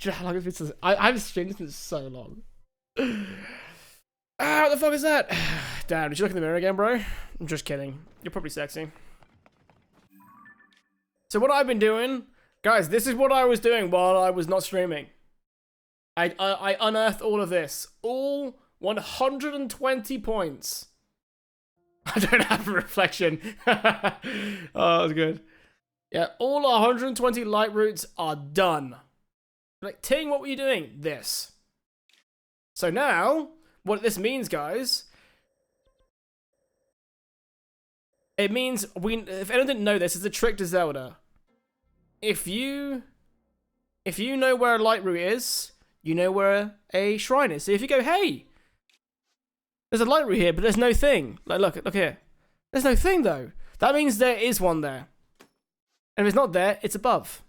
Do you know how long it's been since I've streamed this for so long. Ah, what the fuck is that? Damn, did you look in the mirror again, bro? I'm just kidding. You're probably sexy. So what I've been doing, guys, this is what I was doing while I was not streaming. I unearthed all of this. All 120 points. I don't have a reflection. Oh, that was good. Yeah, all 120 light routes are done. Like, Ting, what were you doing? This. So now, what this means, guys, it means if anyone didn't know this, it's a trick to Zelda. If you know where a light route is, you know where a shrine is. So if you go, hey, there's a light route here, but there's no thing. Like, look here. There's no thing, though. That means there is one there. And if it's not there, it's above.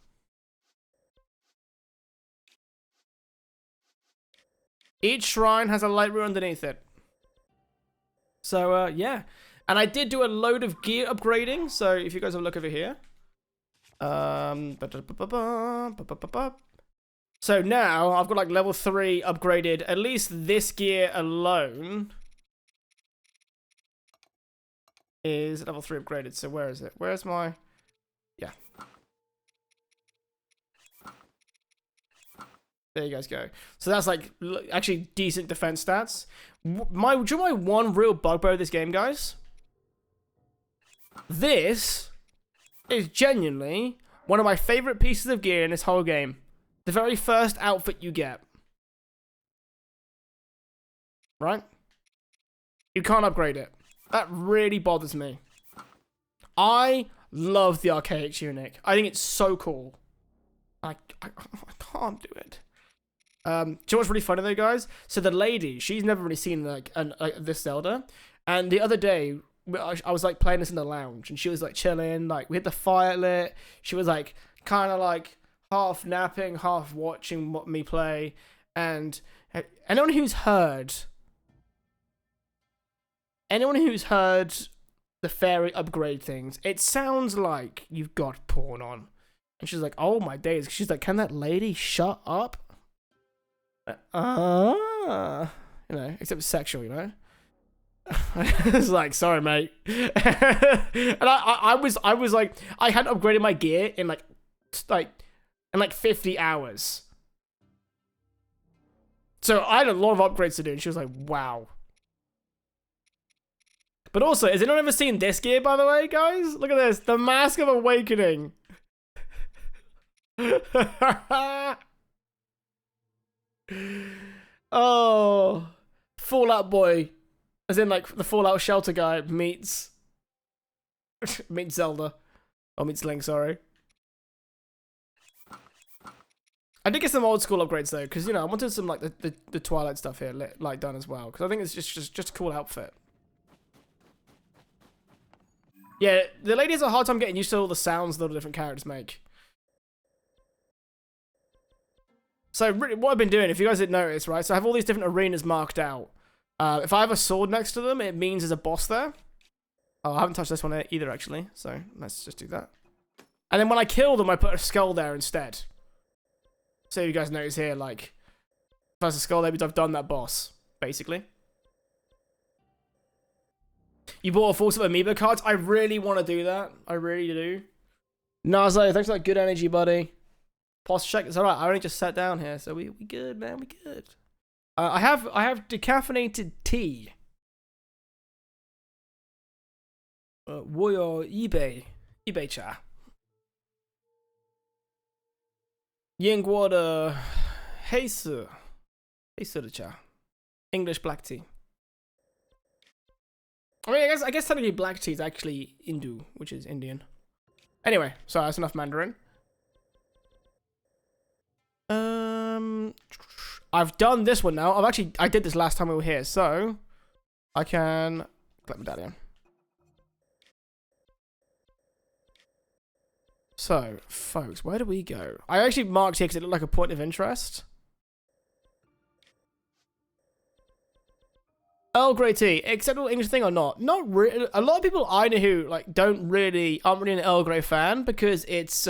Each shrine has a light route underneath it. So, yeah. And I did do a load of gear upgrading. So, if you guys have a look over here. So now, I've got like level 3 upgraded. At least this gear alone is level 3 upgraded. So where is it? Where's my... Yeah. There you guys go. So that's like actually decent defense stats. Do you know my one real bugbear of this game, guys? This is genuinely one of my favorite pieces of gear in this whole game. The very first outfit you get. Right? You can't upgrade it. That really bothers me. I love the archaic tunic. I think it's so cool. I can't do it. Do you know what's really funny though, guys? So the lady, she's never really seen like this Zelda, and the other day I was like playing this in the lounge, and she was like chilling, like we had the fire lit. She was like kind of like half napping, half watching me play, and anyone who's heard the fairy upgrade things, it sounds like you've got porn on. And she's like, oh my days. She's like, can that lady shut up? You know, except it's sexual, you know? It's like, sorry, mate. And I was like, I had upgraded my gear in like 50 hours. So I had a lot of upgrades to do, and she was like, wow. But also, has anyone ever seen this gear, by the way, guys? Look at this. The Mask of Awakening. Oh. Fallout Boy. As in, like, the Fallout Shelter guy meets Zelda. Or meets Link, sorry. I did get some old school upgrades, though, because, you know, I wanted some, like, the Twilight stuff here, like, done as well. Because I think it's just a cool outfit. Yeah, the lady has a hard time getting used to all the sounds that all the different characters make. So, really, what I've been doing, if you guys didn't notice, right? So I have all these different arenas marked out. If I have a sword next to them, it means there's a boss there. Oh, I haven't touched this one either, actually. So, let's just do that. And then when I kill them, I put a skull there instead. So you guys notice here, like, if there's a skull there, means I've done that boss, basically. You bought a full set of amiibo cards? I really want to do that. I really do. Nazo, thanks for that good energy, buddy. Pause check. It's alright. I only just sat down here, so we good, man. We good. I have decaffeinated tea. Woyo eBay cha. Yingguo de Heisu de cha. English black tea. I mean, I guess technically black tea is actually Hindu, which is Indian. Anyway, so that's enough Mandarin. I've done this one now. I did this last time we were here, so I can collect medallion. So, folks, where do we go? I actually marked here because it looked like a point of interest. Earl Grey tea, acceptable English thing or not? Not really. A lot of people I know who like aren't really an Earl Grey fan because it's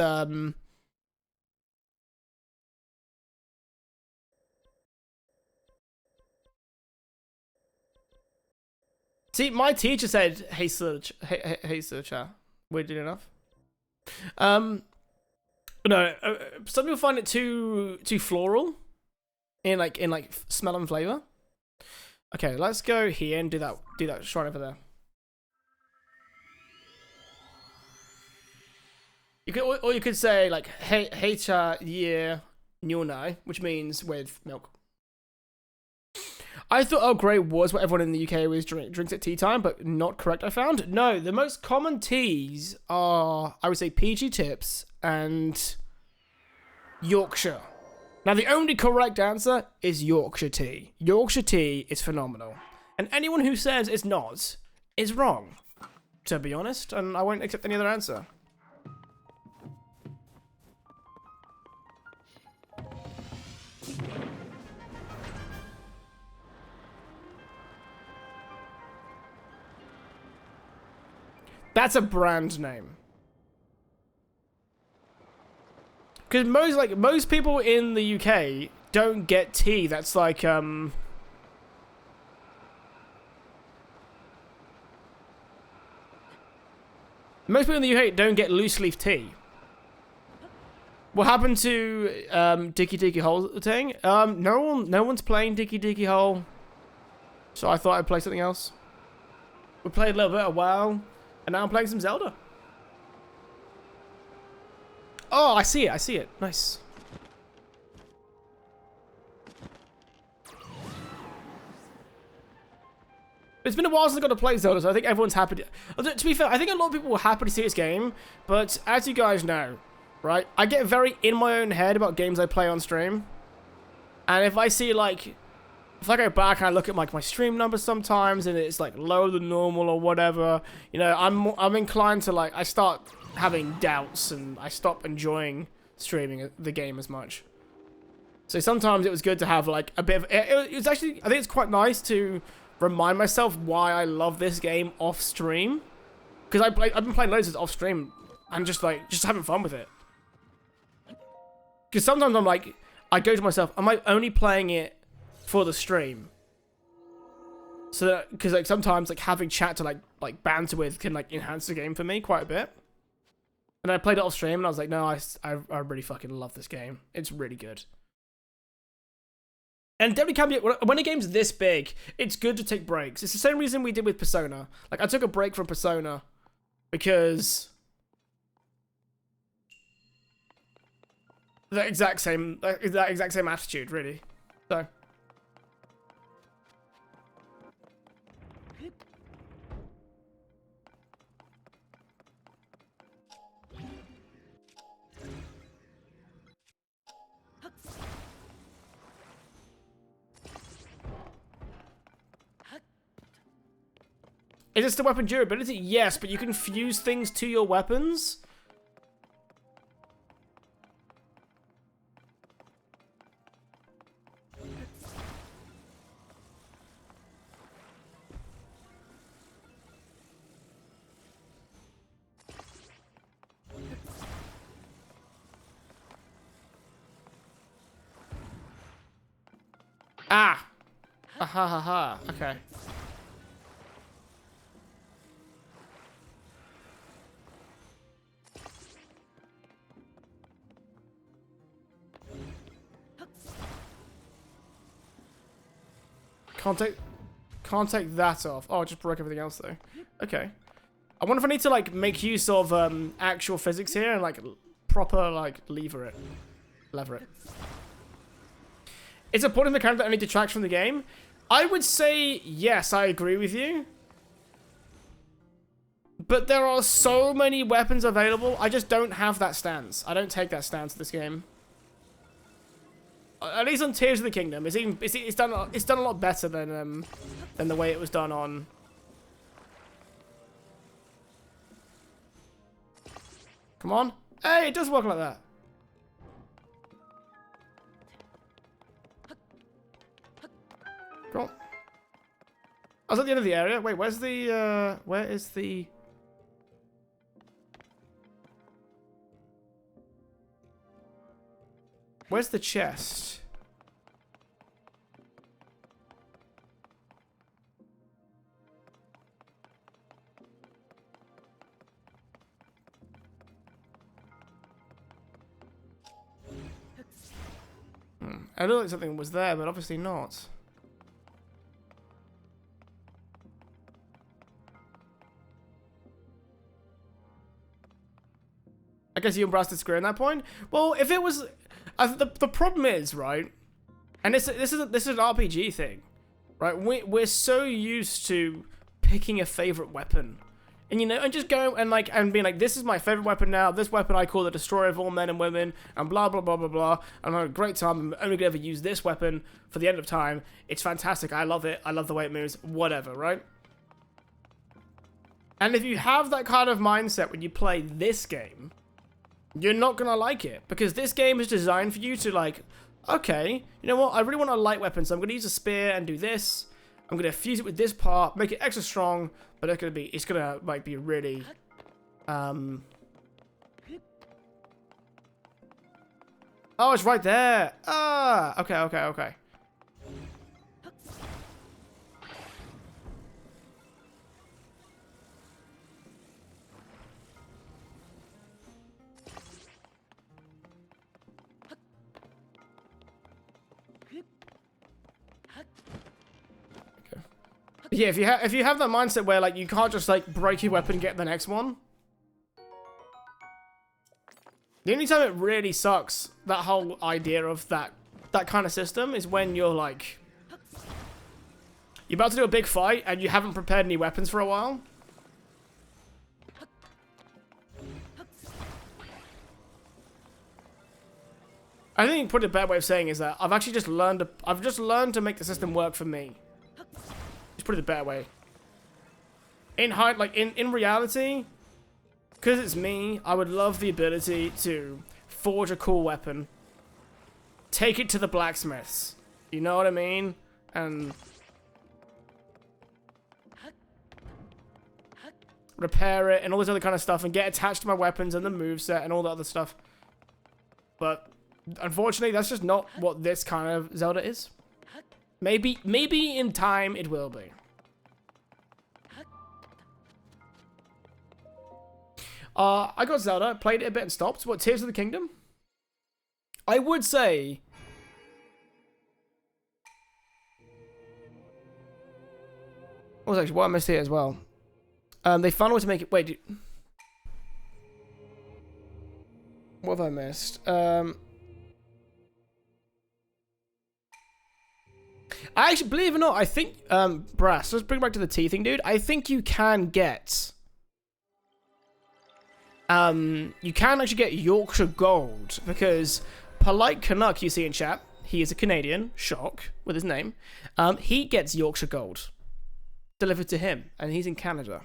See, my teacher said, "Hey, search, hey, searcher." Weirdly enough. No, some people find it too floral in like smell and flavor. Okay, let's go here and do that shrine over there. You could, or you could say like hey cha yeah nyuna, which means with milk. I thought Earl Grey was what everyone in the UK always drinks at tea time, but not correct, I found. No, the most common teas are, I would say, PG Tips and Yorkshire. Now, the only correct answer is Yorkshire tea. Yorkshire tea is phenomenal. And anyone who says it's not is wrong, to be honest, and I won't accept any other answer. That's a brand name. Because most people in the UK don't get tea that's like most people in the UK don't get loose leaf tea. What happened to Dicky Dicky Hole thing? No one's playing Dicky Dicky Hole, so I thought I'd play something else. We played a little bit of WoW. And now I'm playing some Zelda. Oh, I see it. Nice. It's been a while since I got to play Zelda, so I think everyone's happy to be fair, I think a lot of people were happy to see this game, but as you guys know, right, I get very in my own head about games I play on stream. And if I see like... If I go back and I look at like my stream numbers sometimes and it's like lower than normal or whatever, you know, I'm inclined to like, I start having doubts and I stop enjoying streaming the game as much. So sometimes it was good to have like a bit of, it was actually, I think it's quite nice to remind myself why I love this game off stream. Because I've been playing loads of off stream and just having fun with it. Because sometimes I'm like, I go to myself, am I only playing it for the stream? So that, because like sometimes like having chat to like banter with can like enhance the game for me quite a bit. And I played it off stream and I was like, no, I really fucking love this game. It's really good. And definitely can be, when a game's this big, it's good to take breaks. It's the same reason we did with Persona. Like I took a break from Persona because that exact same attitude, really. So is this the weapon durability? Yes, but you can fuse things to your weapons. Ah! Ah ha ha ha. Okay. Can't take that off. Oh, I just broke everything else though. Okay. I wonder if I need to like make use of actual physics here and like proper like lever it. It's a important mechanic that only detracts from the game. I would say yes, I agree with you. But there are so many weapons available. I just don't have that stance. I don't take that stance in this game. At least on Tears of the Kingdom, it's done a lot better than the way it was done on. Come on, hey, it does work like that. Come on. I was at the end of the area. Wait, where's the where is the? Where's the chest? I looked like something was there, but obviously not. I guess you embrace the screw at that point. Well, if it was, the problem is, right, and this is an RPG thing, right? We're so used to picking a favorite weapon, and and just going and being like, this is my favorite weapon now. This weapon I call the destroyer of all men and women, and blah blah blah blah blah. I'm having a great time. I'm only gonna ever use this weapon for the end of time. It's fantastic. I love it. I love the way it moves. Whatever, right? And if you have that kind of mindset when you play this game, you're not gonna like it, because this game is designed for you to like, okay, you know what, I really want a light weapon, so I'm gonna use a spear and do this. I'm gonna fuse it with this part, make it extra strong, but it's gonna like be really oh, it's right there. Ah, okay. Yeah, if you have that mindset where like you can't just like break your weapon and get the next one. The only time it really sucks, that whole idea of that kind of system, is when you're like, you're about to do a big fight and you haven't prepared any weapons for a while. I think probably a better way of saying is that I've just learned to make the system work for me. It's probably the better way. In reality, because it's me, I would love the ability to forge a cool weapon, take it to the blacksmiths, you know what I mean, and repair it and all this other kind of stuff, and get attached to my weapons and the moveset and all that other stuff. But unfortunately, that's just not what this kind of Zelda is. Maybe in time it will be. I got Zelda, played it a bit and stopped. What, Tears of the Kingdom? I would say... What was actually what I missed here as well? They found a way to make it... Wait, what have I missed? I actually, believe it or not, I think, Brass, let's bring it back to the tea thing, dude. I think you can get, you can actually get Yorkshire Gold, because Polite Canuck you see in chat, he is a Canadian, shock, with his name, he gets Yorkshire Gold delivered to him, and he's in Canada.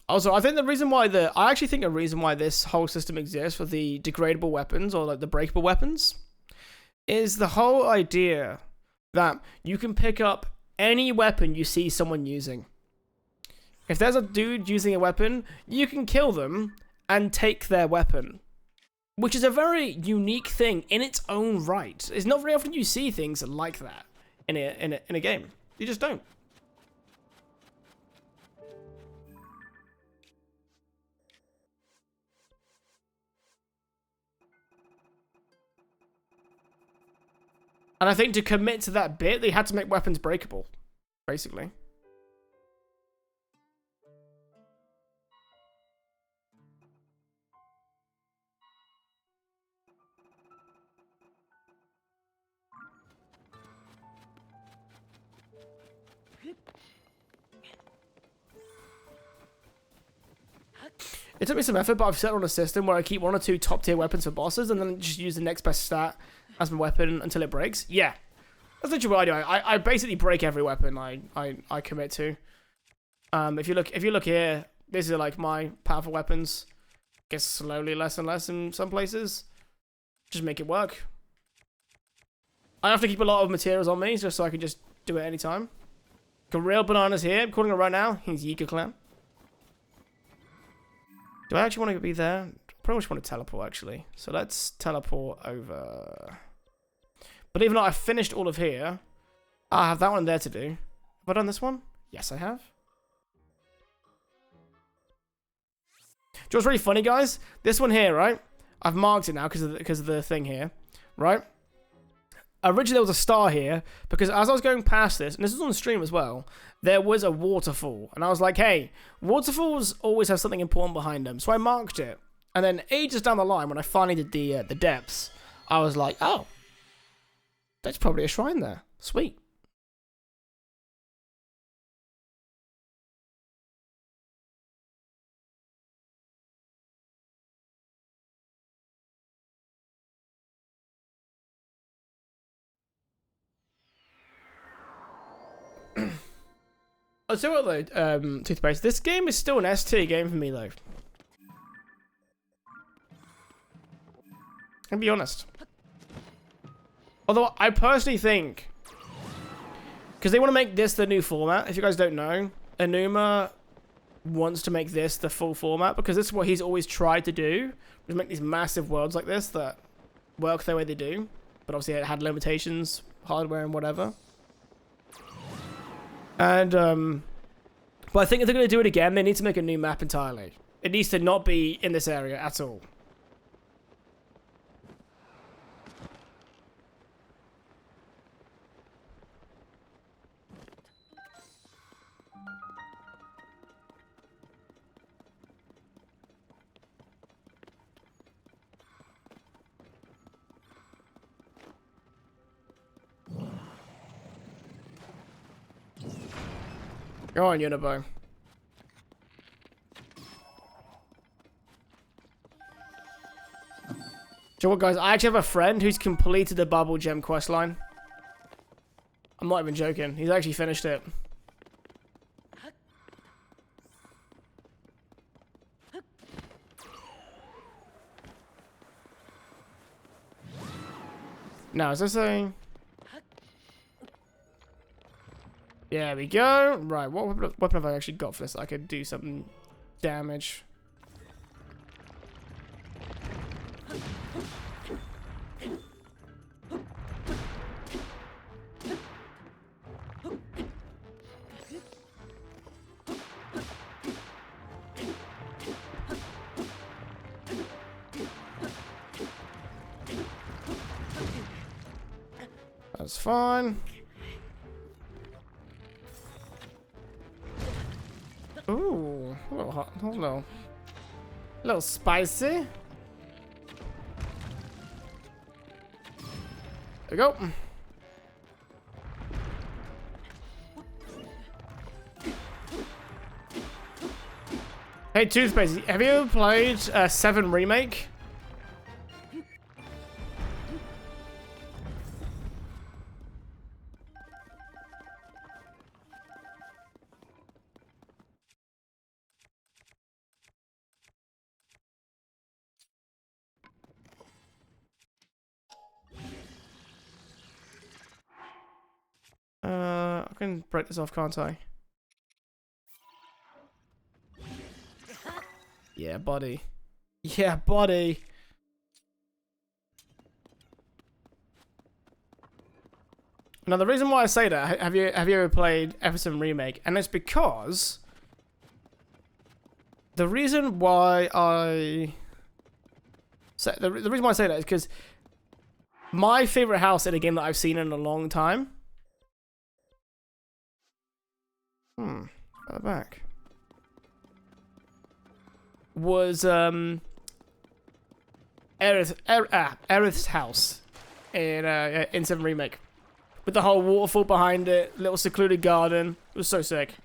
Also, I think the reason why I actually think the reason why this whole system exists for the degradable weapons, or like the breakable weapons, is the whole idea that you can pick up any weapon you see someone using. If there's a dude using a weapon, you can kill them and take their weapon, which is a very unique thing in its own right. It's not very often you see things like that in a game. You just don't. And I think to commit to that bit, they had to make weapons breakable, basically. It took me some effort, but I've set on a system where I keep 1 or 2 top tier weapons for bosses and then just use the next best stat as my weapon until it breaks. Yeah. That's literally what I do. I basically break every weapon I commit to. If you look here, these are like my powerful weapons. Gets slowly less and less in some places. Just make it work. I have to keep a lot of materials on me just so I can just do it anytime. Got real bananas here. I'm calling it right now. He's Yika Clan. Do I actually want to be there? probably just want to teleport, actually. So let's teleport over. Believe it or not, I've finished all of here. I have that one there to do. Have I done this one? Yes, I have. Do you know what's really funny, guys? This one here, right? I've marked it now because of the thing here, right? Originally, there was a star here because as I was going past this, and this was on the stream as well, there was a waterfall. And I was like, hey, waterfalls always have something important behind them. So I marked it. And then ages down the line, when I finally did the depths, I was like, oh, there's probably a shrine there. Sweet. I'll tell you what though, Toothpaste, this game is still an S tier game for me though. I'll be honest. Although I personally think, because they want to make this the new format. If you guys don't know, Enuma wants to make this the full format because this is what he's always tried to do, is make these massive worlds like this that work the way they do. But obviously it had limitations, hardware and whatever. And, but I think if they're going to do it again, they need to make a new map entirely. It needs to not be in this area at all. Go on, Unibo. Do you know what, guys? I actually have a friend who's completed the Bubble Gem questline. I'm not even joking. He's actually finished it. Now, is this a... There we go. Right, what weapon have I actually got for this? I could do some damage. That's fine. Ooh, a little hot, a little spicy. There we go. Hey, Toothpaste, have you ever played 7 Remake? I can break this off, can't I? Yeah, buddy. Yeah, buddy. Now, the reason why I say that, have you ever played F7 Remake? And it's because the reason why I say the reason why I say that is because my favorite house in a game that I've seen in a long time. Further back. Was Aerith's house in 7 Remake, with the whole waterfall behind it, little secluded garden. It was so sick.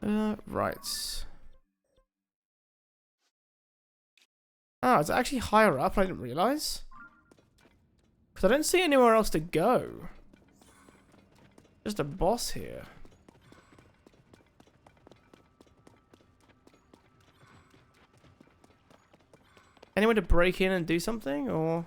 Right. Oh, it's actually higher up. I didn't realize, because I don't see anywhere else to go. Just a boss here. Anyone to break in and do something, or?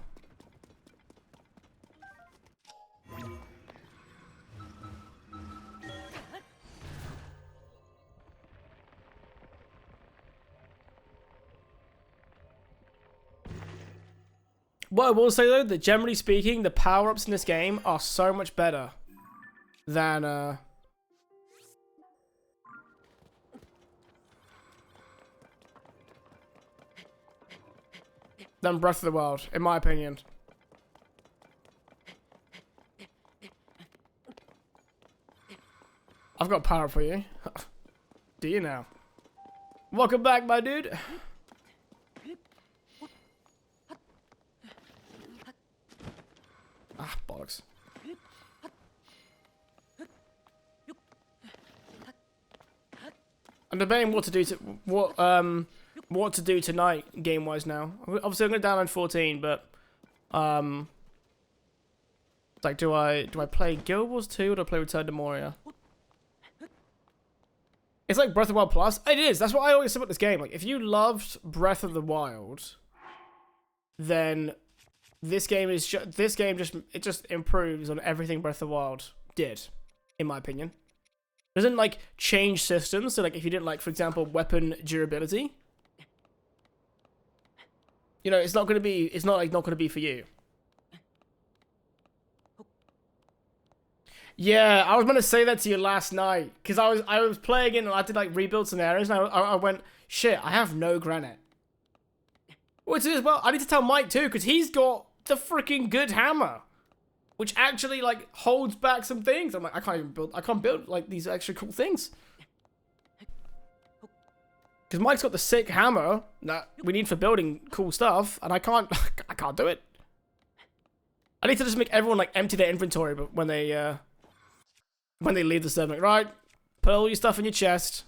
What I will say though, that generally speaking, the power-ups in this game are so much better than Breath of the Wild, in my opinion. I've got a power-up for you. Do you now? Welcome back, my dude. Ah, bollocks. I'm debating what to do what to do tonight game wise now. Obviously I'm gonna download 14, but like do I play Guild Wars 2 or do I play Return to Moria? It's like Breath of the Wild Plus. It is. That's what I always say about this game. Like if you loved Breath of the Wild, then this game just improves on everything Breath of the Wild did, in my opinion. It doesn't like change systems. So like if you didn't like, for example, weapon durability, you know, it's not gonna be for you. Yeah, I was gonna say that to you last night because I was playing it and I did like rebuild some areas and I went, shit, I have no granite. Which is, well, I need to tell Mike too because he's got the freaking good hammer, which actually like holds back some things. I'm like, I can't build like these extra cool things. Because Mike's got the sick hammer that we need for building cool stuff, and I can't do it. I need to just make everyone like empty their inventory, but when they leave the server, like, right, put all your stuff in your chest.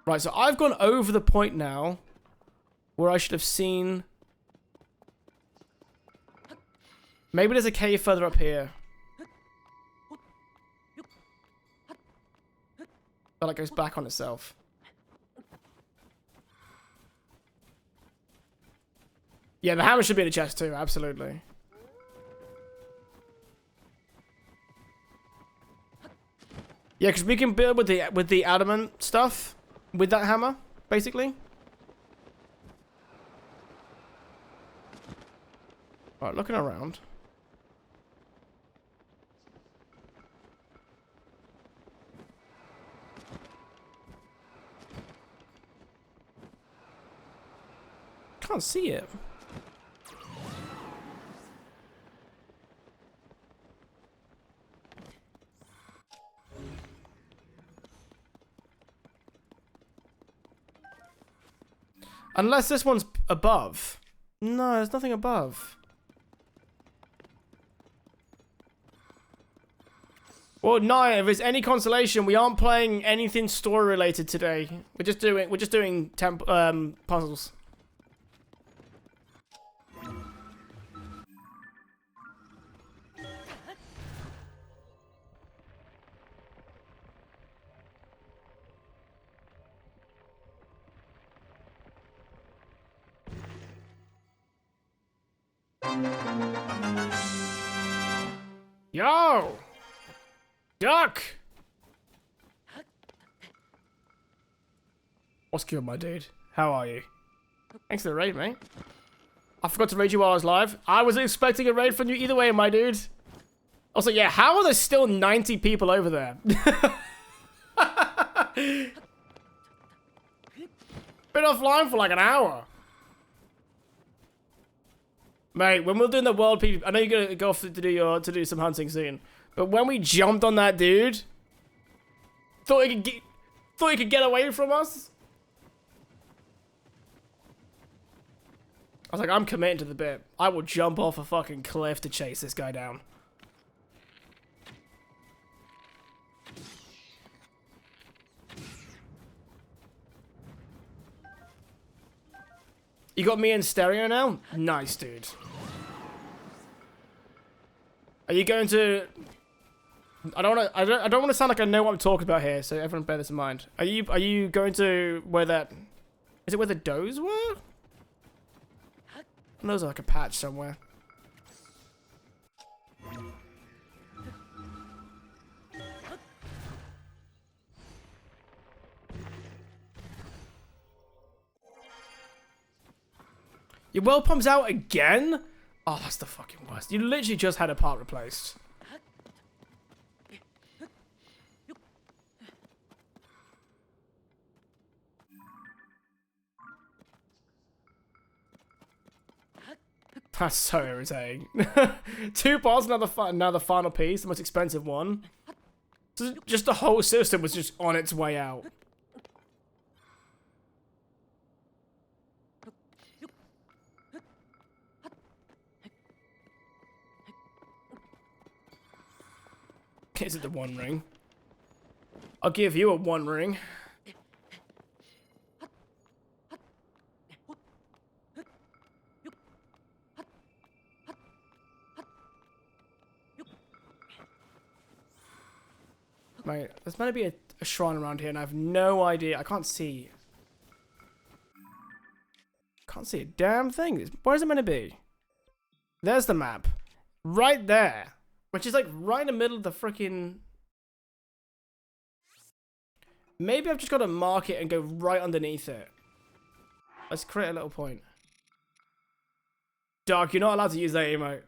Right, so I've gone over the point now where I should have seen. Maybe there's a cave further up here. That like goes back on itself. Yeah, the hammer should be in the chest too, absolutely. Yeah, because we can build with the adamant stuff with that hammer, basically. Alright, looking around. Can't see it. Unless this one's above. No, there's nothing above. Well, no, if it's any consolation, we aren't playing anything story related today. We're just doing puzzles. Yo! Duck! What's good, my dude? How are you? Thanks for the raid, mate. I forgot to raid you while I was live. I wasn't expecting a raid from you either way, my dude. Also, yeah, how are there still 90 people over there? Been offline for like an hour. Mate, when we're doing the world PvP, I know you're gonna go off to do some hunting soon. But when we jumped on that dude, thought he could get away from us. I was like, I'm committing to the bit. I will jump off a fucking cliff to chase this guy down. You got me in stereo now? Nice, dude. Are you going to? I don't want to sound like I know what I'm talking about here, so everyone bear this in mind. Are you going to where that? Is it where the does were? Those are like a patch somewhere. Your well pump's out again? Oh, that's the fucking worst. You literally just had a part replaced. That's so irritating. 2 parts, another final piece, the most expensive one. So just the whole system was just on its way out. Is it the One Ring? I'll give you a One Ring. Right, there's meant to be a shrine around here, and I have no idea. I can't see. Can't see a damn thing. Where's it meant to be? There's the map. Right there. Which is like right in the middle of the freaking... Maybe I've just got to mark it and go right underneath it. Let's create a little point. Dark, you're not allowed to use that emote.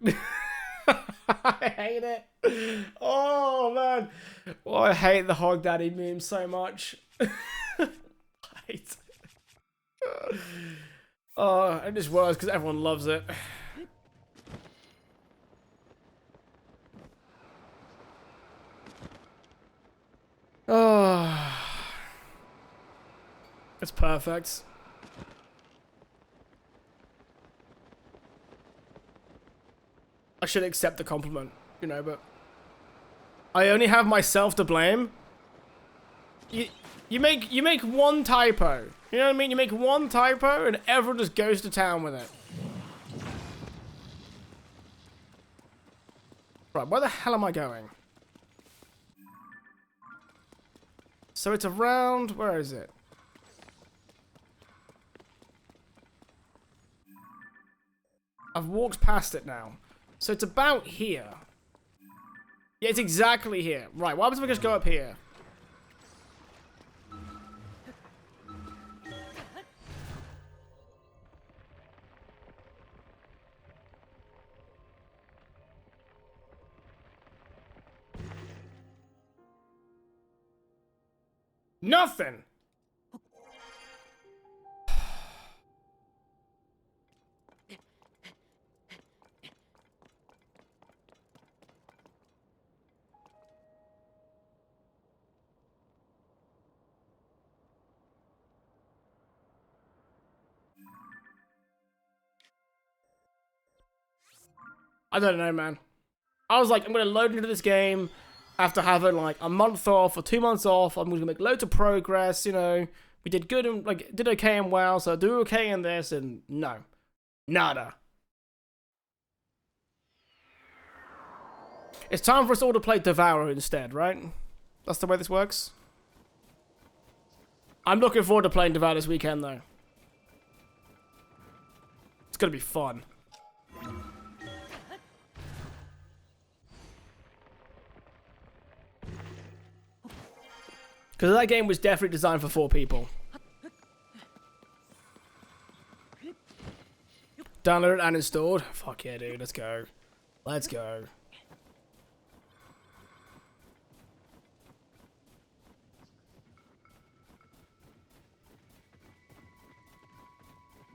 I hate it. Oh, man. Oh, I hate the Hog Daddy meme so much. I hate it. Oh, it just works because everyone loves it. Oh. It's perfect. I should accept the compliment, you know, but I only have myself to blame. You make one typo. You know what I mean? You make one typo and everyone just goes to town with it. Right, where the hell am I going? So it's around, where is it? I've walked past it now. So it's about here. Yeah, it's exactly here. Right, what happens if I just go up here? Nothing! I don't know, man. I was like, I'm going to load into this game after having like a month off or 2 months off. I'm going to make loads of progress, you know. We did good and like did okay in WoW, so I'll do okay in this, and no. Nada. It's time for us all to play Devourer instead, right? That's the way this works. I'm looking forward to playing Devourer this weekend, though. It's going to be fun. Because that game was definitely designed for 4 people. Downloaded and installed. Fuck yeah, dude. Let's go. Let's go.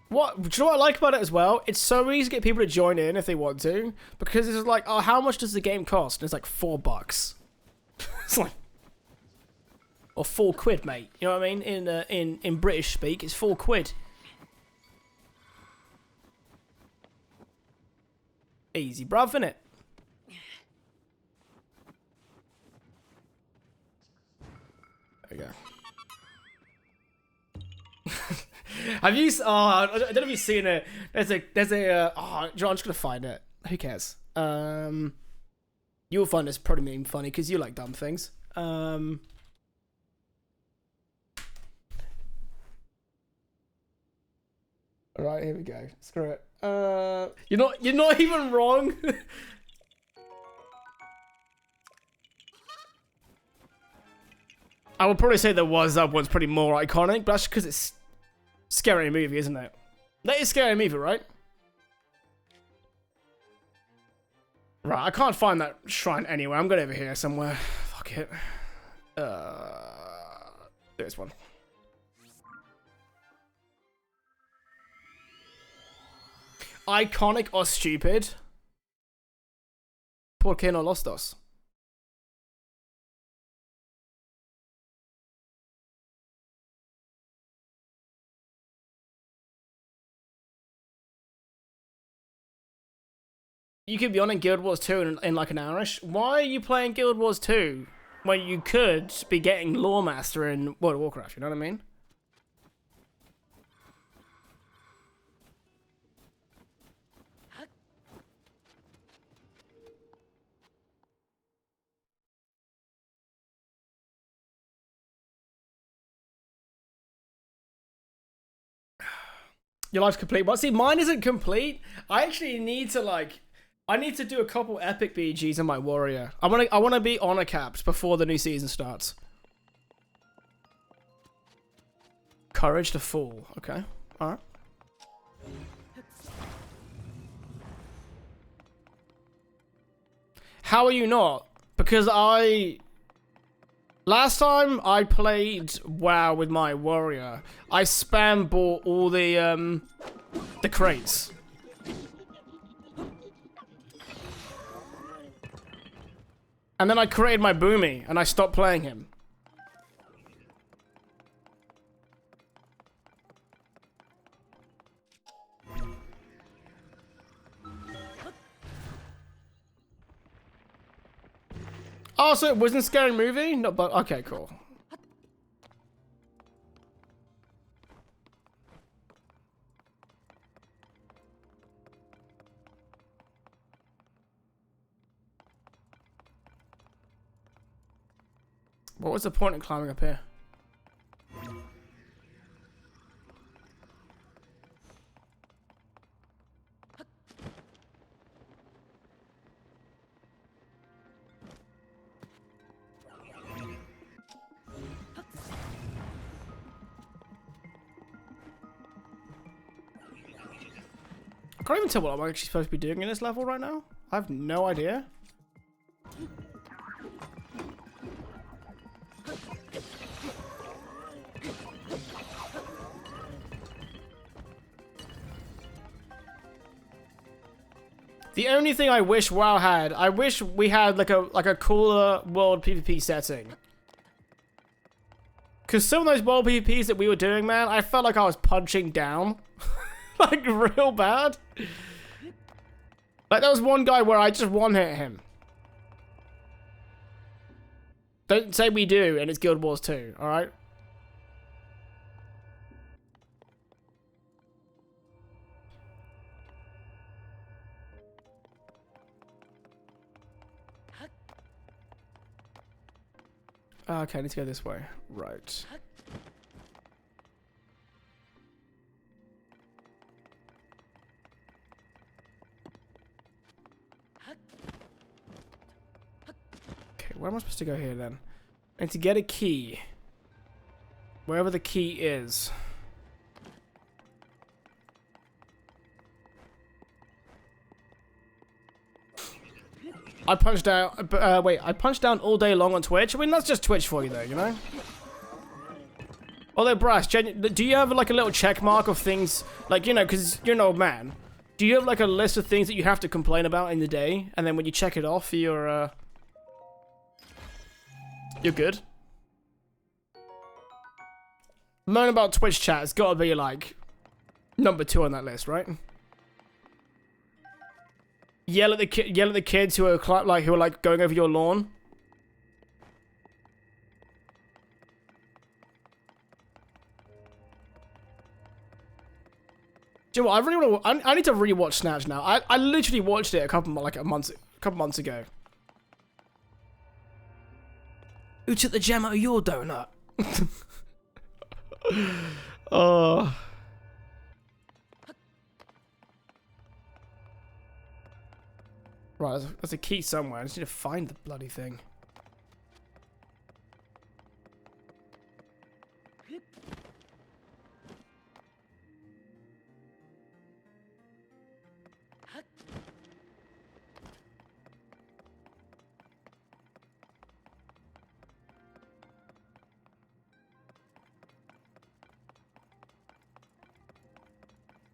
What? Do you know what I like about it as well? It's so easy to get people to join in if they want to. Because it's like, oh, how much does the game cost? And it's like $4. It's like... Or £4, mate. You know what I mean? In British speak, it's £4. Easy, bruv, innit? There we go. Have you? Oh, I don't know if you've seen it. There's a. Oh, John, I'm just gonna find it. Who cares? You'll find this probably meme funny because you like dumb things. All right, here we go. Screw it. You're not even wrong. I would probably say the Was Up one's pretty more iconic, but that's because it's a scary movie, isn't it? That is a scary movie, right? Right, I can't find that shrine anywhere. I'm going over here somewhere. Fuck it. There's one. Iconic or stupid? ¿Por qué no los dos? You could be on in Guild Wars 2 in like an hourish. Why are you playing Guild Wars 2 when you could be getting Lore Master in World of Warcraft? You know what I mean? Your life's complete. But see, mine isn't complete. I actually need to like, I need to do a couple epic BGs in my warrior. I want to be honor capped before the new season starts. Courage to fall. Okay. All right. How are you not? Because last time I played WoW with my warrior, I spam bought all the crates. And then I created my Boomy and I stopped playing him. Oh, so it wasn't a scary movie? No, but okay, cool. What was the point in climbing up here? I can't even tell what I'm actually supposed to be doing in this level right now. I have no idea. The only thing I wish WoW had, I wish we had like a cooler world PvP setting. Cause some of those world PvPs that we were doing, man, I felt like I was punching down. Like real bad. Like there was one guy where I just one-hit him. Don't say we do, and it's Guild Wars 2, alright? Okay, I need to go this way. Right. Okay, where am I supposed to go here then? And to get a key. Wherever the key is. I punched down. Wait, I punched down all day long on Twitch. I mean, that's just Twitch for you, though, you know. Although, Brass, do you have like a little check mark of things, like, you know, because you're an old man. Do you have like a list of things that you have to complain about in the day, and then when you check it off, you're good? Moan about Twitch chat has got to be like number 2 on that list, right? Yell at the kids who are like going over your lawn. Do you know what? I really want to. I need to rewatch Snatch now. I literally watched it a couple months ago. Who took the gem out of your donut? Oh. Right, there's a key somewhere. I just need to find the bloody thing.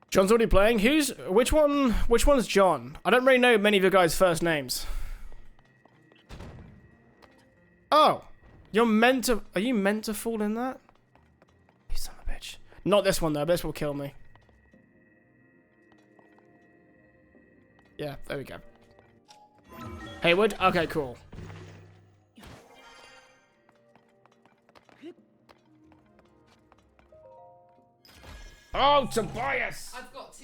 John's already playing. Which one's John? I don't really know many of your guys' first names. Oh, are you meant to fall in that? You son of a bitch. Not this one though, this will kill me. Yeah, there we go. Haywood? Okay, cool. Oh, Tobias! I've got to,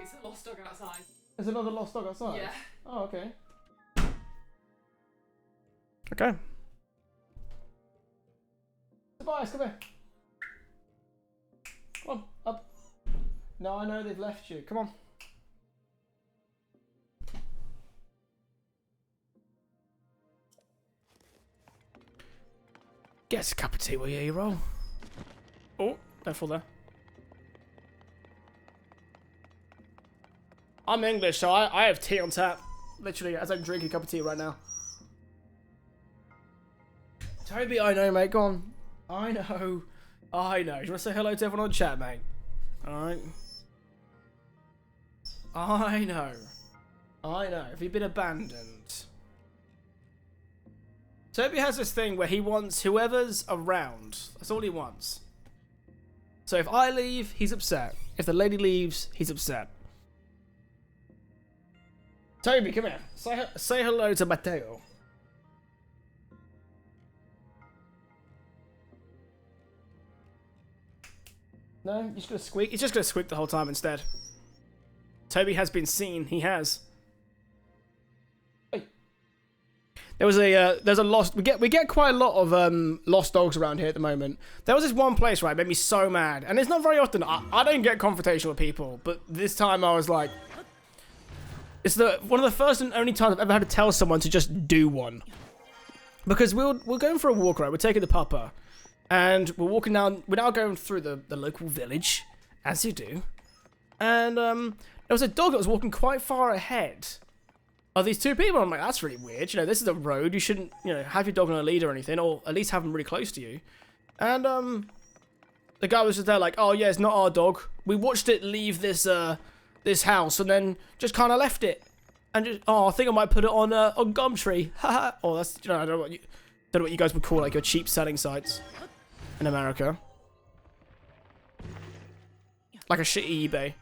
it's a lost dog outside. There's another lost dog outside? Yeah. Oh, okay. Okay. Tobias, come here. Come on, up. No, I know they've left you. Come on. Get us a cup of tea, will you, you roll? Oh, don't fall there. I'm English, so I have tea on tap. Literally, as I'm drinking a cup of tea right now. Toby, I know, mate. Go on. I know. I know. Do you want to say hello to everyone on chat, mate? Alright. I know. I know. Have you been abandoned? Toby has this thing where he wants whoever's around. That's all he wants. So if I leave, he's upset. If the lady leaves, he's upset. Toby, come here. Say hello to Matteo. No, he's gonna squeak. He's just gonna squeak the whole time instead. Toby has been seen. He has. Hey. There's a lost. We get quite a lot of lost dogs around here at the moment. There was this one place, right, made me so mad, and it's not very often. I don't get confrontational with people, but this time I was like, it's one of the first and only times I've ever had to tell someone to just do one, because we're going for a walk, right? We're taking the pupper. And we're walking down, we're now going through the local village, as you do. And there was a dog that was walking quite far ahead of these two people. I'm like, that's really weird. You know, this is a road. You shouldn't, you know, have your dog on a lead or anything, or at least have them really close to you. And the guy was just there like, oh yeah, it's not our dog. We watched it leave this house and then just kind of left it. And just, oh, I think I might put it on Gumtree. Haha. Oh, that's, you know, I don't know what you guys would call like your cheap selling sites in America. Like a shitty eBay.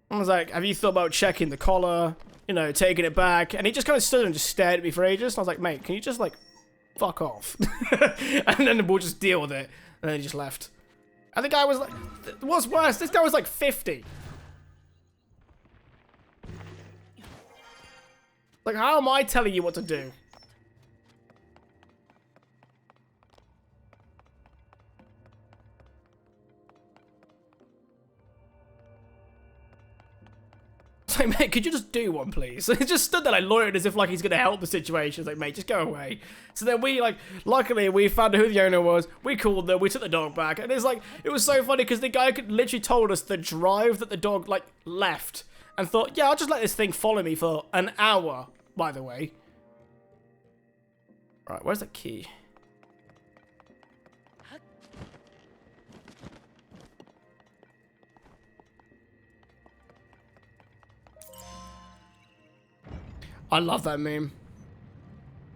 I was like, have you thought about checking the collar? You know, taking it back? And he just kind of stood and just stared at me for ages. And I was like, mate, can you just like, fuck off? And then we'll just deal with it. And then he just left. And the guy was like, what's worse, this guy was like 50. Like, how am I telling you what to do? Like, mate, could you just do one, please? So he just stood there like loitered as if like he's gonna help the situation. It's like, mate, just go away. So then we like, luckily we found out who the owner was. We called them. We took the dog back, and it's like, it was so funny because the guy literally told us the drive that the dog like left, and thought, yeah, I'll just let this thing follow me for an hour. By the way, right, where's the key? I love that meme.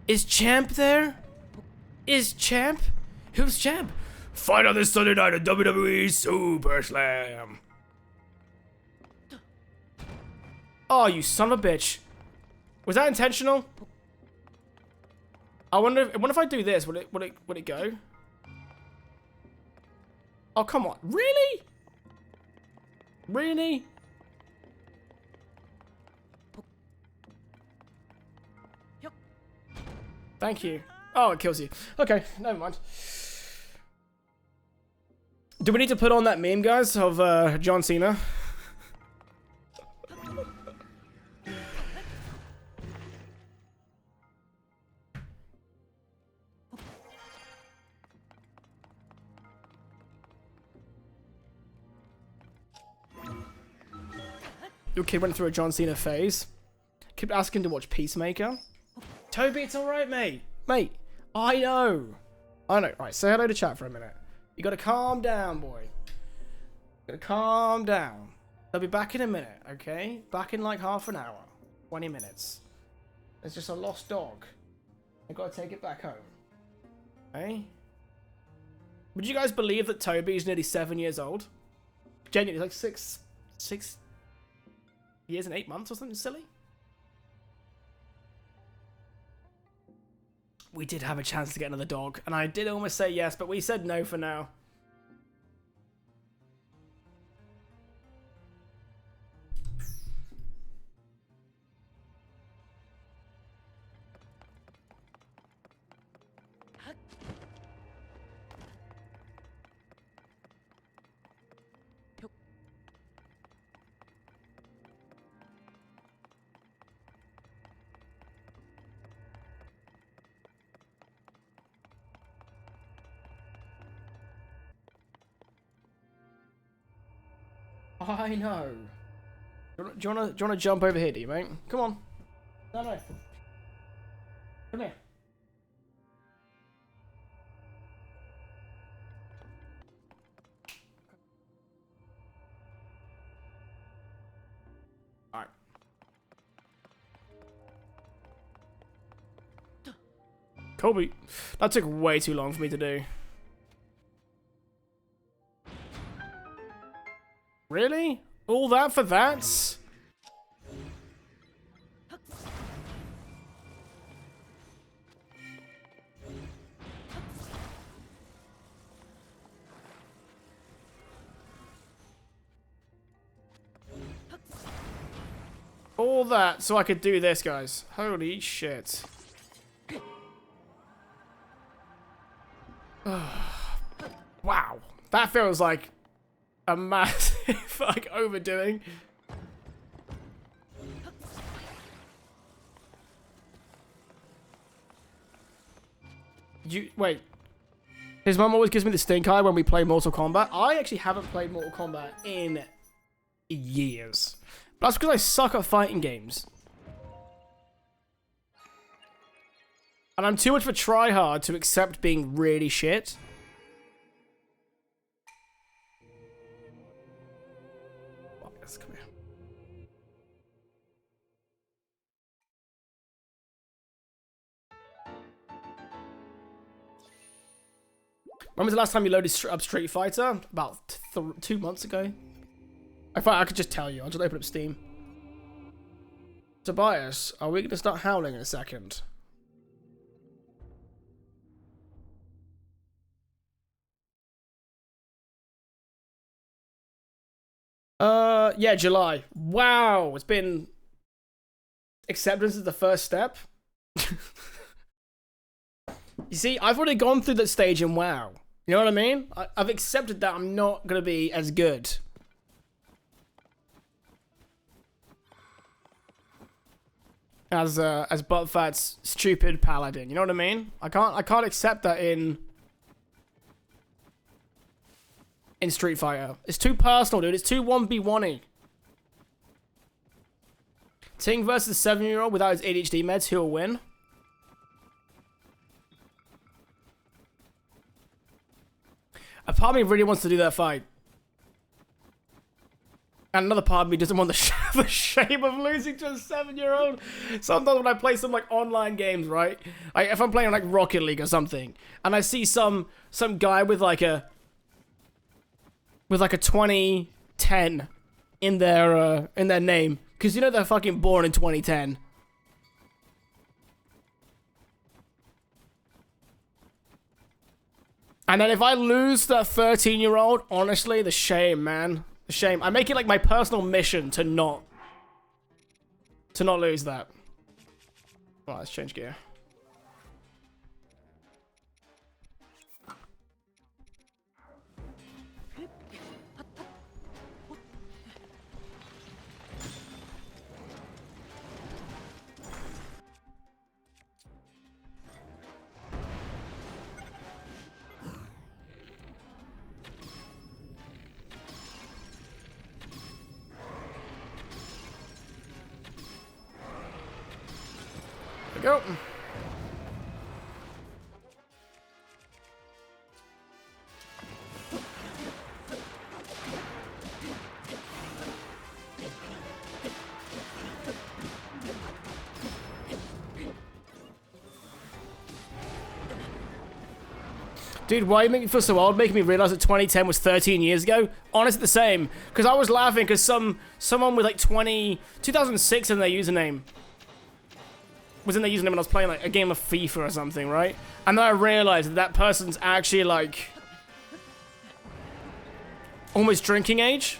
Is Champ there? Is Champ? Who's Champ? Fight on this Sunday night at WWE Super Slam. Oh, you son of a bitch. Was that intentional? I wonder if I do this, would it go? Oh, come on. Really? Really? Thank you. Oh, it kills you. Okay, never mind. Do we need to put on that meme, guys, of John Cena? Your kid went through a John Cena phase. Keep asking to watch Peacemaker. Toby, it's alright, mate. Mate, I know. I know. Right, say hello to chat for a minute. You gotta calm down, boy. Calm down. They'll be back in a minute, okay? Back in like half an hour. 20 minutes. It's just a lost dog. I gotta take it back home. Okay? Would you guys believe that Toby is nearly 7 years old? Genuinely, like six years and 8 months or something silly? We did have a chance to get another dog, and I did almost say yes, but we said no for now. I know. Do you wanna jump over here, do you, mate? Come on. No. Come here. Alright. Colby. That took way too long for me to do. Really? All that for that? All that so I could do this, guys. Holy shit. Wow. That feels like a massive, like, overdoing. Wait. His mum always gives me the stink eye when we play Mortal Kombat. I actually haven't played Mortal Kombat in years. But that's because I suck at fighting games. And I'm too much of a tryhard to accept being really shit. Come here. When was the last time you loaded up Street Fighter? About 2 months ago. I thought I could just tell you. I'll just open up Steam. Tobias, are we going to start howling in a second? Yeah, July. Wow, it's been... Acceptance is the first step. You see, I've already gone through that stage in WoW. You know what I mean? I've accepted that I'm not going to be as good. As Buttfat's stupid paladin. You know what I mean? I can't accept that in Street Fighter. It's too personal, dude. It's too 1v1-y. Ting versus 7-year-old without his ADHD meds, he'll win. A part of me really wants to do that fight. And another part of me doesn't want the shame of losing to a 7-year-old. Sometimes when I play some like online games, right? If I'm playing like Rocket League or something, and I see some guy with like a 2010 in their name, because you know they're fucking born in 2010. And then if I lose that 13-year-old, honestly, the shame, man. The shame. I make it like my personal mission to not lose that. Well, let's change gear. Go. Dude, why you make me feel so old? Making me realize that 2010 was 13 years ago? Honestly, the same. Because I was laughing because someone with like 2006 in their username was in their username when I was playing like a game of FIFA or something, right? And then I realized that that person's actually like almost drinking age.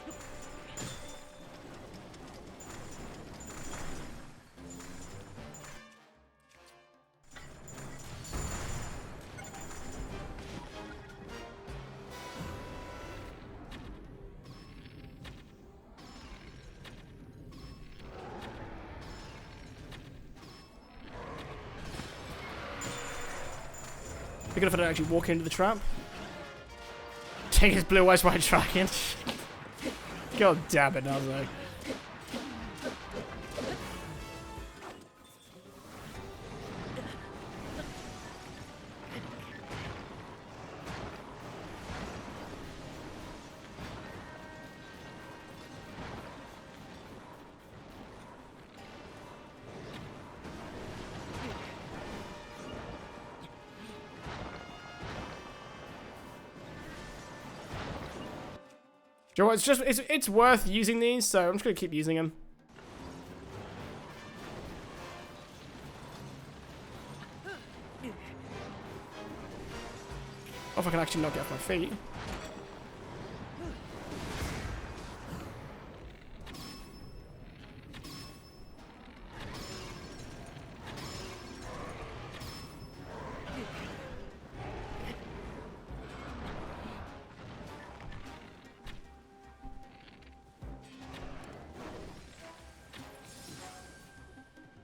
Be good if I don't actually walk into the trap. Take his blue eyes white dragon. God damn it, Nazo. You know what, it's worth using these, so I'm just gonna keep using them. Oh, if I can actually not get off my feet.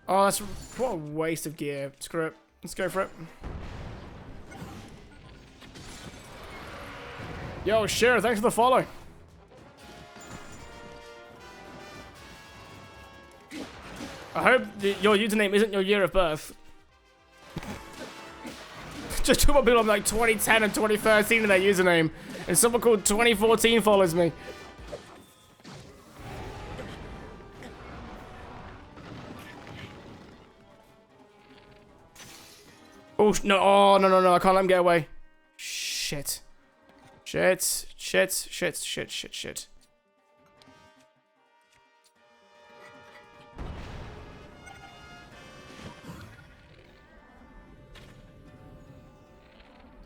Oh, that's what a waste of gear. Screw it. Let's go for it. Yo, sure. Thanks for the follow. I hope your username isn't your year of birth. Just too many people have like 2010 and 2013 in their username, and someone called 2014 follows me. Oh, no, oh, no, I can't let him get away. Shit. Shit.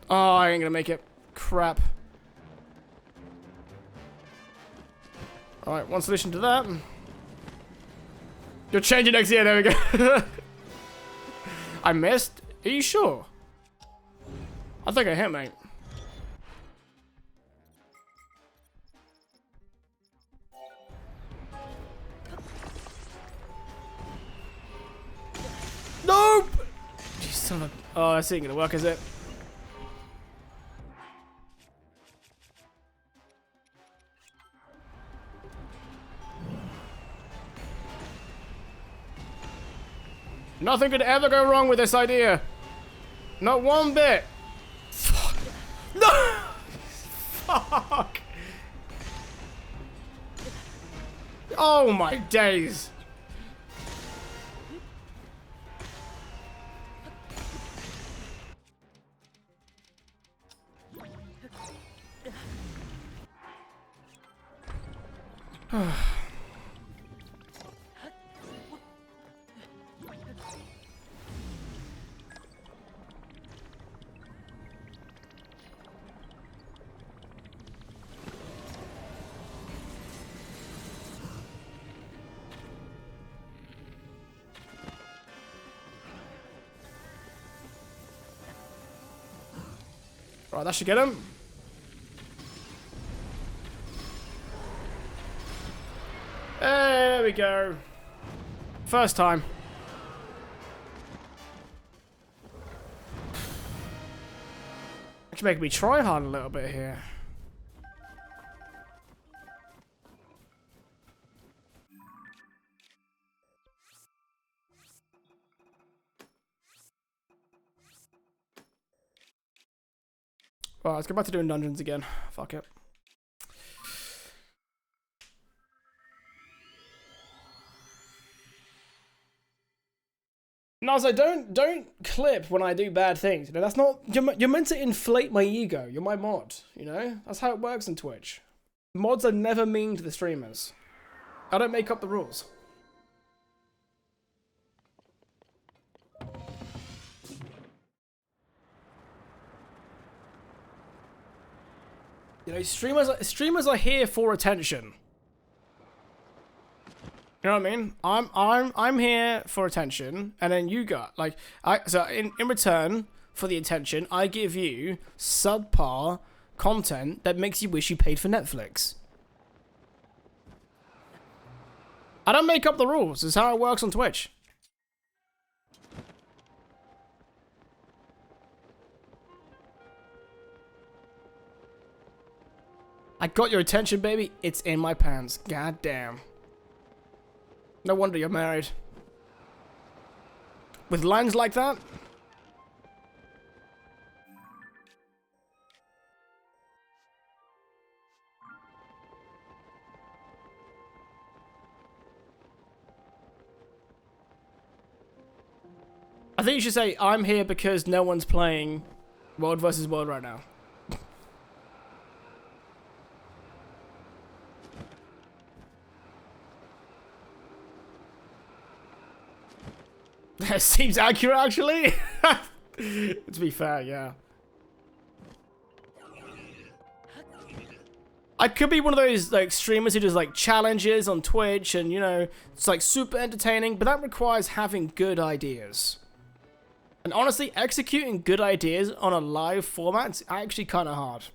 Oh, I ain't gonna make it. Crap. Alright, one solution to that. You're changing next year, there we go. I missed? Are you sure? I think I hit, mate. Nope! You son of a... Oh, this ain't gonna work, is it? Nothing could ever go wrong with this idea. Not one bit. Fuck. No! Fuck. Oh my days. Right, that should get him. There we go. First time. Actually making me try hard a little bit here. Right, let's go back to doing dungeons again. Fuck it. And I was like, don't clip when I do bad things. You know, that's not. You're meant to inflate my ego. You're my mod. You know, that's how it works on Twitch. Mods are never mean to the streamers. I don't make up the rules. You know, streamers are here for attention. You know what I mean? I'm here for attention, and then you got like so in return for the attention, I give you subpar content that makes you wish you paid for Netflix. I don't make up the rules. It's how it works on Twitch. I got your attention, baby. It's in my pants. God damn. No wonder you're married. With lines like that? I think you should say, I'm here because no one's playing World vs. World right now. That seems accurate, actually. To be fair, yeah. I could be one of those like streamers who does like challenges on Twitch, and you know, it's like super entertaining, but that requires having good ideas. And honestly, executing good ideas on a live format is actually kind of hard.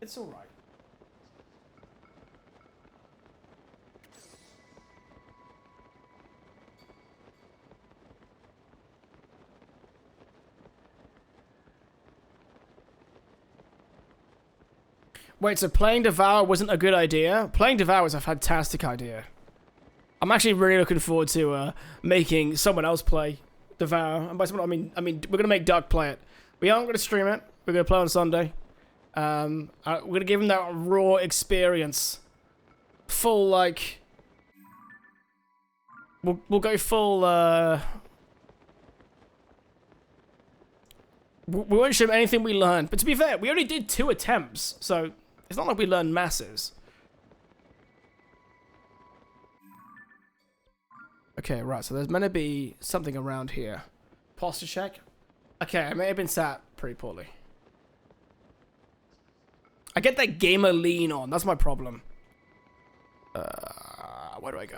It's all right. Wait, so playing Devour wasn't a good idea? Playing Devour was a fantastic idea. I'm actually really looking forward to making someone else play Devour. And by someone, I mean we're gonna make Duck play it. We aren't gonna stream it. We're gonna play on Sunday. We're gonna give him that raw experience. Full like. We'll go full. We won't show him anything we learned. But to be fair, we only did 2 attempts, so it's not like we learned masses. Okay, right, so there's meant to be something around here. Posture check. Okay, I may have been sat pretty poorly. I get that gamer lean on, that's my problem. Where do I go?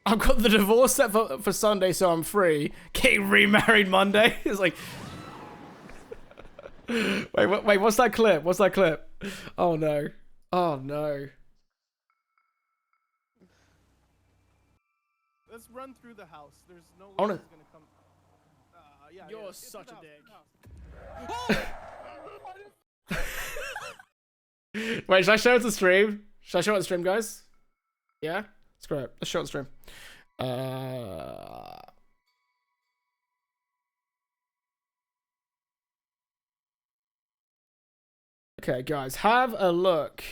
I've got the divorce set for Sunday, so I'm free. Getting remarried Monday. It's like... wait, what's that clip? What's that clip? Oh, no. Oh, no. Let's run through the house. There's no way wanna... he's gonna come. Yeah, You're such a dick. Wait, should I show it to stream? Should I show it to stream, guys? Yeah? Screw it. Let's show it to stream. Okay, guys, have a look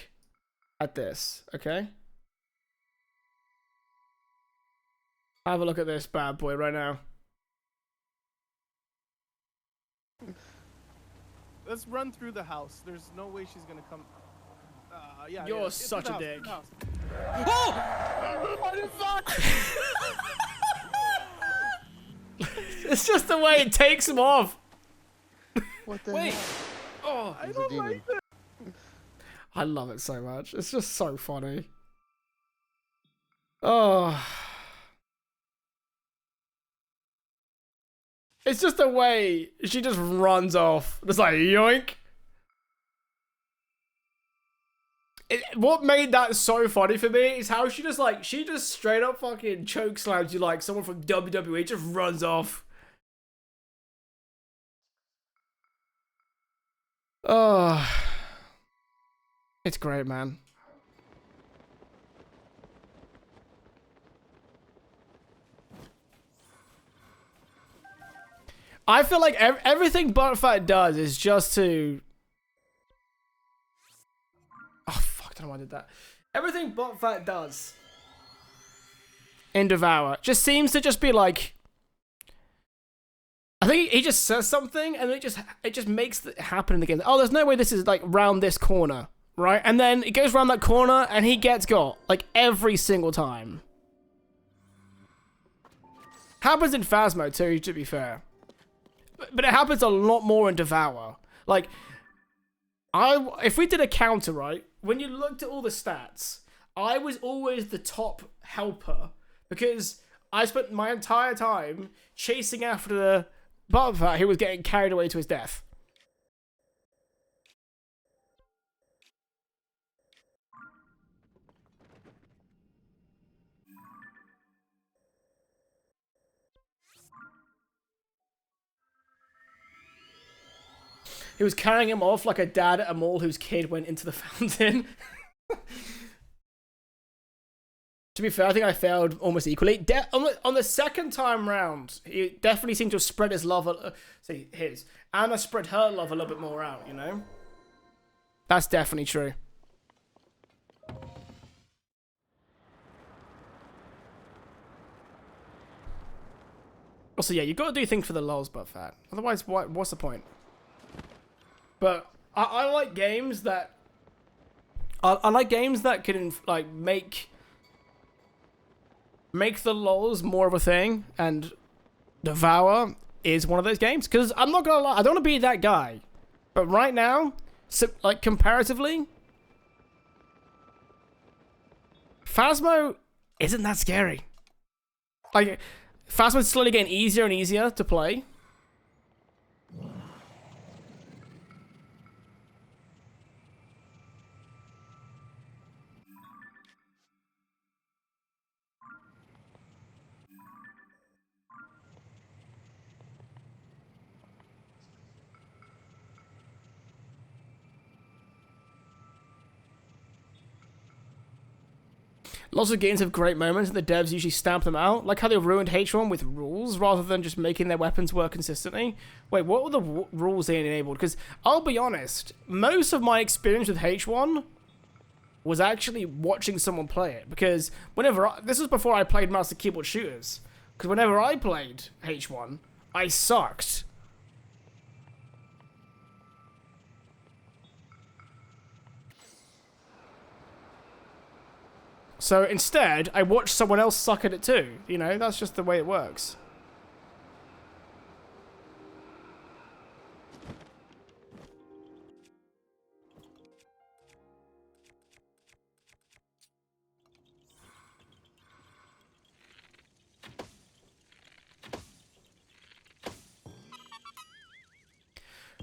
at this, okay? Have a look at this bad boy right now. Let's run through the house. There's no way she's gonna come. Yeah. You're such a dick. Oh! What the fuck? It's just the way it takes him off. What the Wait. hell? Oh, I don't like it. I love it so much. It's just so funny. Oh. It's just the way she just runs off. It's like, yoink. what made that so funny for me is how she just straight up fucking choke slams you like someone from WWE, just runs off. Oh, it's great, man. I feel like everything Buttfat does is just to... Oh, fuck, I don't know why I did that. Everything Buttfat does in Devour just seems to just be like... I think he just says something and it just makes it happen in the game. Oh, there's no way this is like round this corner, right? And then it goes around that corner and he gets got like every single time. Happens in Phasmo too, to be fair. But it happens a lot more in Devour. Like, if we did a counter, right? When you looked at all the stats, I was always the top helper because I spent my entire time chasing after the Buttfat who was getting carried away to his death. He was carrying him off like a dad at a mall whose kid went into the fountain. To be fair, I think I failed almost equally. On the second time round, he definitely seemed to have spread his love, Anna spread her love a little bit more out, you know? That's definitely true. Also, yeah, you've got to do things for the lulz, Buttfat. Otherwise, what's the point? But I like games that... I like games that can, like, make the lulz more of a thing, and Devour is one of those games. Because I'm not gonna lie, I don't want to be that guy. But right now, like, comparatively, Phasmo isn't that scary. Like, Phasmo's slowly getting easier and easier to play. Lots of games have great moments and the devs usually stamp them out, like how they ruined H1 with rules rather than just making their weapons work consistently. Wait, what were the rules they enabled? Because I'll be honest, most of my experience with H1 was actually watching someone play it, because this was before I played mouse and keyboard shooters, because whenever I played H1, I sucked. So instead, I watched someone else suck at it too. You know, that's just the way it works.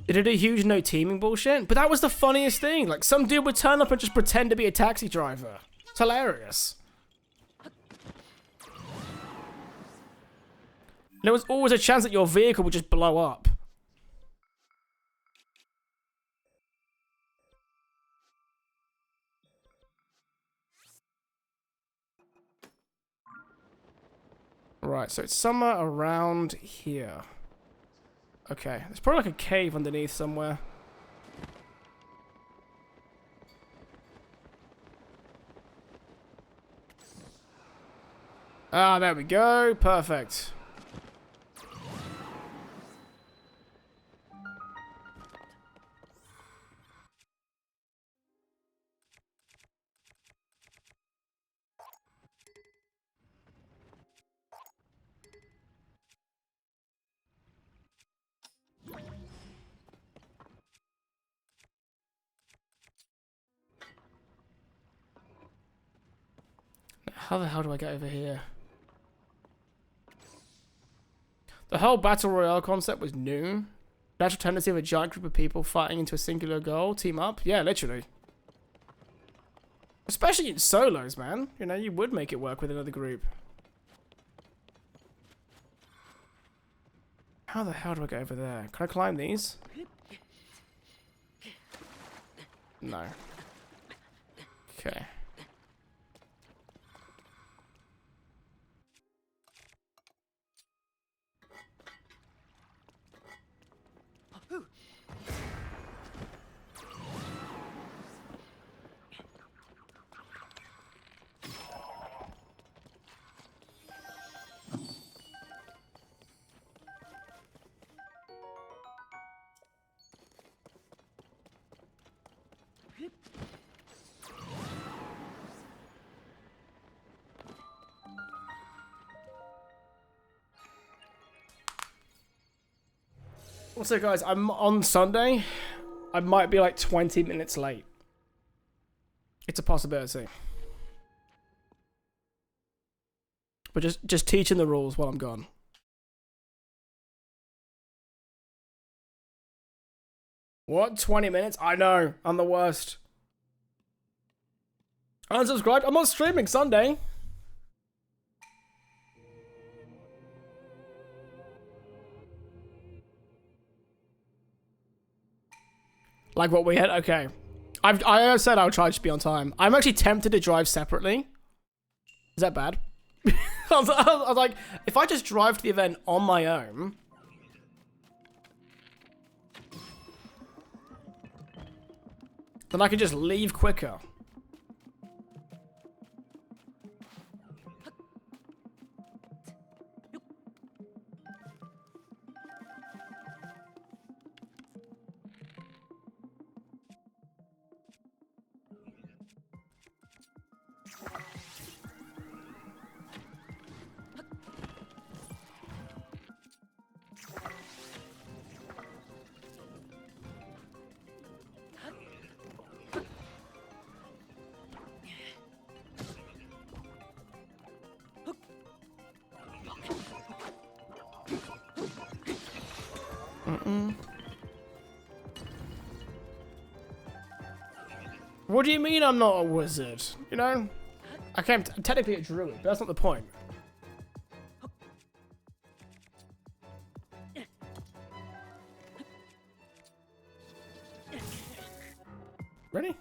They did a huge no teaming bullshit, but that was the funniest thing. Like, some dude would turn up and just pretend to be a taxi driver. It's hilarious. There was always a chance that your vehicle would just blow up. Right, so it's somewhere around here. Okay, there's probably like a cave underneath somewhere. Ah, there we go. Perfect. How the hell do I get over here? The whole Battle Royale concept was new. Natural tendency of a giant group of people fighting into a singular goal. Team up. Yeah, literally. Especially in solos, man. You know, you would make it work with another group. How the hell do I get over there? Can I climb these? No. Okay. Also, guys, I'm on Sunday. I might be like 20 minutes late. It's a possibility. But just teaching the rules while I'm gone. What? 20 minutes? I know. I'm the worst. Unsubscribed? I'm not streaming Sunday. Like what we had? Okay. I said I'll try to be on time. I'm actually tempted to drive separately. Is that bad? I was like, if I just drive to the event on my own... then I can just leave quicker. What do you mean I'm not a wizard? You know? I'm technically a druid, but that's not the point. Ready?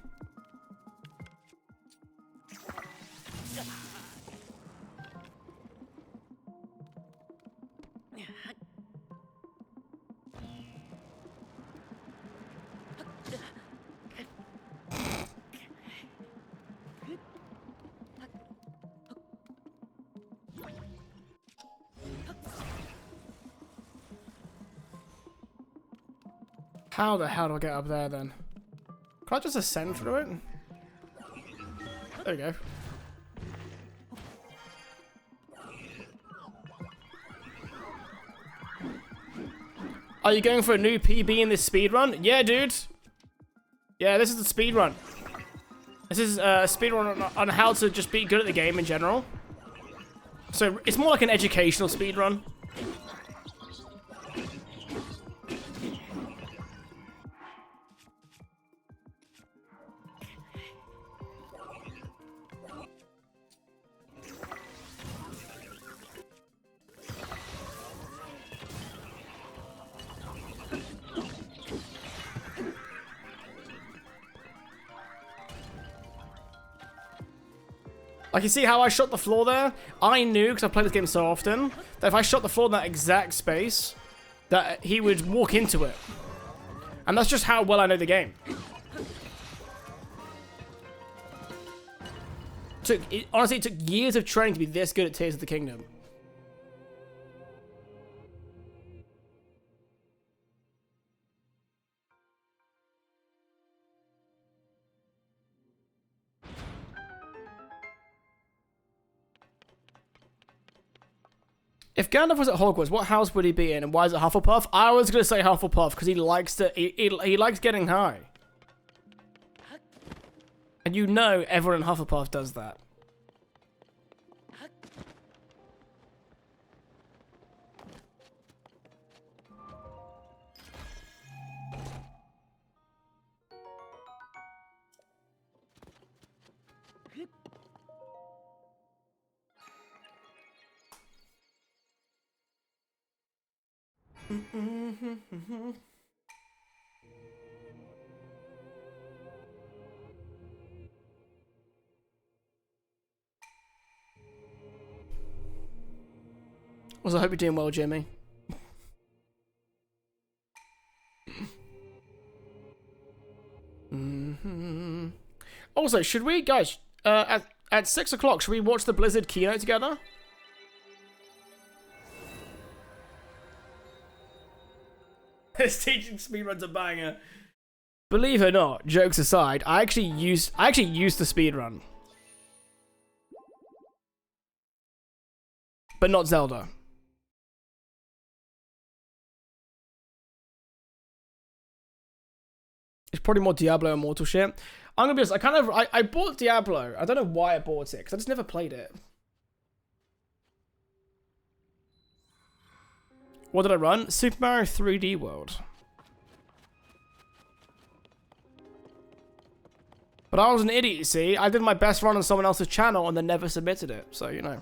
How the hell do I get up there then? Can I just ascend through it? There we go. Are you going for a new PB in this speedrun? Yeah, dude. Yeah, this is the speedrun. This is a speedrun on how to just be good at the game in general. So it's more like an educational speedrun. Like, you see how I shot the floor there? I knew, because I played this game so often, that if I shot the floor in that exact space, that he would walk into it. And that's just how well I know the game. Honestly, it took years of training to be this good at Tears of the Kingdom. If Gandalf was at Hogwarts, what house would he be in, and why is it Hufflepuff? I was gonna say Hufflepuff because he likes to. He likes getting high, and you know everyone in Hufflepuff does that. Also, I hope you're doing well, Jimmy. Also, should we, guys, at 6 o'clock, should we watch the Blizzard keynote together? This teaching speedrun's a banger. Believe it or not, jokes aside, I actually used the speedrun. But not Zelda. It's probably more Diablo and Mortal shit. I'm gonna be honest, I bought Diablo. I don't know why I bought it, because I just never played it. What did I run? Super Mario 3D World. But I was an idiot, you see. I did my best run on someone else's channel and then never submitted it, so you know.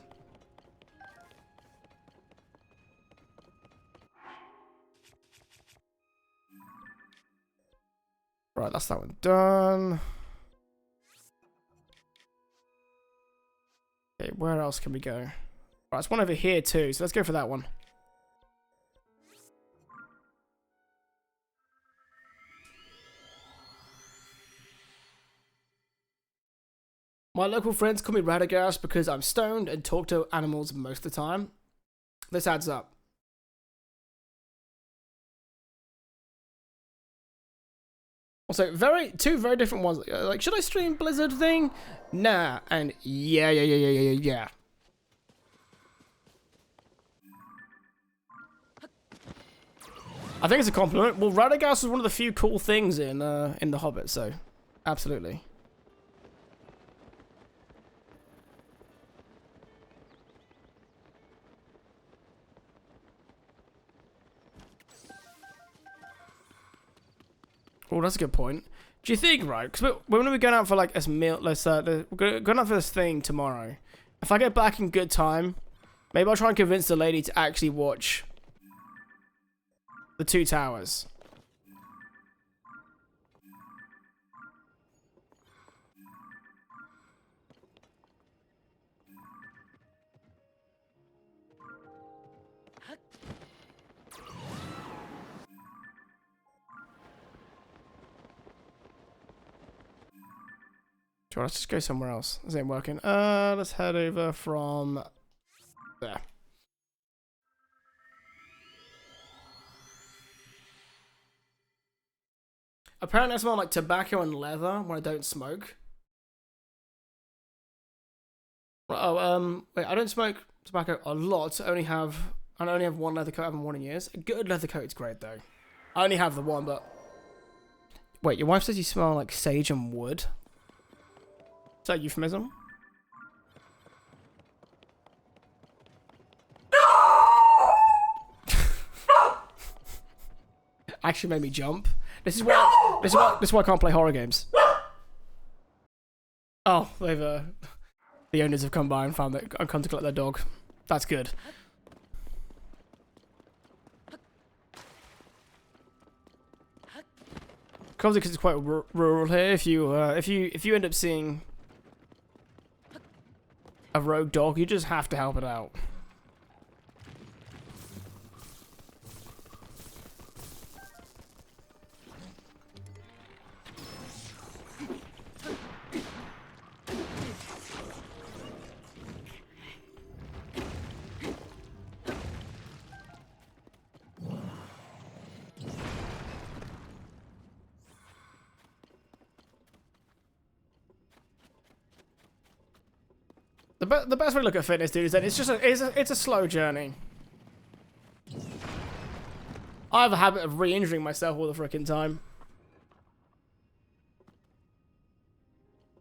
Right, that's that one done. Okay, where else can we go? Right, there's one over here too, so let's go for that one. My local friends call me Radagast because I'm stoned and talk to animals most of the time. This adds up. Also, two very different ones. Like, should I stream Blizzard thing? Nah, and yeah. I think it's a compliment. Well, Radagast was one of the few cool things in The Hobbit, so absolutely. Oh, that's a good point. Do you think, right? Because when we're going out for like a meal, we're going out for this thing tomorrow. If I get back in good time, maybe I'll try and convince the lady to actually watch The Two Towers. Sure, let's just go somewhere else. This ain't working. Let's head over from there. Apparently I smell like tobacco and leather when I don't smoke. Oh, wait, I don't smoke tobacco a lot. I only have one leather coat I haven't worn in years. A good leather coat is great though. I only have the one, but wait, your wife says you smell like sage and wood. Is that a euphemism? Actually made me jump. This is why I can't play horror games. Oh, they've the owners have come by and found that I've come to collect their dog. That's good. Because it's quite rural here. If you end up seeing a rogue dog, you just have to help it out. The best way to look at fitness, dude, is that it's a slow journey. I have a habit of re-injuring myself all the frickin' time.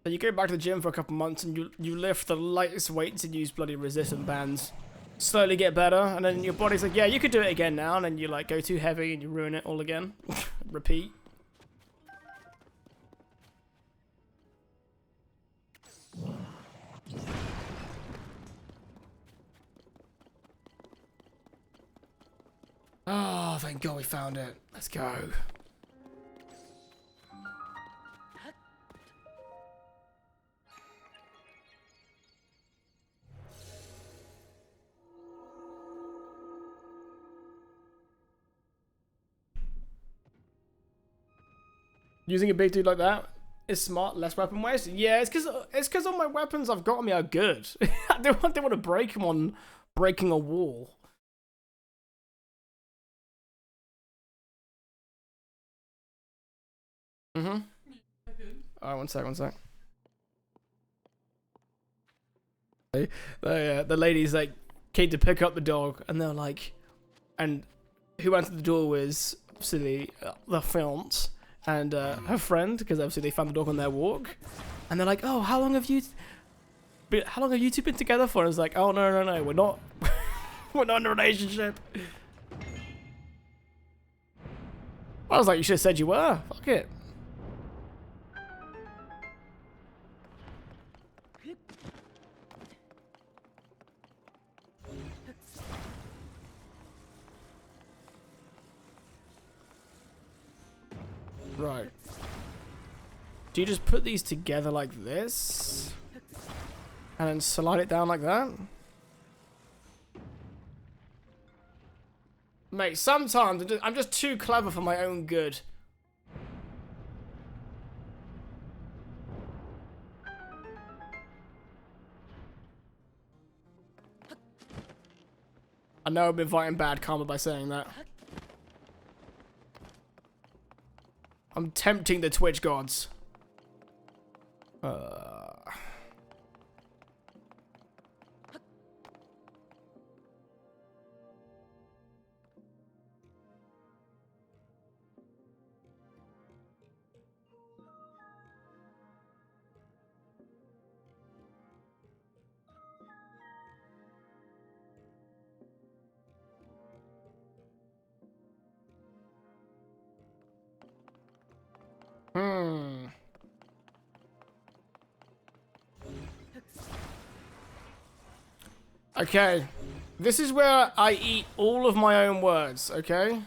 So you go back to the gym for a couple months and you lift the lightest weights and use bloody resistance bands. Slowly get better, and then your body's like, yeah, you could do it again now, and then you like go too heavy and you ruin it all again. Repeat. Ah, Oh, thank God we found it. Let's go. Using a big dude like that is smart, less weapon waste. Yeah, it's because all my weapons I've got on me are good. I don't want to break them on breaking a wall. Mm-hmm. Alright, one sec. The ladies like came to pick up the dog, and they're like, and who answered the door was obviously the fiance and her friend, because obviously they found the dog on their walk, and they're like, oh, how long have you two been together for? And it's like, oh no, we're not, we're not in a relationship. I was like, you should have said you were. Fuck it. Right. Do you just put these together like this? And then slide it down like that? Mate, sometimes I'm just too clever for my own good. I know I'm inviting bad karma by saying that. I'm tempting the Twitch gods. Okay. This is where I eat all of my own words, okay?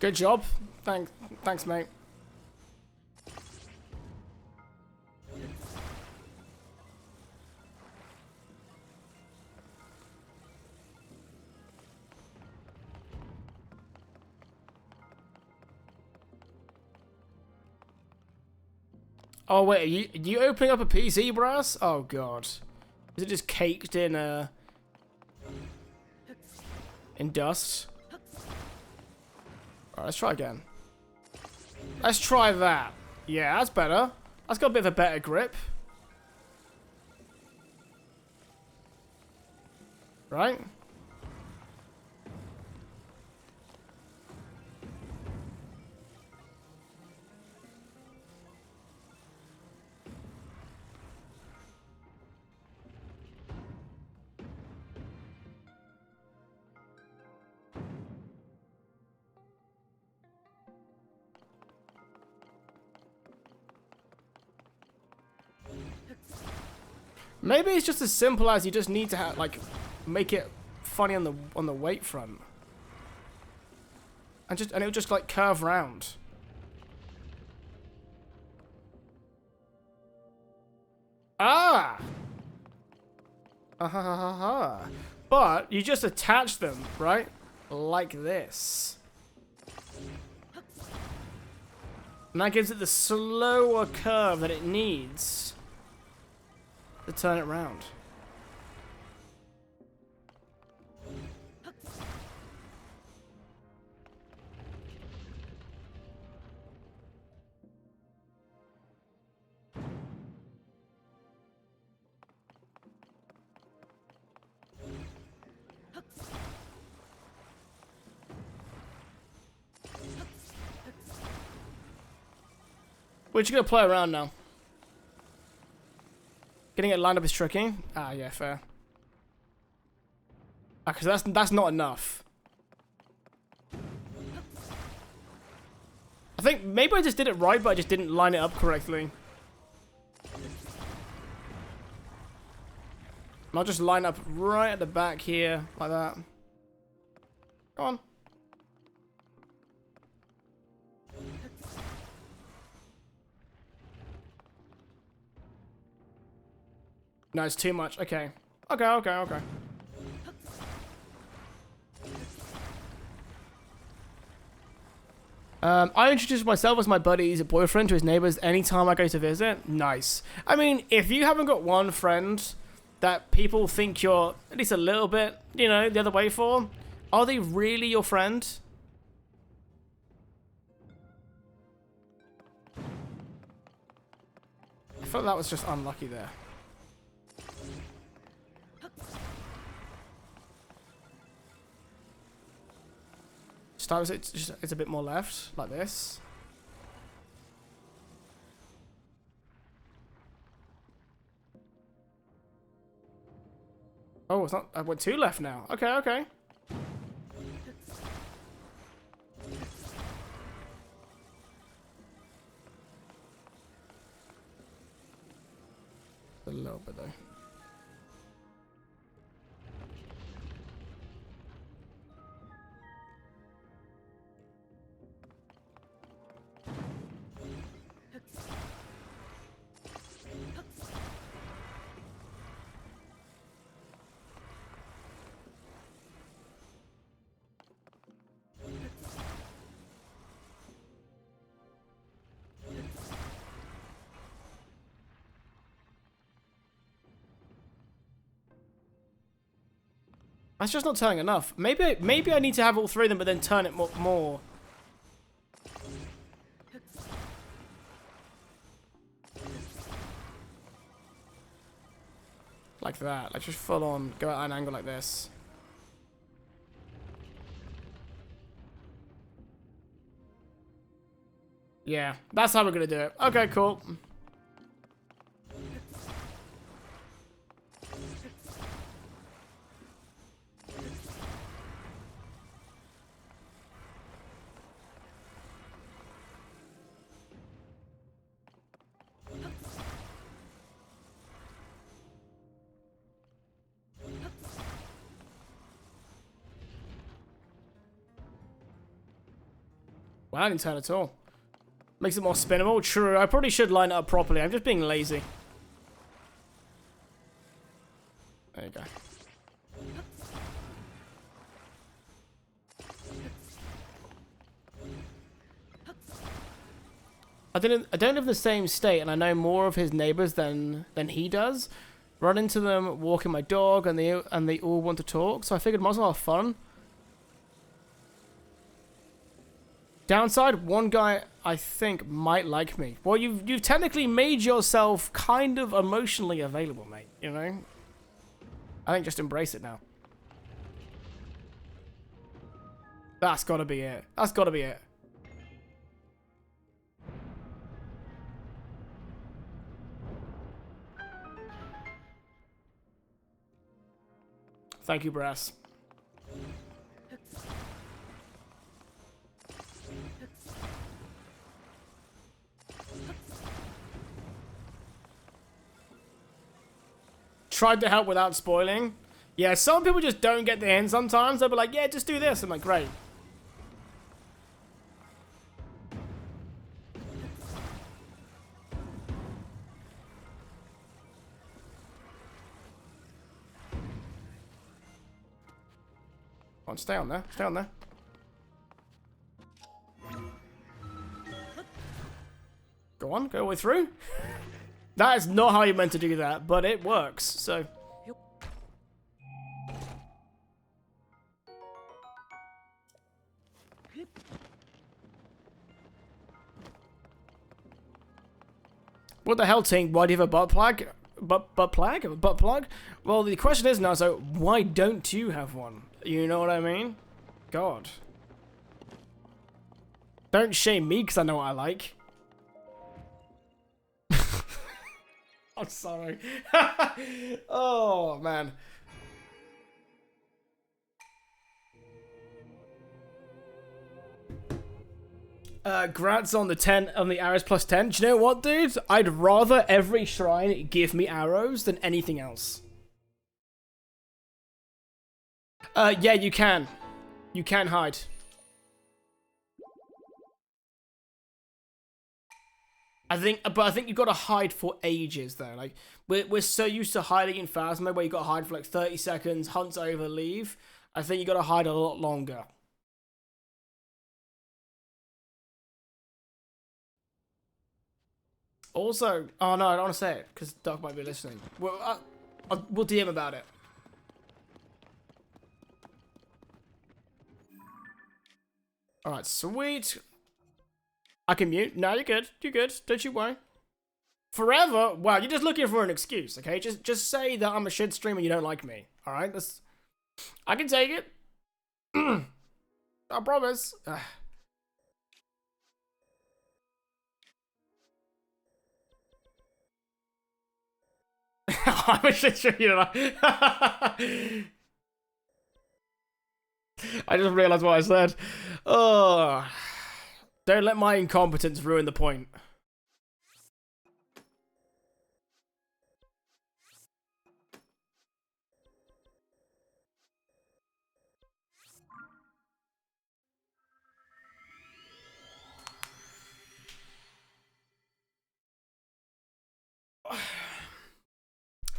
Good job. Thanks, mate. Oh wait, are you opening up a PC, brass? Oh god. Is it just caked in dust? Alright, let's try again. Let's try that. Yeah, that's better. That's got a bit of a better grip. Right? Maybe it's just as simple as you just need to have, like, make it funny on the weight front, and it'll just like curve round. Ah. But you just attach them, right? Like this. And that gives it the slower curve that it needs to turn it round. We're just gonna play around now. Getting it lined up is tricky. Ah, yeah, fair. Because that's not enough. I think maybe I just did it right, but I just didn't line it up correctly. And I'll just line up right at the back here, like that. Go on. No, it's too much. Okay. Okay. I introduce myself as my buddy's boyfriend to his neighbors anytime I go to visit. Nice. I mean, if you haven't got one friend that people think you're at least a little bit, you know, the other way for, are they really your friend? I felt that was just unlucky there. It's a bit more left, like this. Oh, it's not. I went 2 left now. Okay. A little bit though. That's just not turning enough. Maybe I need to have all 3 of them, but then turn it more. Like that. Like just full on go at an angle like this. Yeah, that's how we're gonna do it. Okay, cool. Well, I didn't turn at all. Makes it more spinnable. True, I probably should line it up properly. I'm just being lazy. There you go. I don't live in the same state, and I know more of his neighbors than he does. Run into them walking my dog, and they all want to talk. So I figured might as well have fun. Downside, one guy I think might like me. Well, you've technically made yourself kind of emotionally available, mate. You know. I think just embrace it now. That's gotta be it. That's gotta be it. Thank you, Brass. Tried to help without spoiling. Yeah, some people just don't get the hint sometimes. They'll be like, yeah, just do this. I'm like, great. Come on, stay on there. Stay on there. Go on, go all the way through. That is not how you meant to do that, but it works, so. What the hell, Tink? Why do you have a butt plug? Butt plug? Well, the question is now, so why don't you have one? You know what I mean? God. Don't shame me, because I know what I like. I'm sorry. Oh man. Grats on the 10 on the arrows plus 10. Do you know what, dude? I'd rather every shrine give me arrows than anything else. Yeah, you can. You can hide. I think you've got to hide for ages though. Like we're so used to hiding in Phasmo where you got to hide for like 30 seconds, hunt's over, leave. I think you got to hide a lot longer. Also, oh no, I don't want to say it because Doug might be listening. Well, we'll DM about it. All right, sweet. I can mute. No, you're good. You're good. Don't you worry. Forever? Wow, you're just looking for an excuse, okay? Just say that I'm a shit streamer and you don't like me. All right, I can take it. I promise. I'm a shit streamer, you know. I just realized what I said. Oh, don't let my incompetence ruin the point.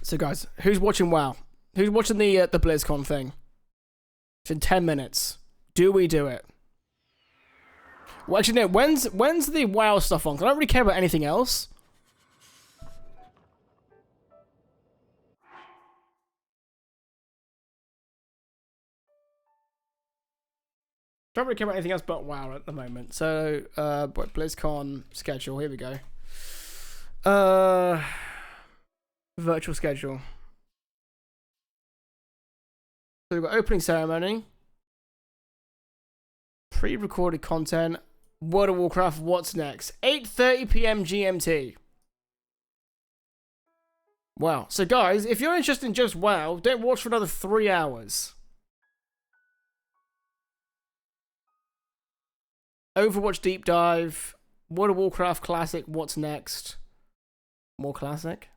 So guys, who's watching WoW? Who's watching the BlizzCon thing? It's in 10 minutes. Do we do it? Well, actually, no. When's the WoW stuff on? 'Cause I don't really care about anything else. Don't really care about anything else but WoW at the moment. So, BlizzCon schedule. Here we go. Virtual schedule. So we've got opening ceremony, pre-recorded content, World of Warcraft. What's next? 8:30 p.m. GMT. Wow. So guys, if you're interested in just WoW, don't watch for another 3 hours. Overwatch deep dive, World of Warcraft classic. What's next? More classic.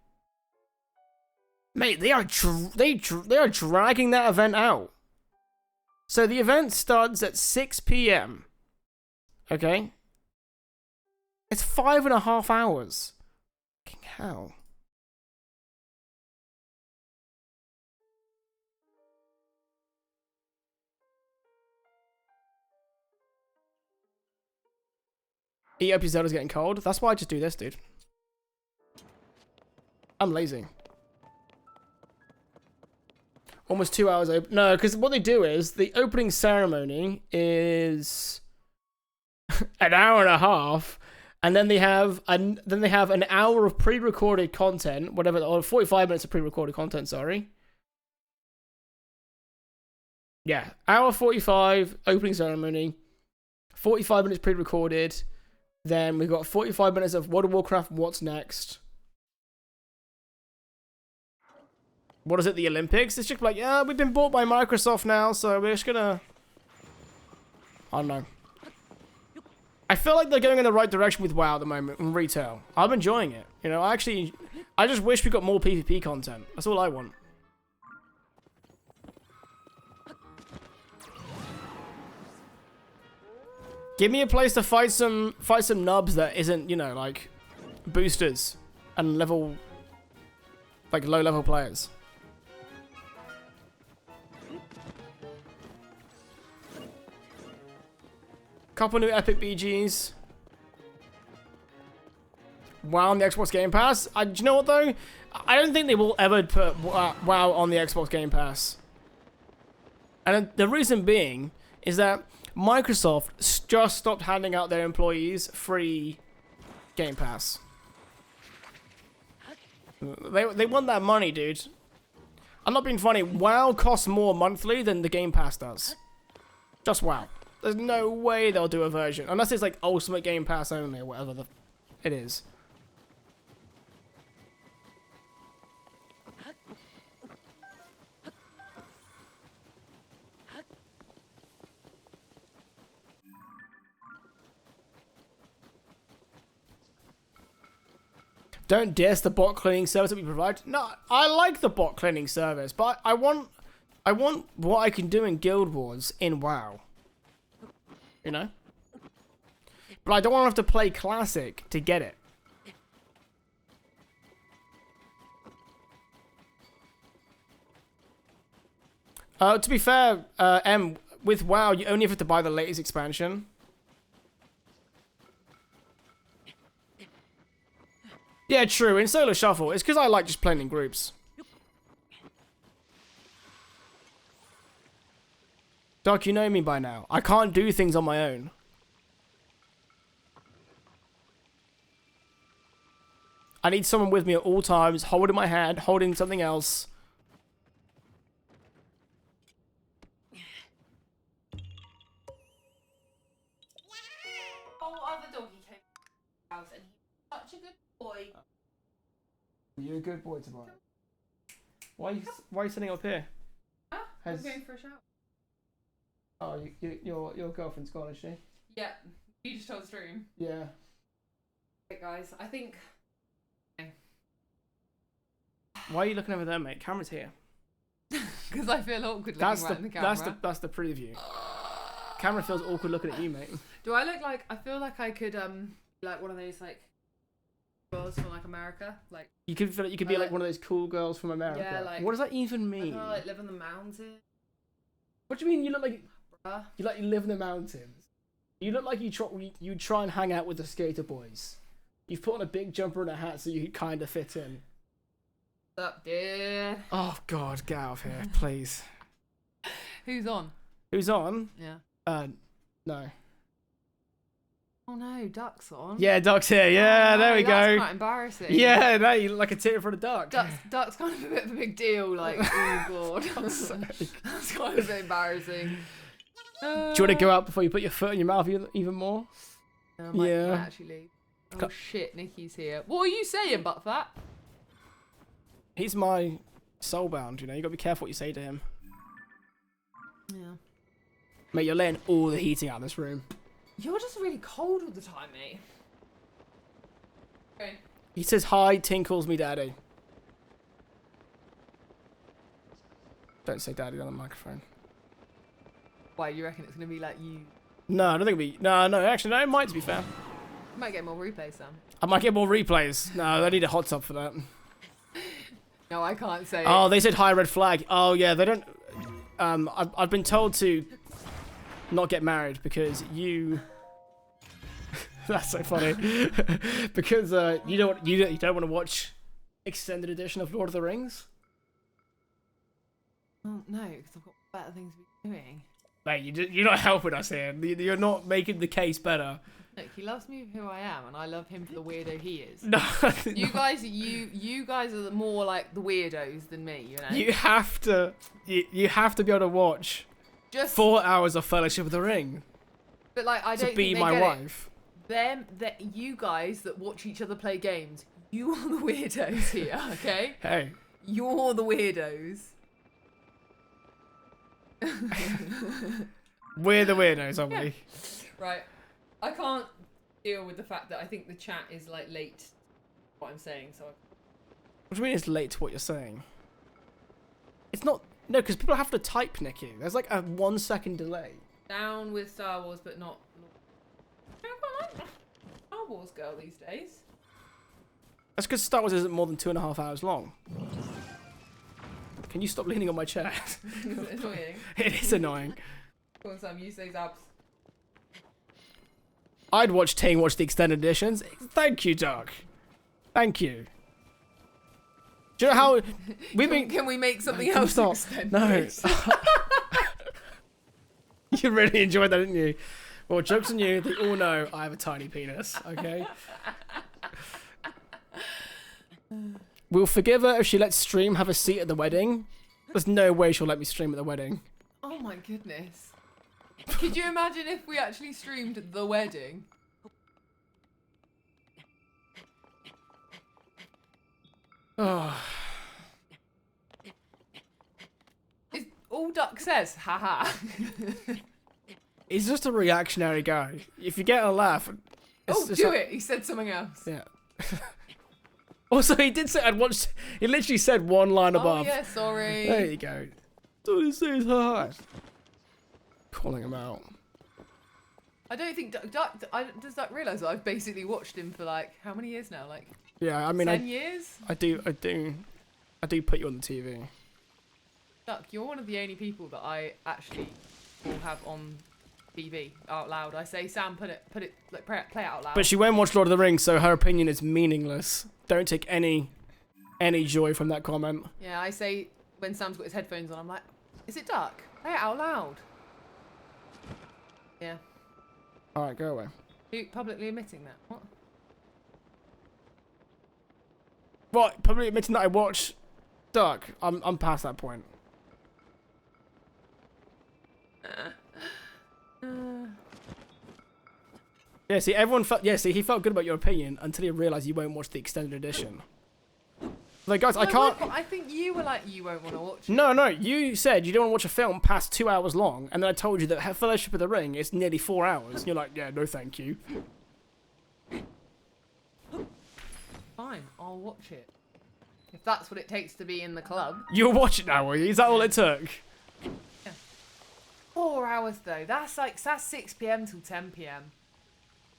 Mate, they are dragging that event out. So the event starts at 6 p.m. Okay? It's 5.5 hours. Fucking hell. EOP Zelda's getting cold. That's why I just do this, dude. I'm lazy. Almost 2 hours open. No, because what they do is the opening ceremony is an hour and a half, and then they have an hour of pre-recorded content, whatever, or 45 minutes of pre-recorded content. Sorry. Yeah, hour 45 opening ceremony, 45 minutes pre-recorded. Then we've got 45 minutes of World of Warcraft. What's next? What is it, the Olympics? It's just like, yeah, we've been bought by Microsoft now, so we're just gonna... I don't know. I feel like they're going in the right direction with WoW at the moment, in retail. I'm enjoying it. You know, I just wish we got more PvP content. That's all I want. Give me a place to fight some nubs that isn't, you know, like, boosters and level... like, low-level players. Couple new epic BGs. WoW on the Xbox Game Pass. Do you know what though? I don't think they will ever put WoW on the Xbox Game Pass. And the reason being is that Microsoft just stopped handing out their employees free Game Pass. They want that money, dude. I'm not being funny. WoW costs more monthly than the Game Pass does. Just WoW. There's no way they'll do a version. Unless it's like Ultimate Game Pass only or whatever it is. Don't diss the bot cleaning service that we provide. No, I like the bot cleaning service, but I want what I can do in Guild Wars in WoW. You know? But I don't want to have to play Classic to get it. To be fair, with WoW, you only have to buy the latest expansion. Yeah, true. In solo shuffle, it's because I like just playing in groups. Doc, you know me by now. I can't do things on my own. I need someone with me at all times, holding my hand, holding something else. Oh, other doggy came to the house and he's such a good boy. You're a good boy tomorrow. Why are you sitting up here? Huh? I'm Has- going for a shower. Oh, your girlfriend's gone, is she? Yeah, you just told stream. Yeah. Right, guys, I think. Why are you looking over there, mate? Camera's here. Because I feel awkward looking That's right in the camera. that's the preview. Camera feels awkward looking at you, mate. Do I look like? I feel like I could be like one of those like girls from like America, like You could feel like you could be like like- one of those cool girls from America. Yeah, like- what does that even I mean? kind of like live in the mountains, What do you mean? You look like bruh. you live in the mountains. You look like you try and hang out with the skater boys. You've put on a big jumper and a hat so you kind of fit in. What's up, dude? Oh God, get out of here, please. Who's on? Who's on? Yeah. No. Oh no, Duck's on. Yeah, Duck's here. Yeah, Oh, there no, we that's go. quite embarrassing. Yeah, no, you look like a tit for a duck. Duck's kind of a bit of a big deal. Like, oh god, God's sake. that's quite a bit embarrassing. Do you want to go out before you put your foot in your mouth even more? I might Yeah. actually. Oh shit, Nikki's here. What are you saying, Buttfat? He's my soulbound, you know. You got to be careful what you say to him. Yeah. Mate, you're letting all the heating out of this room. You're just really cold all the time, mate. Okay. He says hi, Ting calls me daddy. Don't say daddy on the microphone. Why, you reckon it's gonna be like you? No, I don't think it'll be... No, actually, no, it might, to be fair. You might get more replays, Sam. I might get more replays. No, I need a hot tub for that. No, I can't say Oh, it. they said hi, red flag. Oh, yeah, they don't... I've been told to not get married because you... That's so funny. Because you don't want to watch extended edition of Lord of the Rings? Oh, no, because I've got better things to be doing. Mate, you're not helping us here. You're not making the case better. Look, he loves me for who I am, and I love him for the weirdo he is. No, You guys, you guys are more like the weirdos than me, you know. you have to be able to watch Just 4 hours of Fellowship of the Ring but like I don't to be think they my get wife. That you guys that watch each other play games, you are the weirdos here, okay? Hey, You're the weirdos. we're the weirdos, aren't we? Right. I can't deal with the fact that I think the chat is like late to what I'm saying, so What do you mean it's late to what you're saying? It's not. No, because people have to type, Nikki. There's like a 1 second delay. down with Star Wars, but not. I quite like Star Wars girl these days. That's because Star Wars isn't more than 2.5 hours long. Can you stop leaning on my chair? It's annoying. It is annoying. Go on, Sam, use those abs. I'd watch Ting watch the extended editions. Thank you, Doc. Thank you. Do you know how we've been? Can we make something Can you else stop? extended? No. You really enjoyed that, didn't you? Well, joke's on you. They all know I have a tiny penis. Okay. We'll forgive her if she lets stream have a seat at the wedding. There's no way she'll let me stream at the wedding. Oh my goodness. Could you imagine if we actually streamed the wedding? Oh. It's all Duck says, haha. He's just a reactionary guy. If you get a laugh, Oh, it's do like- it. He said something else. Yeah. Also, he did say I'd watched. He literally said one line Oh above. yeah, sorry. There you go. All he says hi. Calling him out. I don't think does Duck realise that I've basically watched him for like how many years now? Like Yeah, I mean, 10 years? I do put you on the TV. Duck, you're one of the only people that I actually will have on TV out loud. I say, Sam, put it, like play it out loud. But she won't watch Lord of the Rings, so her opinion is meaningless. Don't take any joy from that comment. Yeah, I say when Sam's got his headphones on, I'm like, is it Duck? Play it out loud. Yeah. All right, go away. Who publicly admitting that? What? What? Publicly admitting that I watch Duck? I'm past that point. Yeah, see, everyone felt. Yeah, see, he felt good about your opinion until he realised you won't watch the extended edition. Like, guys, I can't. I think you were like, you won't want to watch it. No, you said you don't want to watch a film past 2 hours long, and then I told you that Fellowship of the Ring is nearly 4 hours. And you're like, yeah, no, thank you. Fine, I'll watch it. If that's what it takes to be in the club. You'll watch it now, will you? Is that all it took? 4 hours though. That's 6 p.m. till 10 p.m.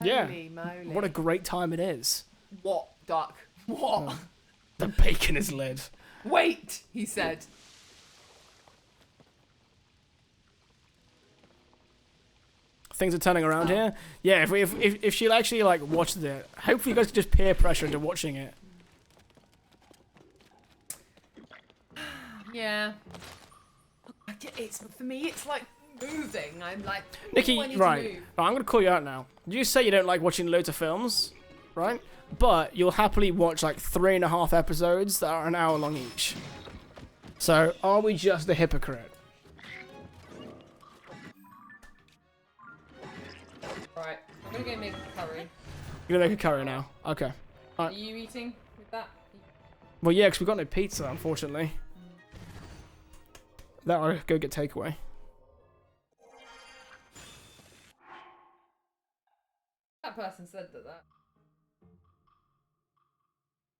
Yeah. Holy moly. What a great time it is. What, Duck? What? Oh. The bacon is lid. Wait, he said. Things are turning around here. Yeah, if she'll actually like watch it, hopefully you guys can just peer pressure into watching it. Yeah. It's for me. It's like moving. I'm like, Nikki, "Ooh, I need right. to move." I'm gonna call you out now. You say you don't like watching loads of films, right? But you'll happily watch like 3.5 episodes that are an hour long each. So are we just a hypocrite? Right, I'm gonna go make a curry. You're gonna make a curry now. Okay. Are you eating with that? Well, yeah, because we've got no pizza, unfortunately. That I'll go get takeaway. That person said that.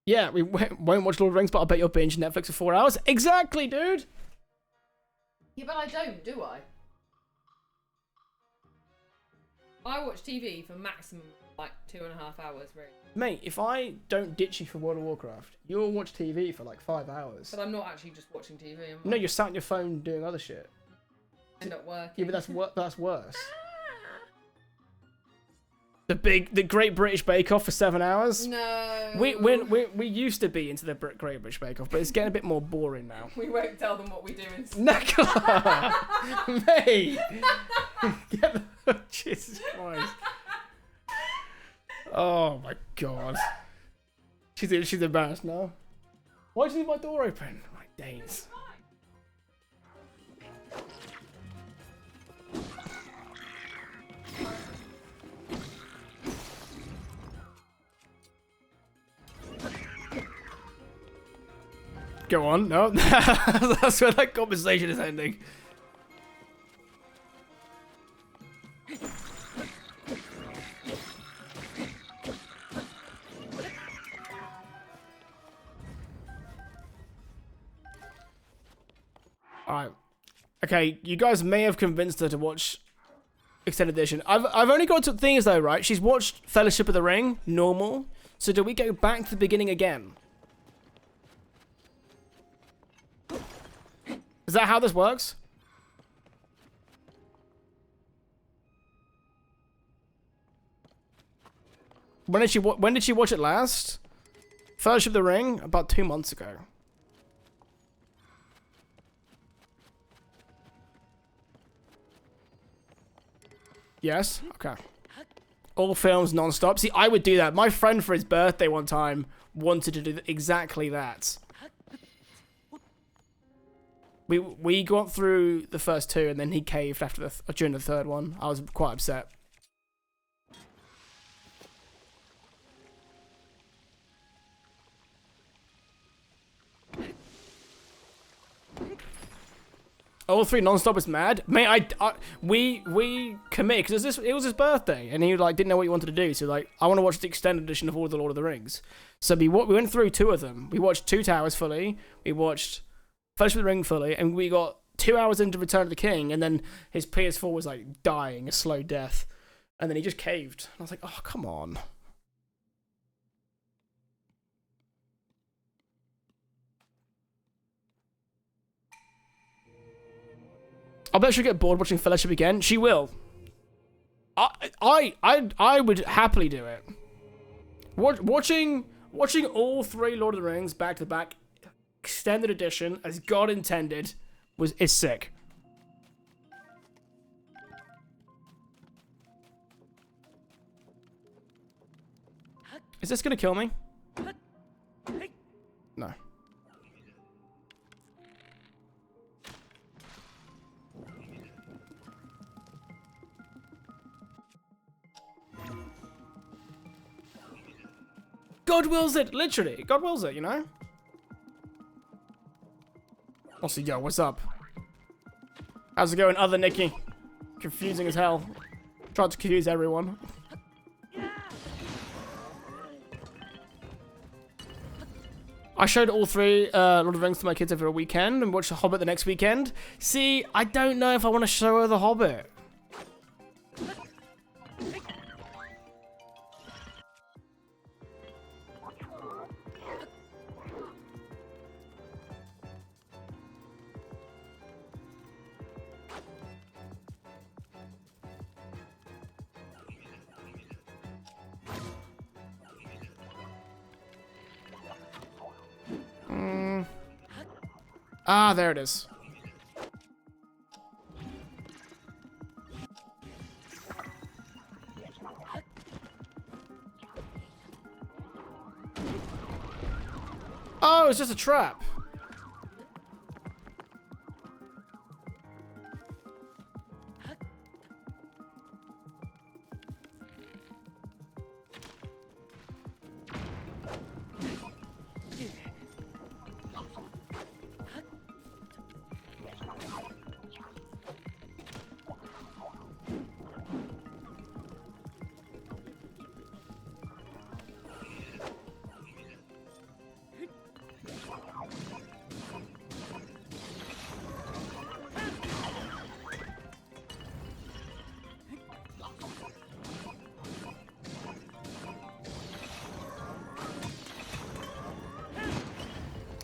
Yeah, we won't watch Lord of the Rings, but I'll bet you'll binge Netflix for 4 hours. Exactly, dude! Yeah, but I don't, do I? I watch TV for maximum like 2.5 hours, really. Mate, if I don't ditch you for World of Warcraft, you'll watch TV for like 5 hours. But I'm not actually just watching TV. No, you're sat on your phone doing other shit. End up working. Yeah, but that's worse. The Great British Bake Off for 7 hours. No. We used to be into the Great British Bake Off, but it's getting a bit more boring now. We won't tell them what we do instead. Nicola, mate, get the Jesus Christ. Oh my God. She's embarrassed now. Why did you leave my door open? My days. Go on, no. That's where that conversation is ending. Alright. Okay, you guys may have convinced her to watch Extended Edition. I've only got two things though, right? She's watched Fellowship of the Ring, normal. So do we go back to the beginning again? Is that how this works? When did she watch it last? Fellowship of the Ring? About 2 months ago. Yes? Okay. All films non-stop. See, I would do that. My friend for his birthday one time wanted to do exactly that. We got through the first two, and then he caved after during the third one. I was quite upset. All three non-stop was mad. Mate, we committed because it was his birthday, and he like didn't know what he wanted to do. So like, I want to watch the extended edition of all the Lord of the Rings. So we went through 2 of them. We watched Two Towers fully. We watched Fellowship of the Ring fully, and we got 2 hours into Return of the King, and then his PS4 was like dying a slow death, and then he just caved. And I was like, oh come on. I bet she'll get bored watching Fellowship again. She will. I would happily do it. Watching all 3 Lord of the Rings back to back, extended edition as God intended, is sick. Is this gonna kill me? No. God wills it, literally. God wills it, you know? Also, yo, what's up? How's it going, other Nikki? Confusing as hell. Tried to confuse everyone. I showed all 3 Lord of the Rings to my kids over a weekend and watched The Hobbit the next weekend. See, I don't know if I want to show her The Hobbit. Ah, there it is. Oh, it's just a trap.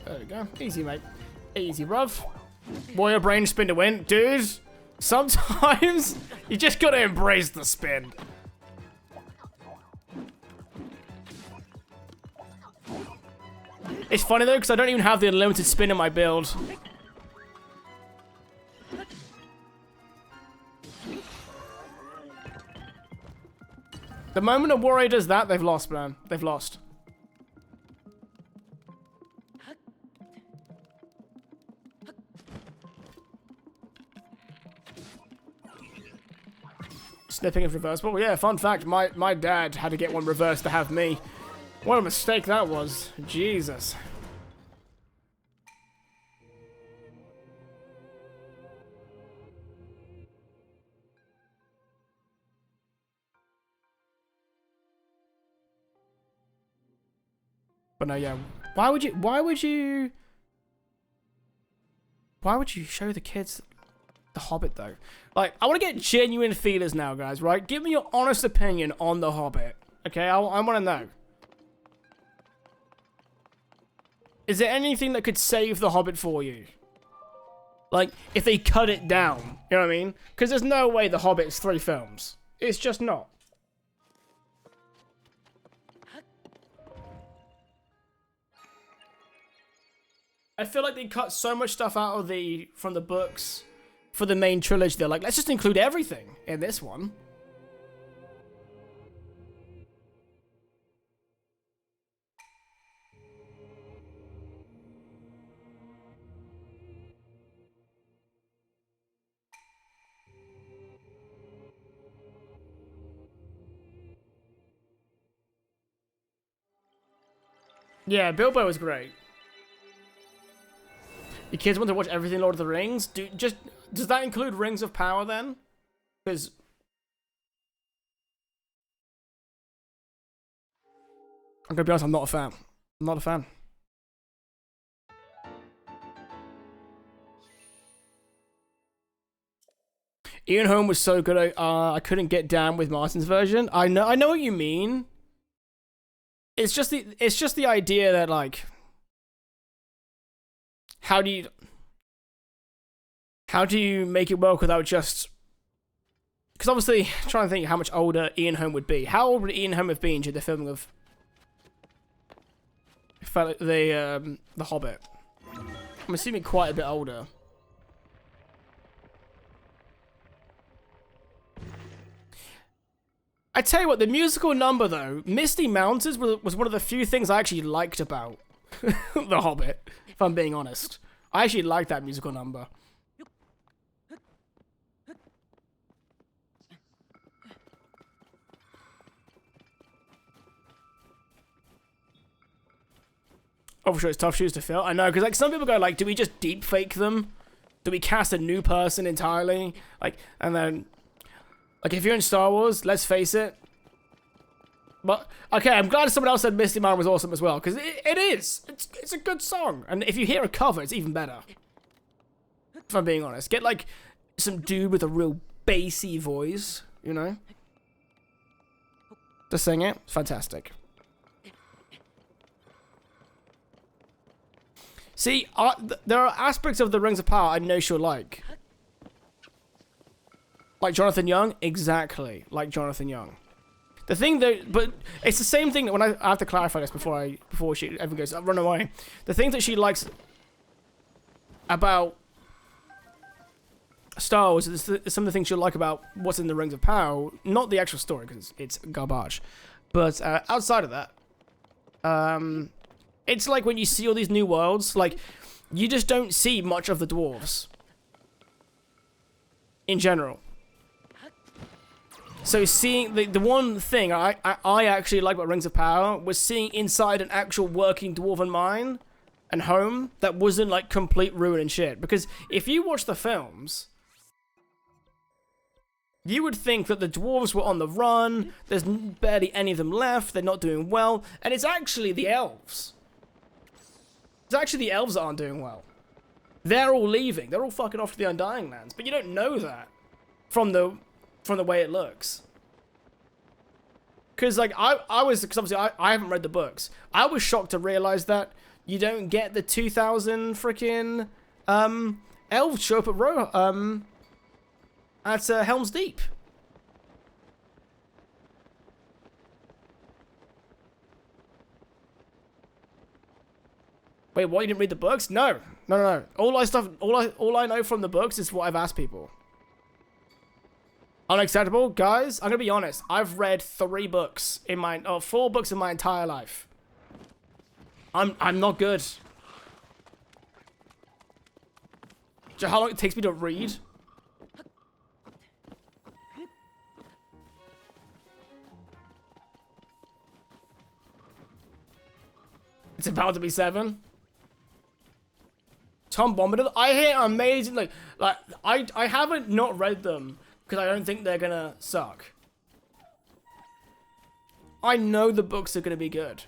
There we go. Easy, mate. Easy, bruv. Warrior brain spin to win. Dude, sometimes you just gotta embrace the spin. It's funny though, because I don't even have the unlimited spin in my build. The moment a warrior does that, they've lost, man. They've lost. Snipping is reversible. Yeah, fun fact, my dad had to get one reversed to have me. What a mistake that was. Jesus. But no, yeah. Why would you show the kids The Hobbit, though? Like, I want to get genuine feelers now, guys, right? Give me your honest opinion on The Hobbit. Okay, I want to know. Is there anything that could save The Hobbit for you? Like, if they cut it down, you know what I mean? Because there's no way The Hobbit's 3 films. It's just not. I feel like they cut so much stuff out of from the books for the main trilogy. They're like, let's just include everything in this one. Yeah, Bilbo was great. Your kids want to watch everything Lord of the Rings? Does that include Rings of Power then? Because I'm gonna be honest, I'm not a fan. I'm not a fan. Ian Holm was so good. I couldn't get down with Martin's version. I know what you mean. It's just the idea that like, how do you make it work without just? Because obviously, trying to think how much older Ian Holm would be. How old would Ian Holm have been during the filming of the Hobbit? I'm assuming quite a bit older. I tell you what, the musical number though, Misty Mountains was one of the few things I actually liked about The Hobbit, if I'm being honest. I actually liked that musical number. Oh, for sure, it's tough shoes to fill. I know, because like some people go like, do we just deep fake them? Do we cast a new person entirely? Like, and then... Like, if you're in Star Wars, let's face it. But, okay, I'm glad someone else said Misty Mountain was awesome as well, because it is. It's a good song. And if you hear a cover, it's even better. If I'm being honest. Get, like, some dude with a real bassy voice, you know? To sing it. It's fantastic. See, there are aspects of the Rings of Power I know she'll like. Like Jonathan Young? Exactly. Like Jonathan Young. The thing that... But it's the same thing that when I have to clarify this before everyone goes, run away. The thing that she likes about Star Wars is some of the things she'll like about what's in the Rings of Power. Not the actual story, because it's garbage. But outside of that, it's like when you see all these new worlds, like, you just don't see much of the dwarves. In general. So seeing the one thing I actually like about Rings of Power was seeing inside an actual working dwarven mine and home that wasn't like complete ruin and shit. Because if you watch the films, you would think that the dwarves were on the run, there's barely any of them left, they're not doing well, and it's actually the elves. It's actually the elves that aren't doing well. They're all leaving, they're all fucking off to the Undying Lands, but you don't know that from the way it looks. Because, like, because obviously I haven't read the books. I was shocked to realize that you don't get the 2,000 freaking elves show up at Helm's Deep. Wait, what? You didn't read the books? No. All I know from the books is what I've asked people. Unacceptable, guys. I'm gonna be honest. I've read 4 books in my entire life. I'm not good. Do you know how long it takes me to read? It's about to be 7. Tom Bombadil. I hear amazing. Like I haven't not read them. Because I don't think they're gonna suck. I know the books are gonna be good.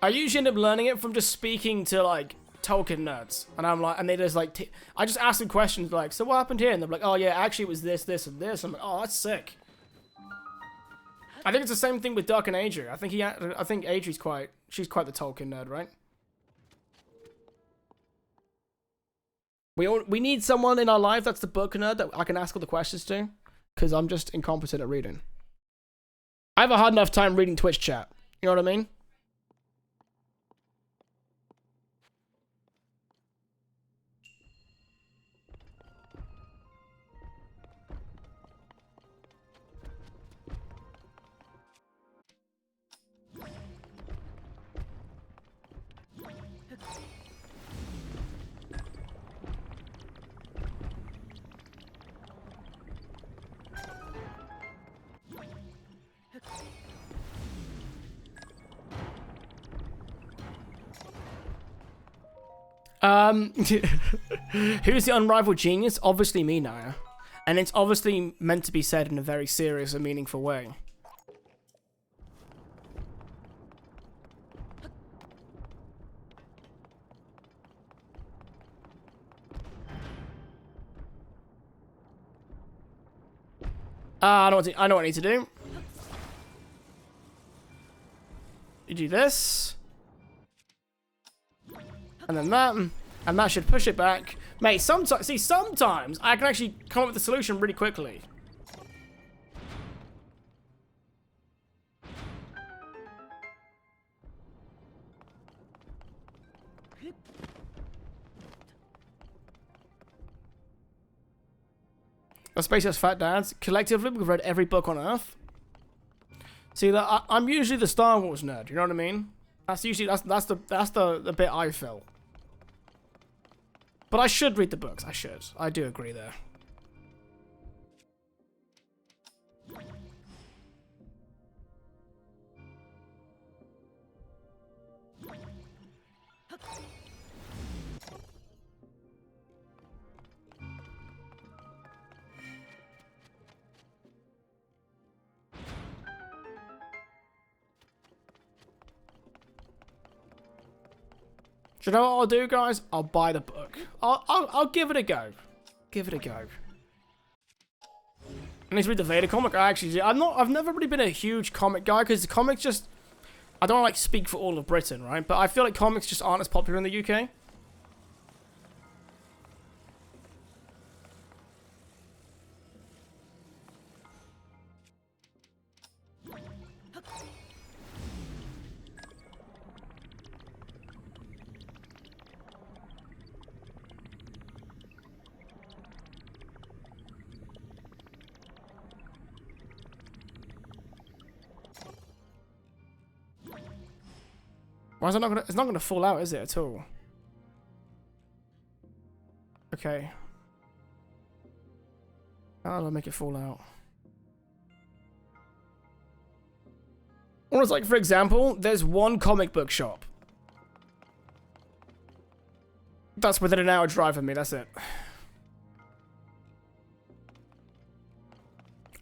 I usually end up learning it from just speaking to like Tolkien nerds, and I'm like, and they just like, I just ask them questions like, so what happened here? And they're like, oh yeah, actually it was this, this, and this. I'm like, oh, that's sick. I think it's the same thing with Duck and Adri. I think Adri's she's quite the Tolkien nerd, right? We need someone in our life that's the book nerd that I can ask all the questions to, because I'm just incompetent at reading. I have a hard enough time reading Twitch chat. You know what I mean? Who's the unrivaled genius? Obviously me, Naya. And it's obviously meant to be said in a very serious and meaningful way. I know what I need to do. You do this. And then that. And that should push it back. Mate, sometimes I can actually come up with a solution really quickly. Let's base us fat dads. Collectively, we've read every book on Earth. See, that I'm usually the Star Wars nerd. You know what I mean? That's usually that's the bit I feel. But I should read the books. I should. I do agree there. Do you know what I'll do, guys? I'll buy the book. I'll give it a go. Give it a go. I need to read the Vader comic. I've never really been a huge comic guy because the comics just, I don't like speak for all of Britain, right? But I feel like comics just aren't as popular in the UK. Why is it not gonna? It's not gonna fall out, is it at all? Okay. How do I make it fall out? Or it's like, for example, there's one comic book shop. That's within an hour drive of me. That's it.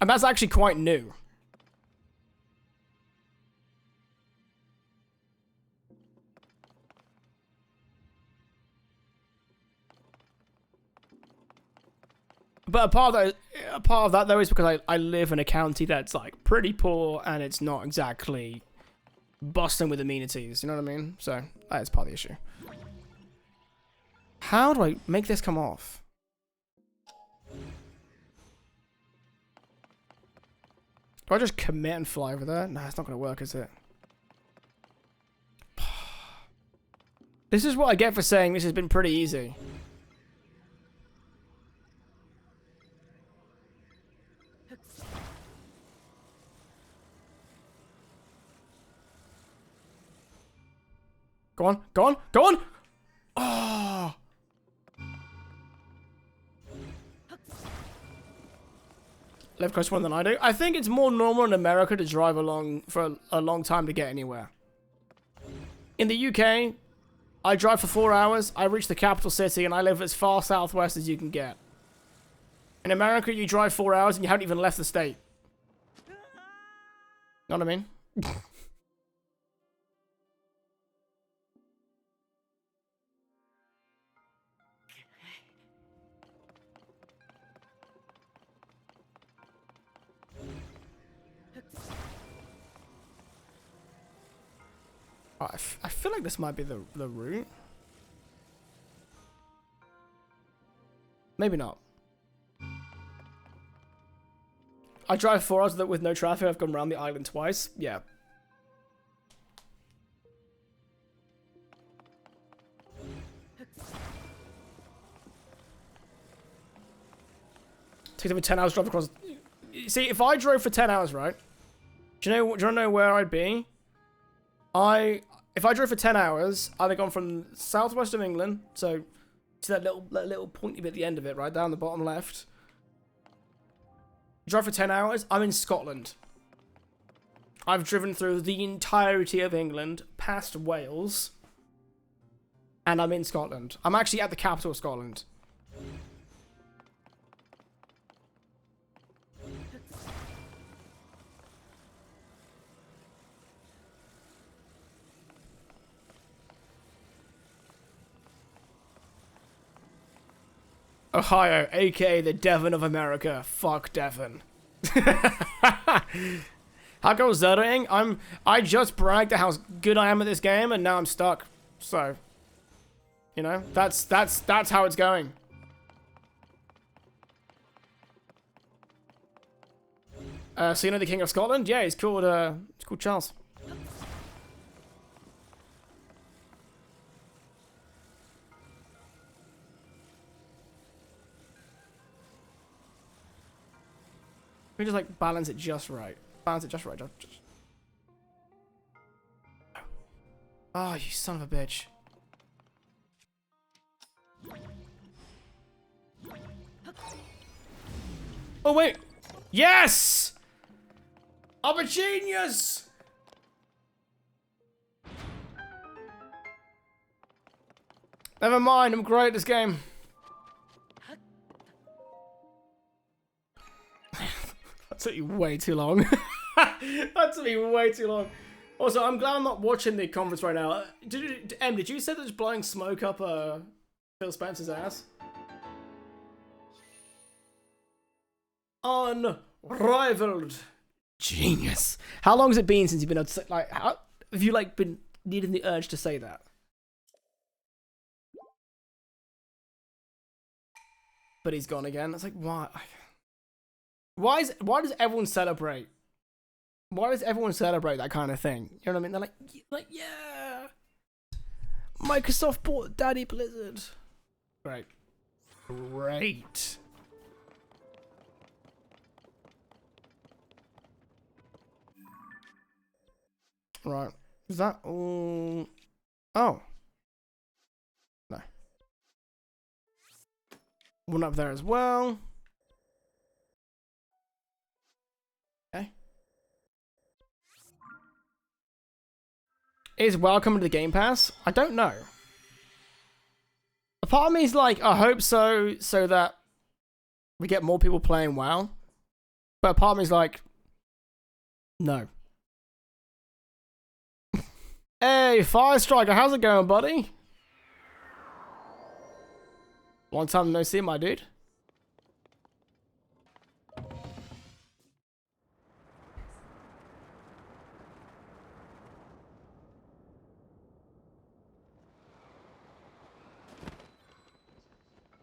And that's actually quite new. But a part of that though is because I live in a county that's like pretty poor and it's not exactly busting with amenities. You know what I mean? So that is part of the issue. How do I make this come off? Do I just commit and fly over there? Nah, it's not gonna work, is it? This is what I get for saying this has been pretty easy. Go on, go on, go on! Oh! Live closer than I do. I think it's more normal in America to drive along for a long time to get anywhere. In the UK, I drive for 4 hours, I reach the capital city, and I live as far southwest as you can get. In America, you drive 4 hours and you haven't even left the state. Know what I mean? I feel like this might be the route. Maybe not. I drive 4 hours with no traffic. I've gone around the island twice. Yeah. Takes over 10 hours to drive across. See, if I drove for 10 hours, right? Do you want to know where I'd be? If I drove for 10 hours, I'd have gone from southwest of England, so to that little pointy bit at the end of it, right down the bottom left. Drive for 10 hours, I'm in Scotland. I've driven through the entirety of England, past Wales. And I'm in Scotland. I'm actually at the capital of Scotland. Ohio, aka the Devon of America. Fuck Devon. How goes Zeldaing? I just bragged at how good I am at this game, and now I'm stuck. So, you know, that's how it's going. So you know the King of Scotland? Yeah, he's called Charles. We just like balance it just right. Balance it just right. Just... Oh, you son of a bitch. Oh, wait. Yes! I'm a genius! Never mind, I'm great at this game. That took you way too long. That took me way too long. Also, I'm glad I'm not watching the conference right now. Did you say that it's blowing smoke up Phil Spencer's ass? Unrivaled genius. How long has it been since you've been able to say, like, how have you like been needing the urge to say that? But he's gone again. It's like, why? Why does everyone celebrate? Why does everyone celebrate that kind of thing? You know what I mean? They're like, yeah, Microsoft bought Daddy Blizzard. Great. Great. Right. Is that all? Oh. No. One up there as well. Okay. Is welcome to the Game Pass? I don't know. A part of me is like, I hope so that we get more people playing WoW. But a part of me is like, no. Hey, Firestriker, how's it going, buddy? Long time no see, my dude.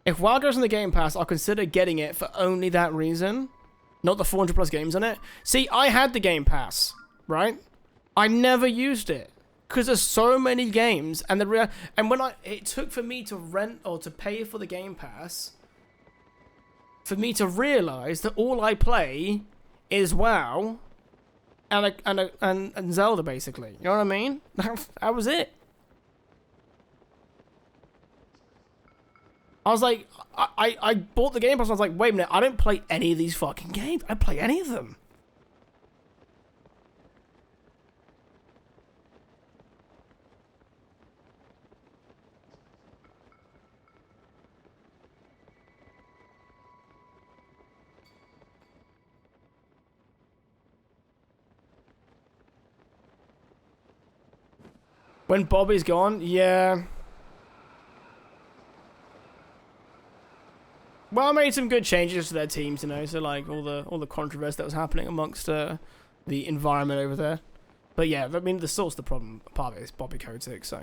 If WoW goes on the Game Pass, I'll consider getting it for only that reason. Not the 400 plus games on it. See, I had the Game Pass, right? I never used it. Because there's so many games, and it took for me to rent or to pay for the Game Pass, for me to realize that all I play is WoW and Zelda, basically. You know what I mean? That was it. I was like, I bought the Game Pass, and I was like, wait a minute, I don't play any of these fucking games. I don't play any of them. When Bobby's gone, yeah. Well, I made some good changes to their teams, you know. So like all the controversy that was happening amongst the environment over there. But yeah, I mean the source of the problem part of it is Bobby Kotick, so.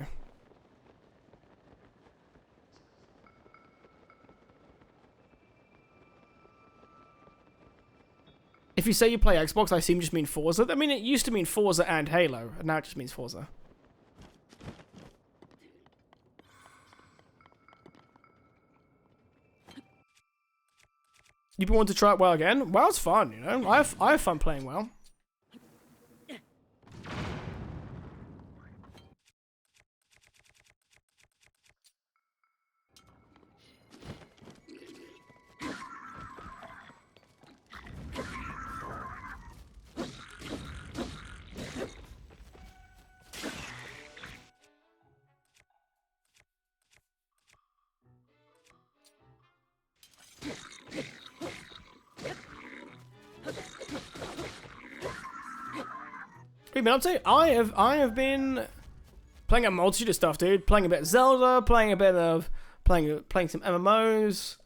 If you say you play Xbox, I assume you just mean Forza. I mean, it used to mean Forza and Halo, and now it just means Forza. You want to try it WoW again? WoW's fun, you know. I have fun playing WoW. you been up to? I have been playing a multitude of stuff, dude. Playing a bit of Zelda, playing some MMOs.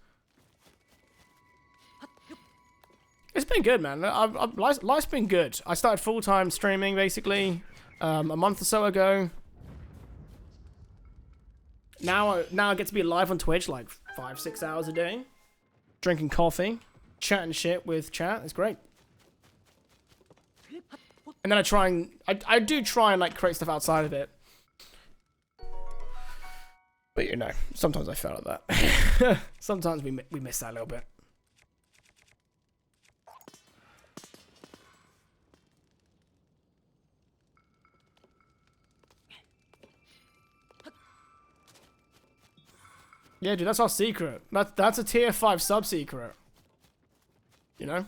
It's been good, man. Life's been good. I started full-time streaming, basically, a month or so ago. Now I get to be live on Twitch like 5-6 hours a day. Drinking coffee, chatting shit with chat. It's great. And then I do try and like create stuff outside of it. But you know, sometimes I fail at that. Sometimes we miss that a little bit. Yeah, dude, that's our secret. That's a tier 5 sub-secret. You know?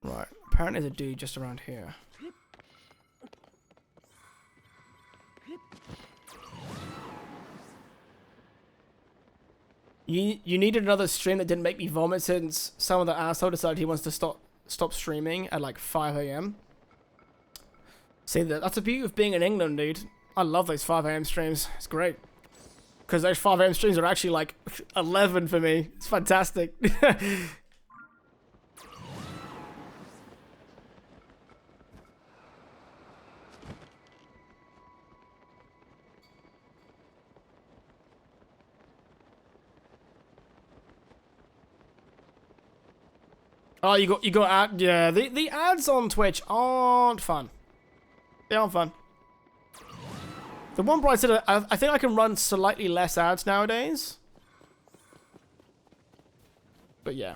Right. Apparently there's a dude just around here. You needed another stream that didn't make me vomit since some of the asshole decided he wants to stop streaming at like 5 AM. See, that's the beauty of being in England, dude. I love those 5 AM streams. It's great. Because those 5 AM streams are actually like 11 for me. It's fantastic. Oh, you got ad. Yeah, the ads on Twitch aren't fun. They aren't fun. The one bright side, I think I can run slightly less ads nowadays. But yeah.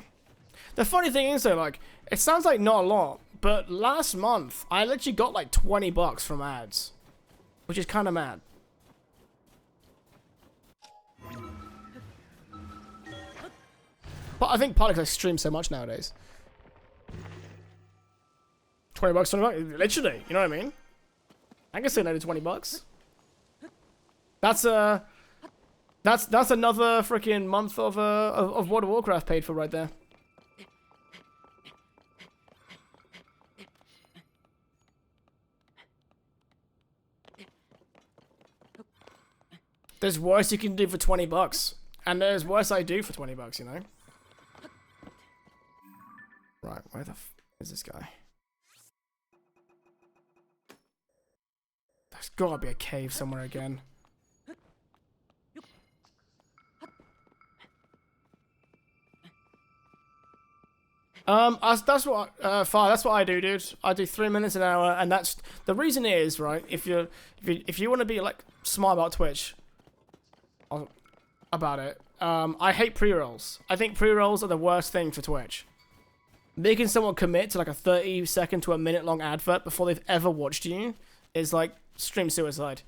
The funny thing is though, like, it sounds like not a lot, but last month, I literally got like $20 from ads. Which is kind of mad. But I think partly because I stream so much nowadays. $20, $20, literally, you know what I mean? I can say no to $20. That's another freaking month of World of Warcraft paid for right there. There's worse you can do for $20, and there's worse I do for $20, you know. Right, where the f is this guy? There's gotta be a cave somewhere again. That's what I do, dude. I do 3 minutes an hour, and that's the reason is right. If you want to be like smart about Twitch, about it, I hate pre-rolls. I think pre-rolls are the worst thing for Twitch. Making someone commit to like a 30-second to a minute-long advert before they've ever watched you is like stream suicide.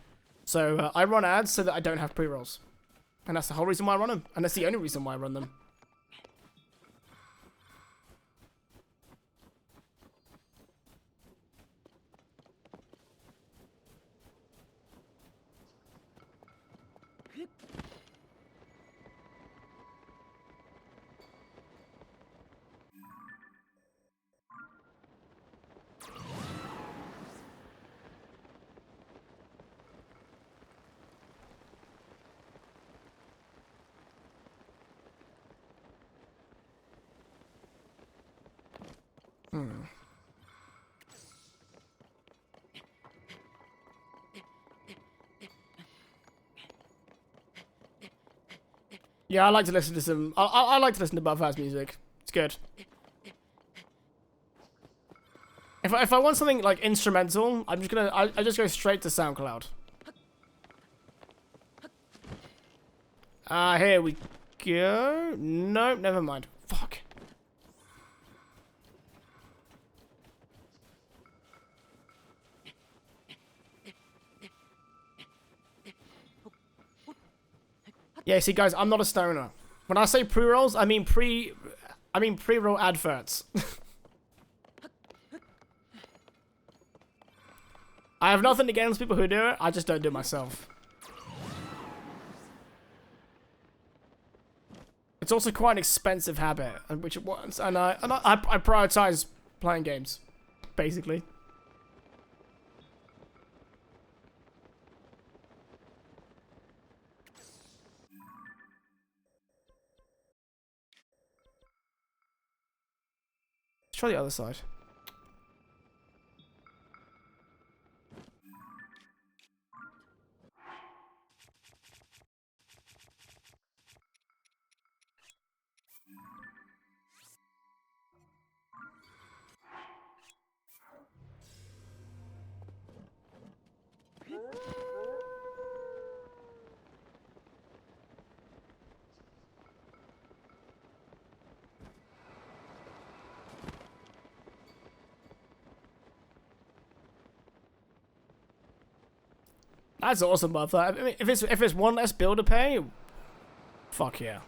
So I run ads so that I don't have pre-rolls, and that's the whole reason why I run them, and that's the only reason why I run them. Yeah, I like to listen to some. I like to listen to Buffhouse music. It's good. If I want something like instrumental, I'm just gonna I just go straight to SoundCloud. Here we go. Nope, never mind. Fuck. Yeah, see guys, I'm not a stoner. When I say pre-rolls, I mean pre-roll adverts. I have nothing against people who do it, I just don't do it myself. It's also quite an expensive habit, and I prioritize playing games. basically. Let's try the other side. That's awesome, Martha. I mean, if it's one less bill to pay, fuck yeah.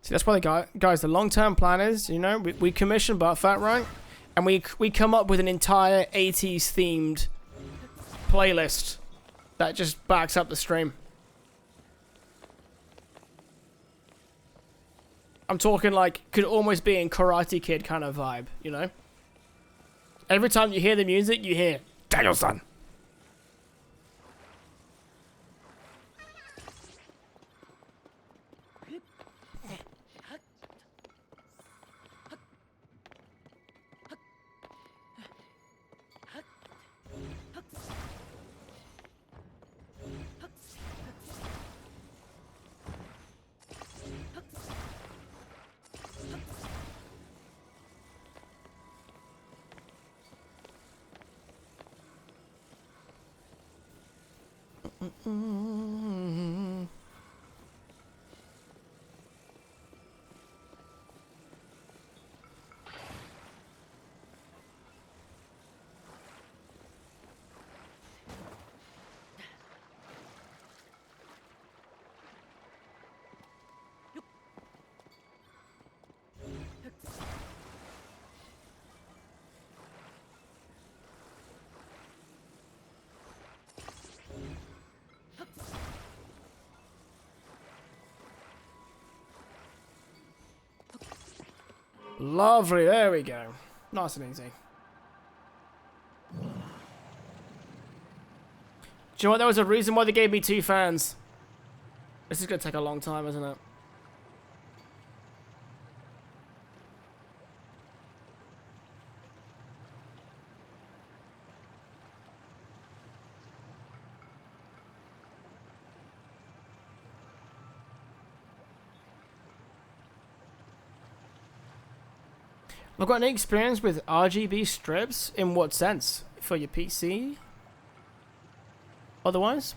See, that's why guys, the long-term plan is, you know, we commission Buttfat, right? And we come up with an entire 80s themed playlist that just backs up the stream. I'm talking like, could almost be in Karate Kid kind of vibe, you know? Every time you hear the music, you hear, Daniel-san. Lovely, there we go. Nice and easy. Do you know what? There was a reason why they gave me 2 fans. This is going to take a long time, isn't it? I've got any experience with RGB strips. In what sense? For your PC? Otherwise?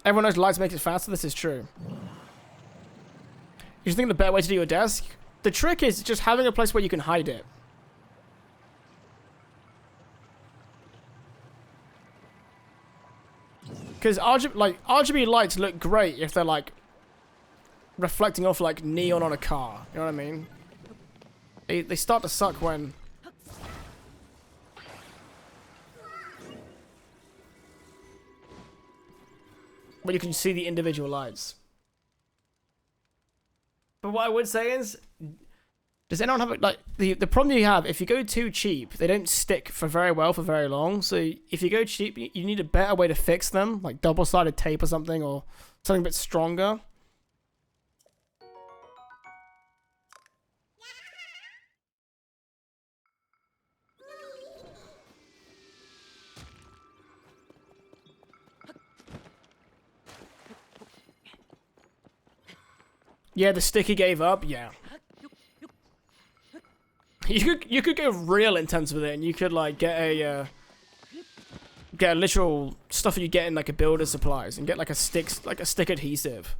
Everyone knows lights make it faster. This is true. You think the better way to do your desk? The trick is just having a place where you can hide it. Because RGB lights look great if they're like reflecting off like neon on a car. You know what I mean? They start to suck when you can see the individual lights. But what I would say is, does anyone have like the problem you have if you go too cheap, they don't stick for very well for very long. So if you go cheap, you need a better way to fix them, like double-sided tape or something, or something a bit stronger. Yeah, the sticky gave up. Yeah. You could go real intense with it, and you could like get get a literal stuff that you get in like a builder supplies and get like a stick adhesive.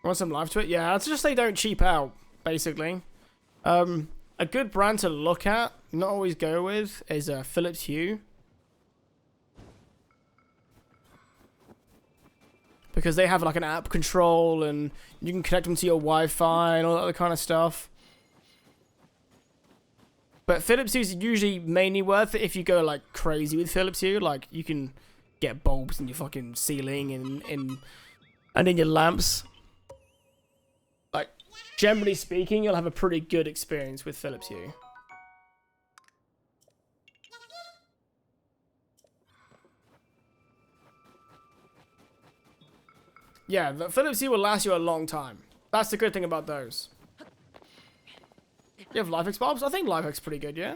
Want some life to it? Yeah, it's just they don't cheap out, basically. A good brand to look at, not always go with, is Philips Hue. Because they have like an app control and you can connect them to your Wi-Fi and all that other kind of stuff. But Philips Hue is usually mainly worth it if you go like crazy with Philips Hue. Like you can get bulbs in your fucking ceiling and in your lamps. Like, generally speaking, you'll have a pretty good experience with Philips Hue. Yeah, the Philips Hue will last you a long time. That's the good thing about those. You have LifeX bulbs? I think LifeX is pretty good, yeah?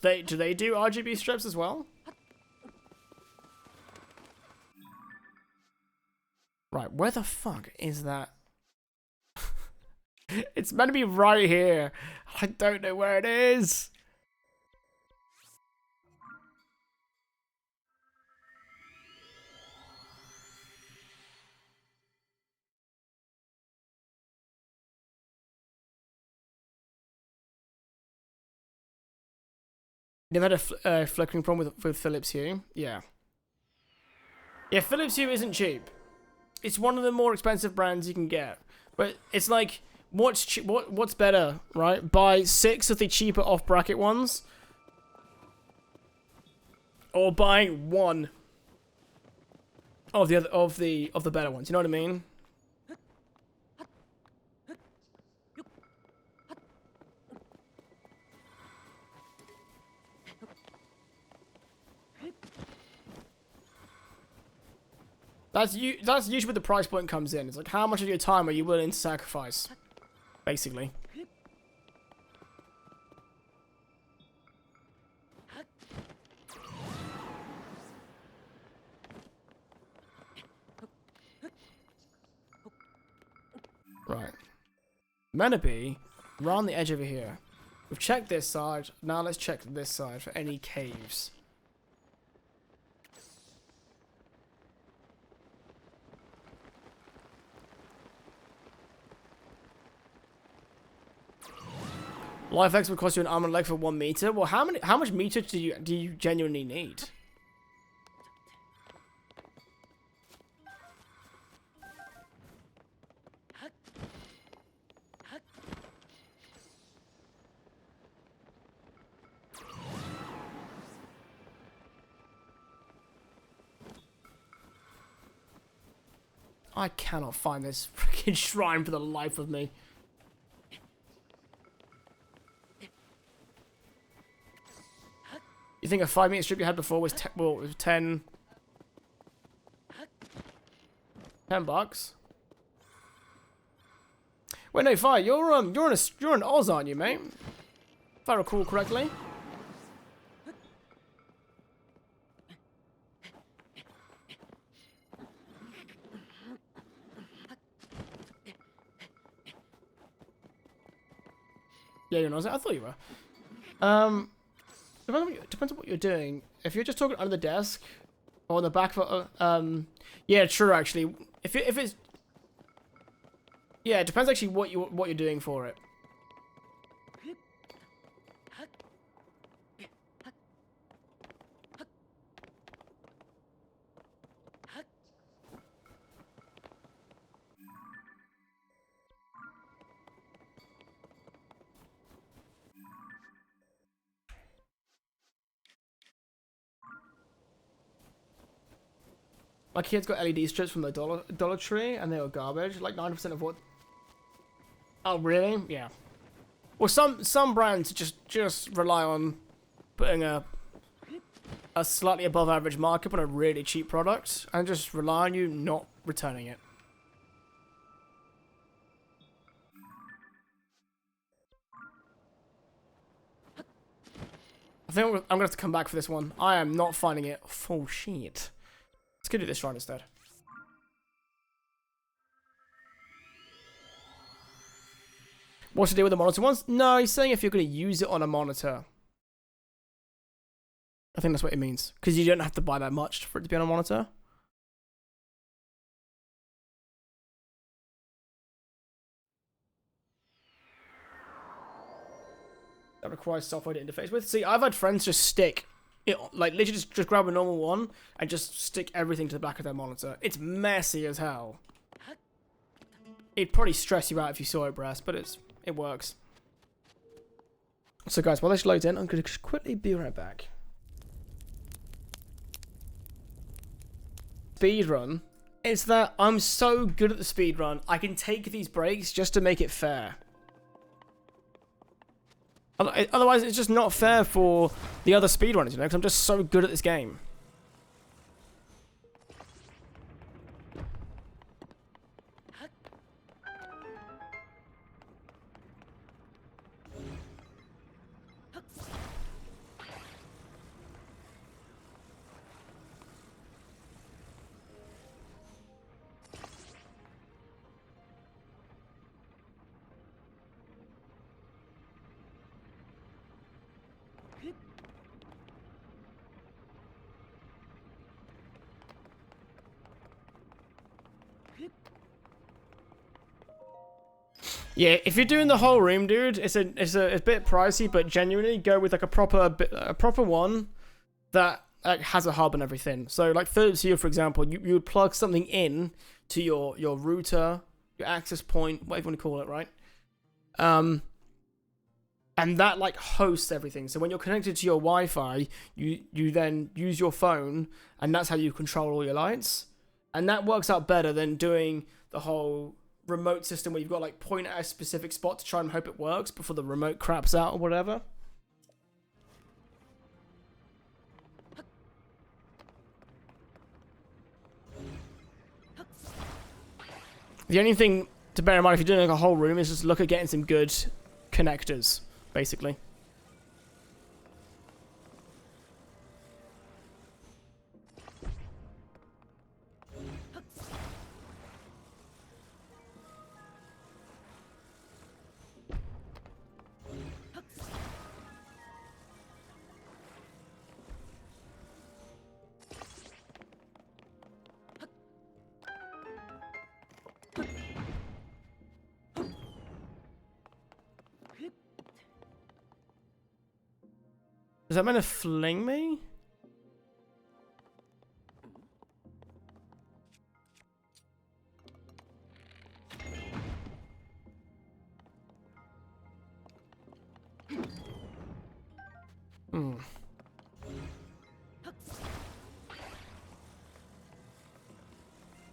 Do they do RGB strips as well? Right, where the fuck is that? It's meant to be right here. I don't know where it is. Never had a flickering problem with Philips Hue? Yeah. Yeah, Philips Hue isn't cheap. It's one of the more expensive brands you can get. But it's like, what's better, right? Buy 6 of the cheaper off-bracket ones, or buying 1 of the better ones. You know what I mean? That's usually where the price point comes in. It's like, how much of your time are you willing to sacrifice? Basically. Right. Meant to be right on the edge over here. We've checked this side. Now let's check this side for any caves. LifeX would cost you an arm and leg for 1 meter. Well, how much meter do you genuinely need? I cannot find this freaking shrine for the life of me. You think a 5 meter strip you had before was was 10 bucks? Wait, no, Fire, you're an Oz, aren't you, mate? If I recall correctly. Yeah, you're an Oz. I thought you were. Depends on what you're doing. If you're just talking under the desk or on the back of yeah, true actually. If it's yeah, it depends actually what you're doing for it. My kids got LED strips from the Dollar Tree, and they were garbage. Like 90% of what? Oh, really? Yeah. Well, some brands just rely on putting a slightly above average markup on a really cheap product, and just rely on you not returning it. think I'm gonna have to come back for this one. I am not finding it. Full shit. Let's go do this shrine instead. What's the deal with the monitor ones? No, he's saying if you're gonna use it on a monitor. I think that's what it means. Because you don't have to buy that much for it to be on a monitor. That requires software to interface with. See, I've had friends just stick it, like literally just grab a normal one and just stick everything to the back of their monitor. It's messy as hell. It'd probably stress you out if you saw it, Brass, but it works. So guys, while this loads in, I'm going to quickly be right back. Speedrun is that I'm so good at the speedrun, I can take these breaks just to make it fair. Otherwise, it's just not fair for the other speedrunners, you know, because I'm just so good at this game. Yeah, if you're doing the whole room, dude, it's a bit pricey, but genuinely go with like a proper one that like, has a hub and everything. So like Philips Hue, for example, you would plug something in to your router, your access point, whatever you want to call it, right? And that like hosts everything. So when you're connected to your Wi-Fi, you then use your phone, and that's how you control all your lights. And that works out better than doing the whole remote system where you've got like point at a specific spot to try and hope it works before the remote craps out or whatever. The only thing to bear in mind if you're doing like a whole room is just look at getting some good connectors, basically. Is that meant to fling me? Do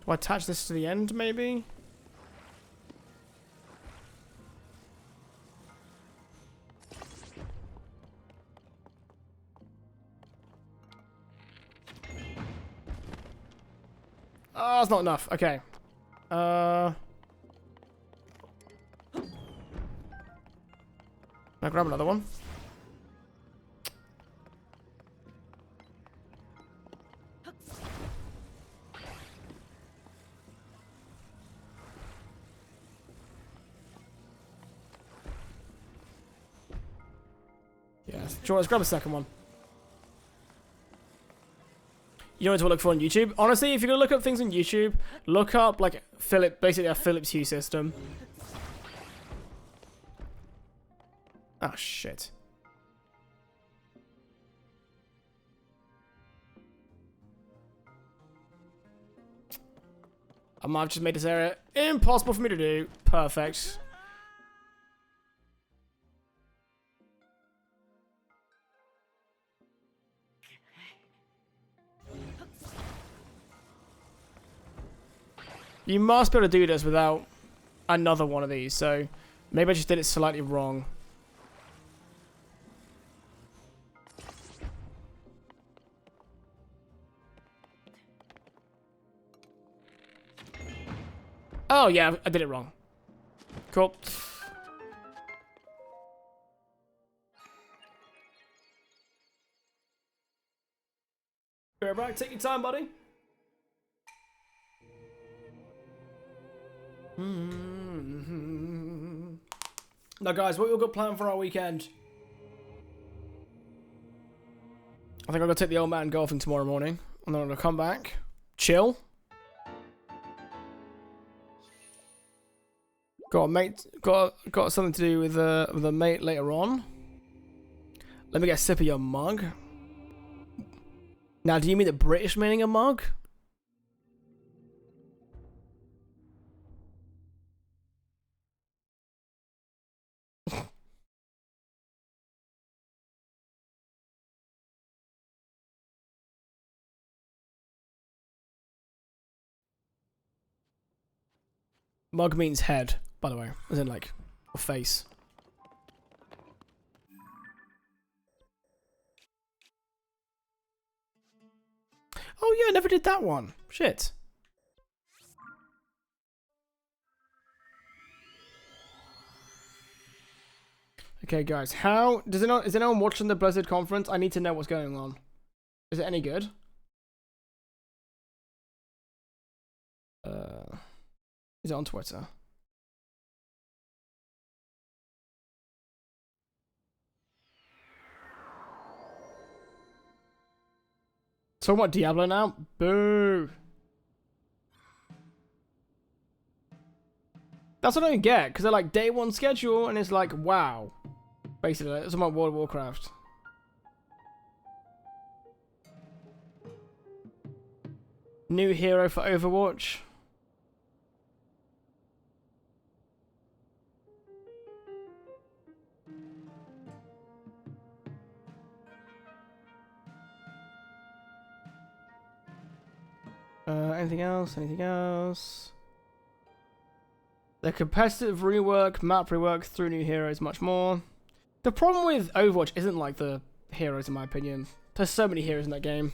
I attach this to the end, maybe? Oh, it's not enough. Okay. Now grab another one. Yes. Sure, let's grab a second one. You know what to look for on YouTube? Honestly, if you're gonna look up things on YouTube, look up like basically a Philips Hue system. Oh shit. I might have just made this area impossible for me to do. Perfect. You must be able to do this without another one of these, so maybe I just did it slightly wrong. Oh yeah, I did it wrong. Cool. crack. Take your time, buddy. Now, guys, what we got planned for our weekend? I think I'm gonna take the old man golfing tomorrow morning, and then I'm gonna come back, chill. Got a mate. Got something to do with a mate later on. Let me get a sip of your mug. Now, do you mean the British meaning of mug? Mug means head, by the way, as in like or face. Oh yeah, I never did that one. Shit. Okay, guys, how does anyone is anyone watching the Blizzard conference? I need to know what's going on. Is it any good? Is it on Twitter? Talking about Diablo now? Boo! That's what I don't get, because they're like day one schedule, and it's like, wow. Basically, it's about World of Warcraft. New hero for Overwatch. Anything else? Anything else? The competitive rework, map rework through new heroes, much more. The problem with Overwatch isn't like the heroes, in my opinion. There's so many heroes in that game.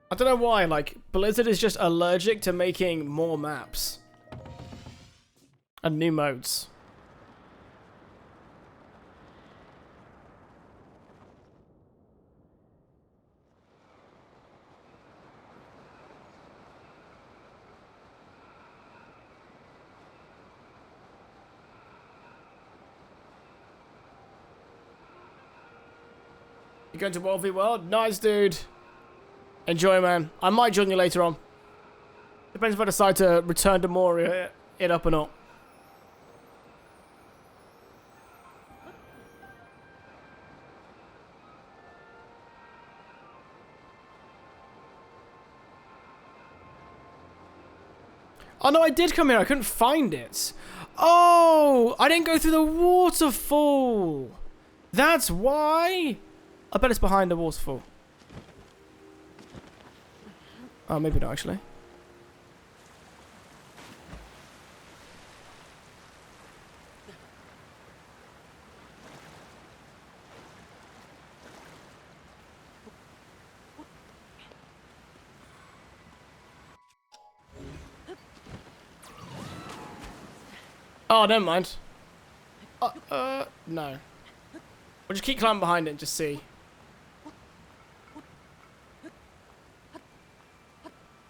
I don't know why, like, Blizzard is just allergic to making more maps. And new modes. You going to World v World? Nice, dude. Enjoy, man. I might join you later on. Depends if I decide to return to Moria it up or not. Oh no, I did come here. I couldn't find it. Oh, I didn't go through the waterfall. That's why. I bet it's behind the waterfall. Oh, maybe not actually. Oh, never mind. No. We'll just keep climbing behind it and just see.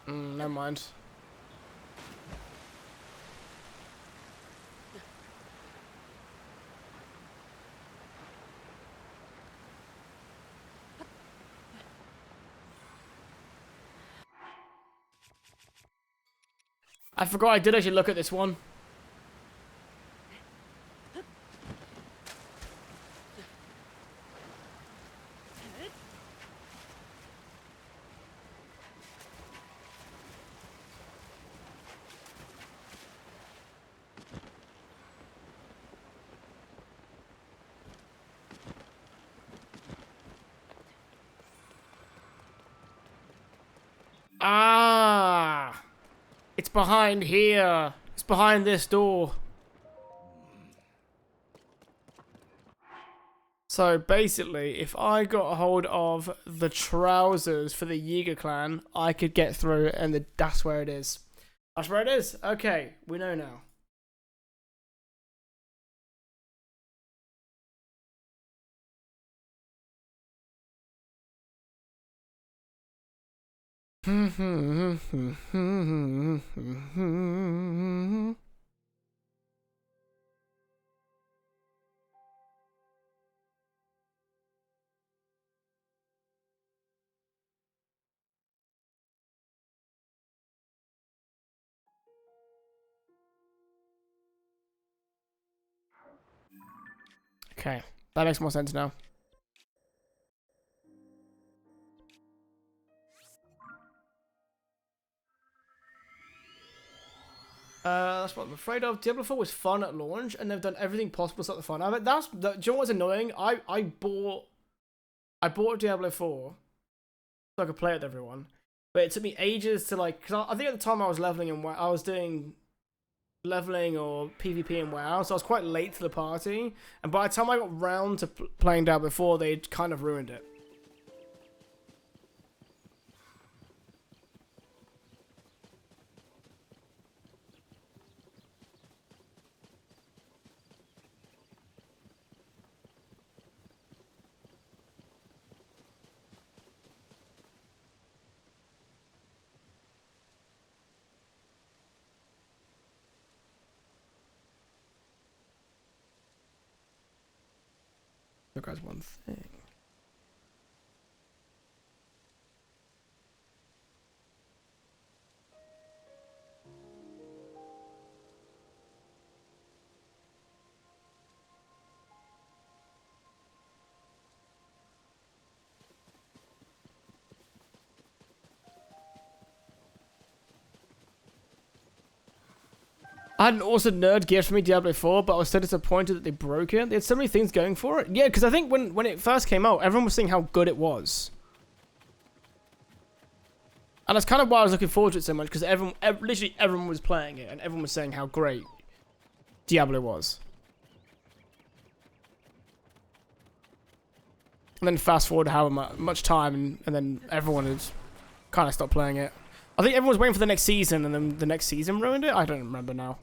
Never mind. I forgot I did actually look at this one. Ah! It's behind here. It's behind this door. So basically, if I got a hold of the trousers for the Yiga clan, I could get through, and that's where it is. That's where it is. Okay, we know now. Okay, that makes more sense now. That's what I'm afraid of. Diablo 4 was fun at launch, and they've done everything possible to stop the fun of it. Do you know what's annoying? I bought Diablo 4 so I could play it with everyone, but it took me ages to like. Cause I think at the time I was leveling and I was doing leveling or PvP in WoW, so I was quite late to the party. And by the time I got round to playing Diablo 4, they'd kind of ruined it. Look, guys, one thing. I had an awesome nerd gift for me, Diablo 4, but I was so disappointed that they broke it. They had so many things going for it. Yeah, because I think when it first came out, everyone was saying how good it was. And that's kind of why I was looking forward to it so much, because literally everyone was playing it, and everyone was saying how great Diablo was. And then fast forward however much time, and then everyone had kind of stopped playing it. I think everyone was waiting for the next season, and then the next season ruined it? I don't remember now.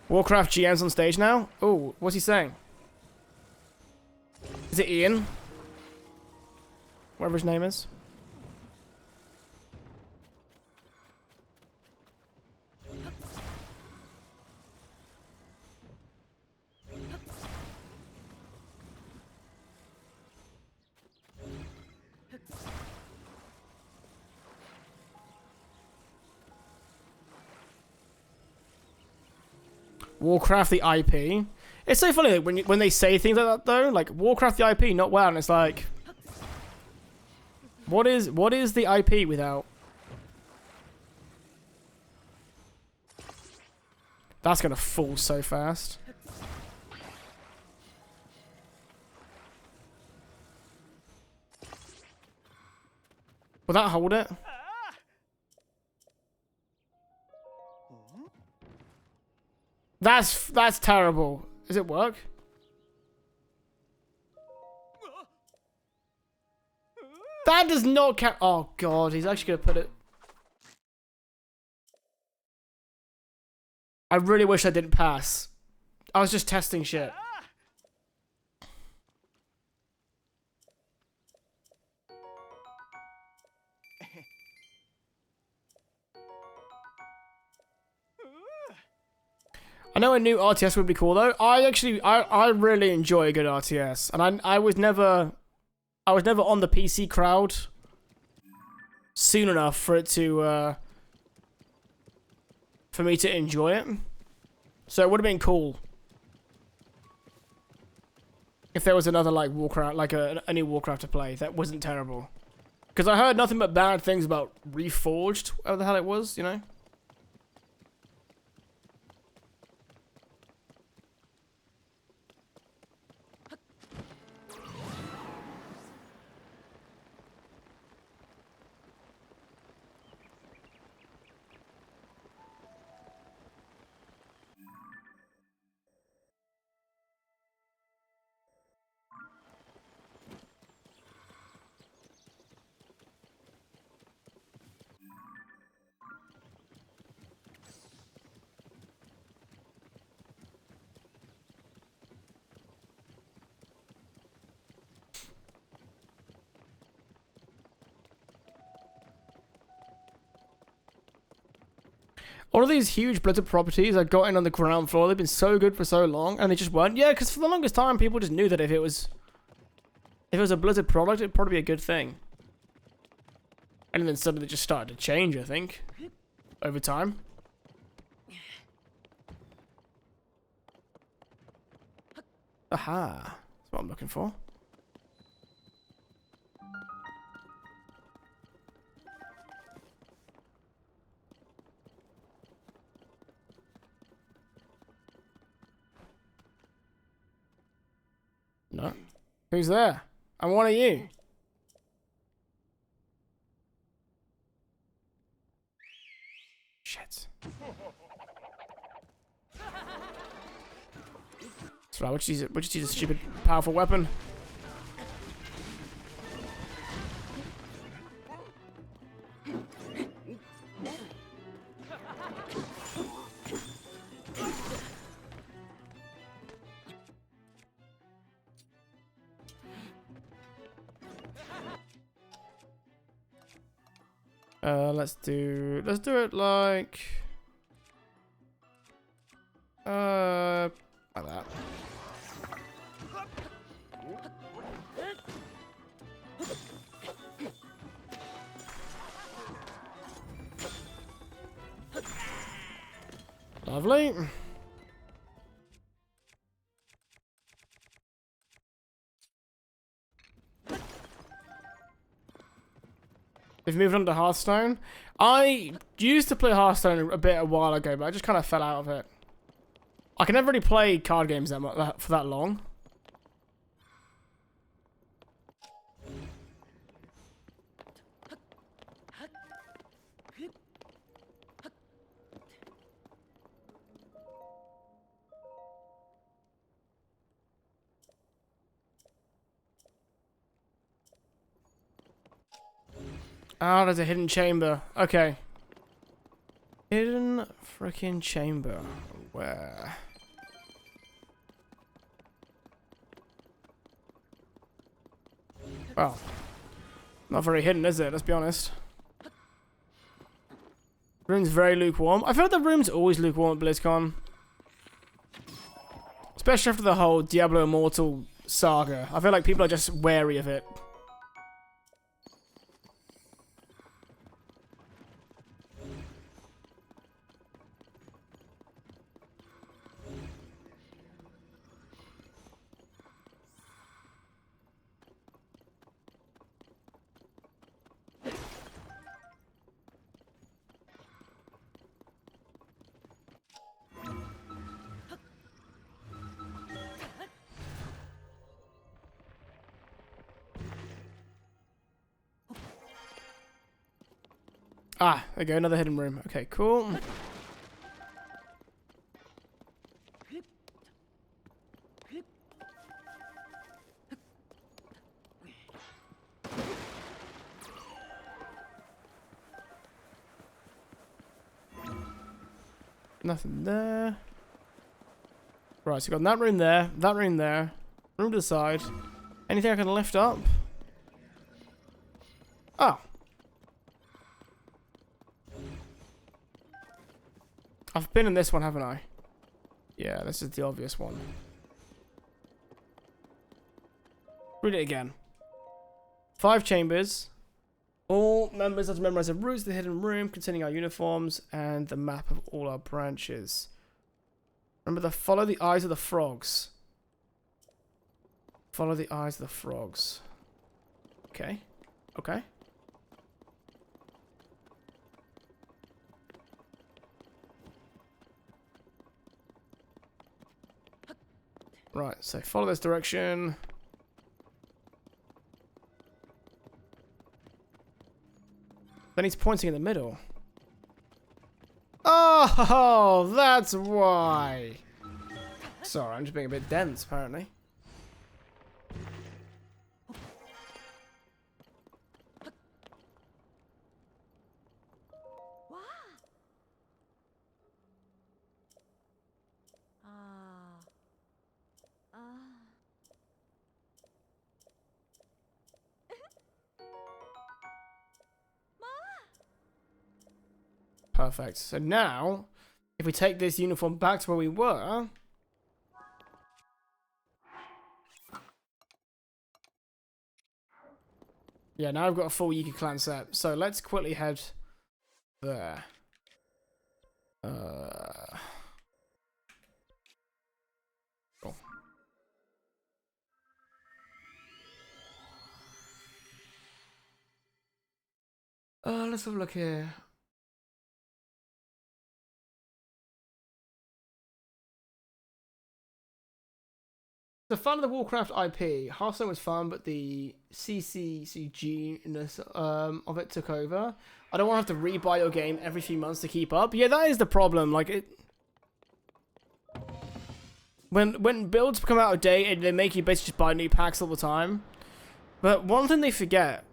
Warcraft GM's on stage now? Oh, what's he saying? Is it Ian? Whatever his name is. Warcraft the IP. It's so funny when they say things like that though, like Warcraft the IP, not WoW, and it's like, what is the IP without? That's gonna fall so fast. Will that hold it? That's terrible. Does it work? That does not count. Oh god, he's actually gonna put it. I really wish I didn't pass. I was just testing shit. I know a new RTS would be cool though. I really enjoy a good RTS, and I was never on the PC crowd soon enough for it to for me to enjoy it. So it would have been cool if there was another like Warcraft, like a new Warcraft to play that wasn't terrible. Because I heard nothing but bad things about Reforged, whatever the hell it was, you know. All of these huge blizzard properties I got in on the ground floor, they've been so good for so long, and they just weren't. Yeah, because for the longest time, people just knew that if it was a blizzard product, it'd probably be a good thing. And then suddenly it just started to change, I think, over time. Aha, that's what I'm looking for. No. Who's there? I'm one of you. Shit. That's right, we'll just use a stupid, powerful weapon. Let's do it like that. Lovely. We've moved on to Hearthstone. I used to play Hearthstone a while ago, but I just kind of fell out of it. I can never really play card games for that long. Oh, there's a hidden chamber. Okay. Hidden freaking chamber. Where? Well, not very hidden, is it? Let's be honest. Room's very lukewarm. I feel like the room's always lukewarm at BlizzCon. Especially after the whole Diablo Immortal saga. I feel like people are just wary of it. Ah, there we go, another hidden room. Okay, cool. Nothing there. Right, so we've got that room there, room to the side. Anything I can lift up? Oh. I've been in this one, haven't I? Yeah, this is the obvious one. Read it again. 5 chambers. All members have to memorize the routes to the hidden room containing our uniforms and the map of all our branches. Remember to follow the eyes of the frogs. Follow the eyes of the frogs. Okay. Okay. Right, so follow this direction. Then he's pointing in the middle. Oh, that's why. Sorry, I'm just being a bit dense, apparently. Perfect. So now, if we take this uniform back to where we were... Yeah, now I've got a full Yiki clan set. So let's quickly head there. Cool. Let's have a look here. The fun of the Warcraft IP, Hearthstone was fun, but the CCCG-ness of it took over. I don't want to have to rebuy your game every few months to keep up. Yeah, that is the problem. Like it, when builds become out of date, they make you basically just buy new packs all the time. But one thing they forget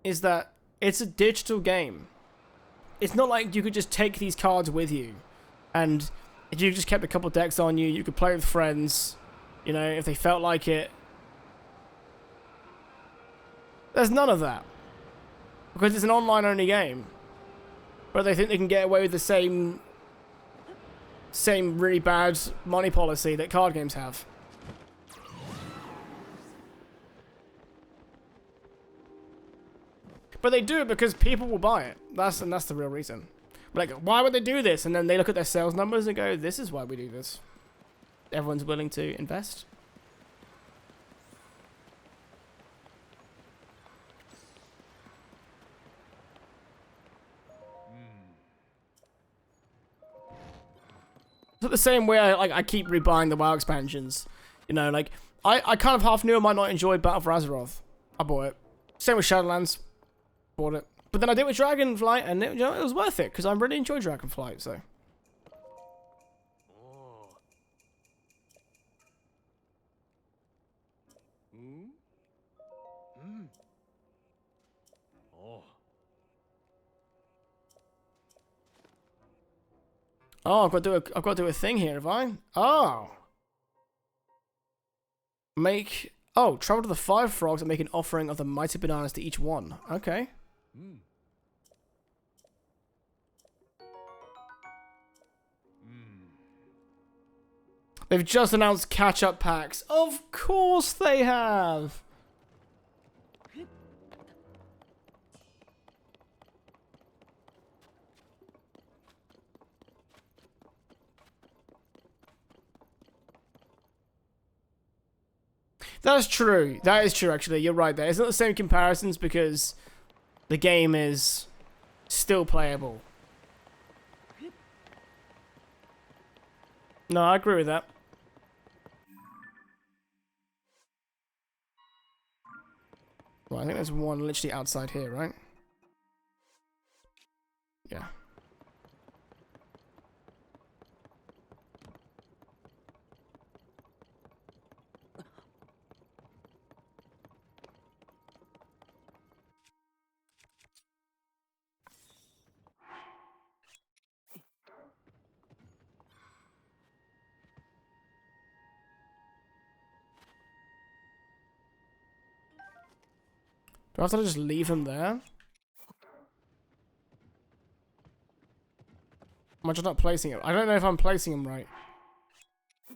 is that it's a digital game. It's not like you could just take these cards with you, and if you just kept a couple decks on you, you could play with friends. You know, if they felt like it. There's none of that. Because it's an online-only game. But they think they can get away with the same really bad money policy that card games have. But they do it because people will buy it. That's the real reason. Like, why would they do this? And then they look at their sales numbers and go, this is why we do this. Everyone's willing to invest. It's the same way I keep rebuying the WoW expansions. You know, like I kind of half knew I might not enjoy Battle for Azeroth. I bought it. Same with Shadowlands. Bought it. But then I did it with Dragonflight, and it was worth it because I really enjoy Dragonflight. So. Oh, I've got to do a thing here, have I? Oh. Travel to the 5 frogs and make an offering of the mighty bananas to each one. Okay. They've just announced catch-up packs. Of course they have. That's true. That is true, actually. You're right there. It's not the same comparisons because the game is still playable. No, I agree with that. Well, I think there's one literally outside here, right? Yeah. Do I have to just leave him there? Am I just not placing him? I don't know if I'm placing him right. I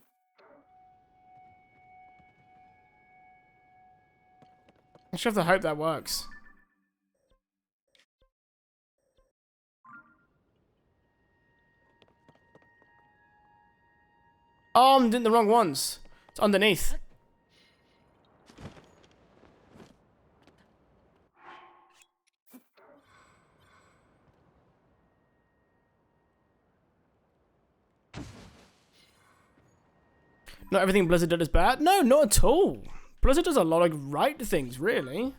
just have to hope that works. Oh, I'm doing the wrong ones. It's underneath. Not everything Blizzard did is bad. No, not at all. Blizzard does a lot of right things, really.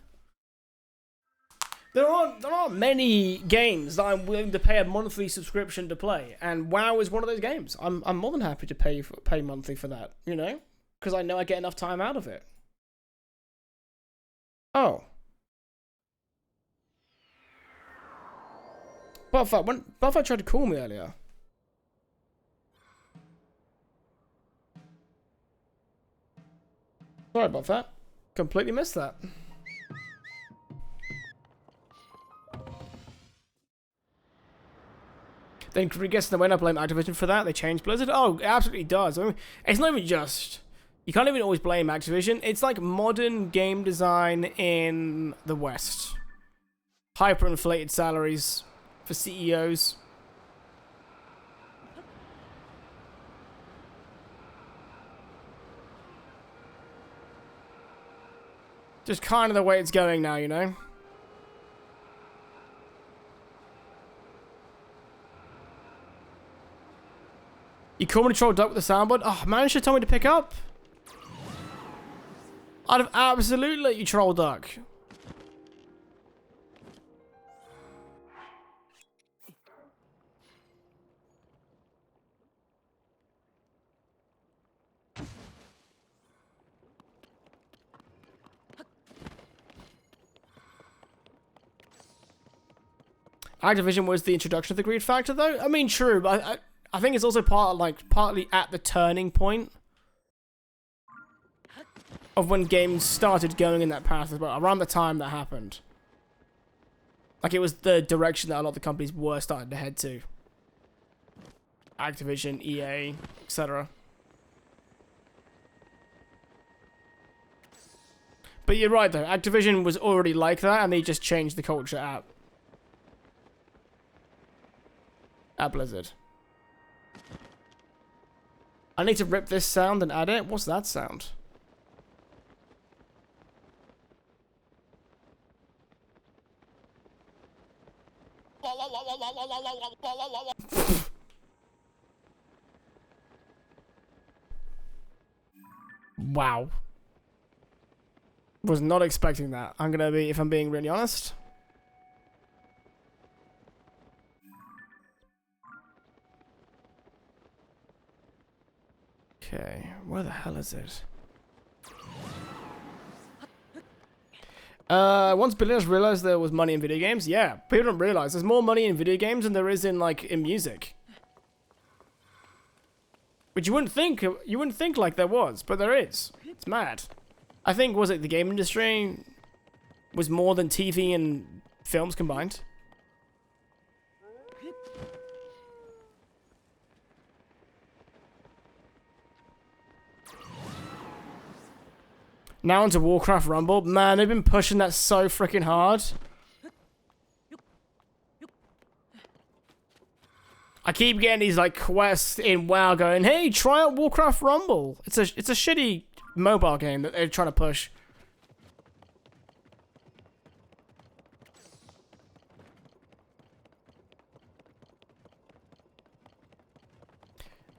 There aren't many games that I'm willing to pay a monthly subscription to play, and WoW is one of those games. I'm more than happy to pay monthly for that, you know, because I know I get enough time out of it. Oh. Butterfly tried to call me earlier. Sorry about that. Completely missed that. Then guess when I blame Activision for that, they changed Blizzard. Oh, it absolutely does. I mean, it's not even just. You can't even always blame Activision. It's like modern game design in the West. Hyperinflated salaries for CEOs. Just kind of the way it's going now, you know? You call me to troll duck with the soundboard? Oh, man, you should tell me to pick up. I'd have absolutely let you troll duck. Activision was the introduction of the greed factor, though. I mean, true, but I think it's also partly at the turning point of when games started going in that path as well. Around the time that happened, like it was the direction that a lot of the companies were starting to head to. Activision, EA, etc. But you're right, though. Activision was already like that, and they just changed the culture at Blizzard. I need to rip this sound and add it. What's that sound? Wow. Was not expecting that. I'm gonna be, if I'm being really honest. Okay, where the hell is it? Once billionaires realized there was money in video games, yeah, people don't realize there's more money in video games than there is in in music. Which you wouldn't think like there was, but there is. It's mad. I think was it the game industry was more than TV and films combined. Now into Warcraft Rumble. Man, they've been pushing that so freaking hard. I keep getting these quests in WoW going, hey, try out Warcraft Rumble. It's a shitty mobile game that they're trying to push.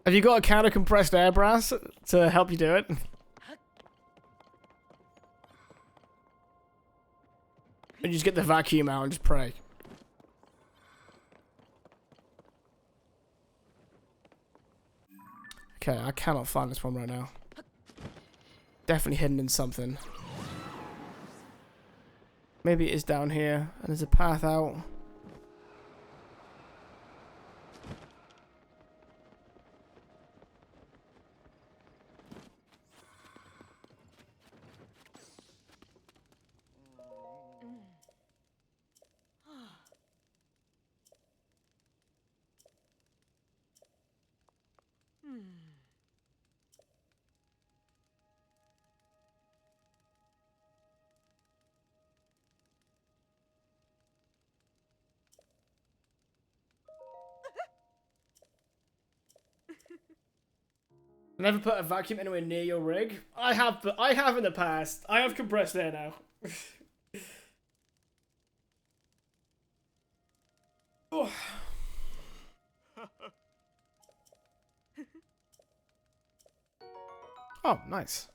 Have you got a counter compressed air brass to help you do it? And just get the vacuum out and just pray. Okay, I cannot find this one right now. Definitely hidden in something. Maybe it is down here, and there's a path out. Never put a vacuum anywhere near your rig. I have in the past. I have compressed air now. Oh. Oh, nice.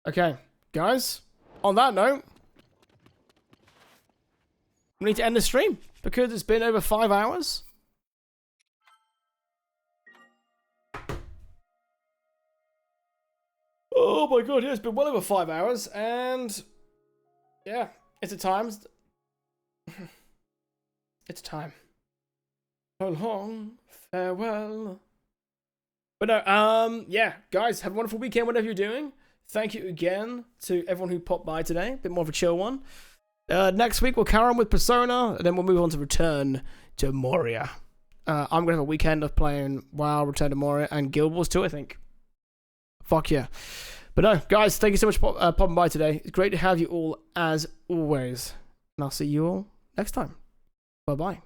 Okay, guys. On that note, we need to end the stream because it's been over 5 hours. Oh my god, yeah, it's been well over 5 hours, and yeah, it's a time. It's time. So long, farewell. But no, yeah, guys, have a wonderful weekend, whatever you're doing. Thank you again to everyone who popped by today. A bit more of a chill one. Next week we'll carry on with Persona, and then we'll move on to Return to Moria. I'm going to have a weekend of playing WoW, Return to Moria, and Guild Wars 2, I think. Fuck yeah. But no, guys, thank you so much for popping by today. It's great to have you all, as always. And I'll see you all next time. Bye-bye.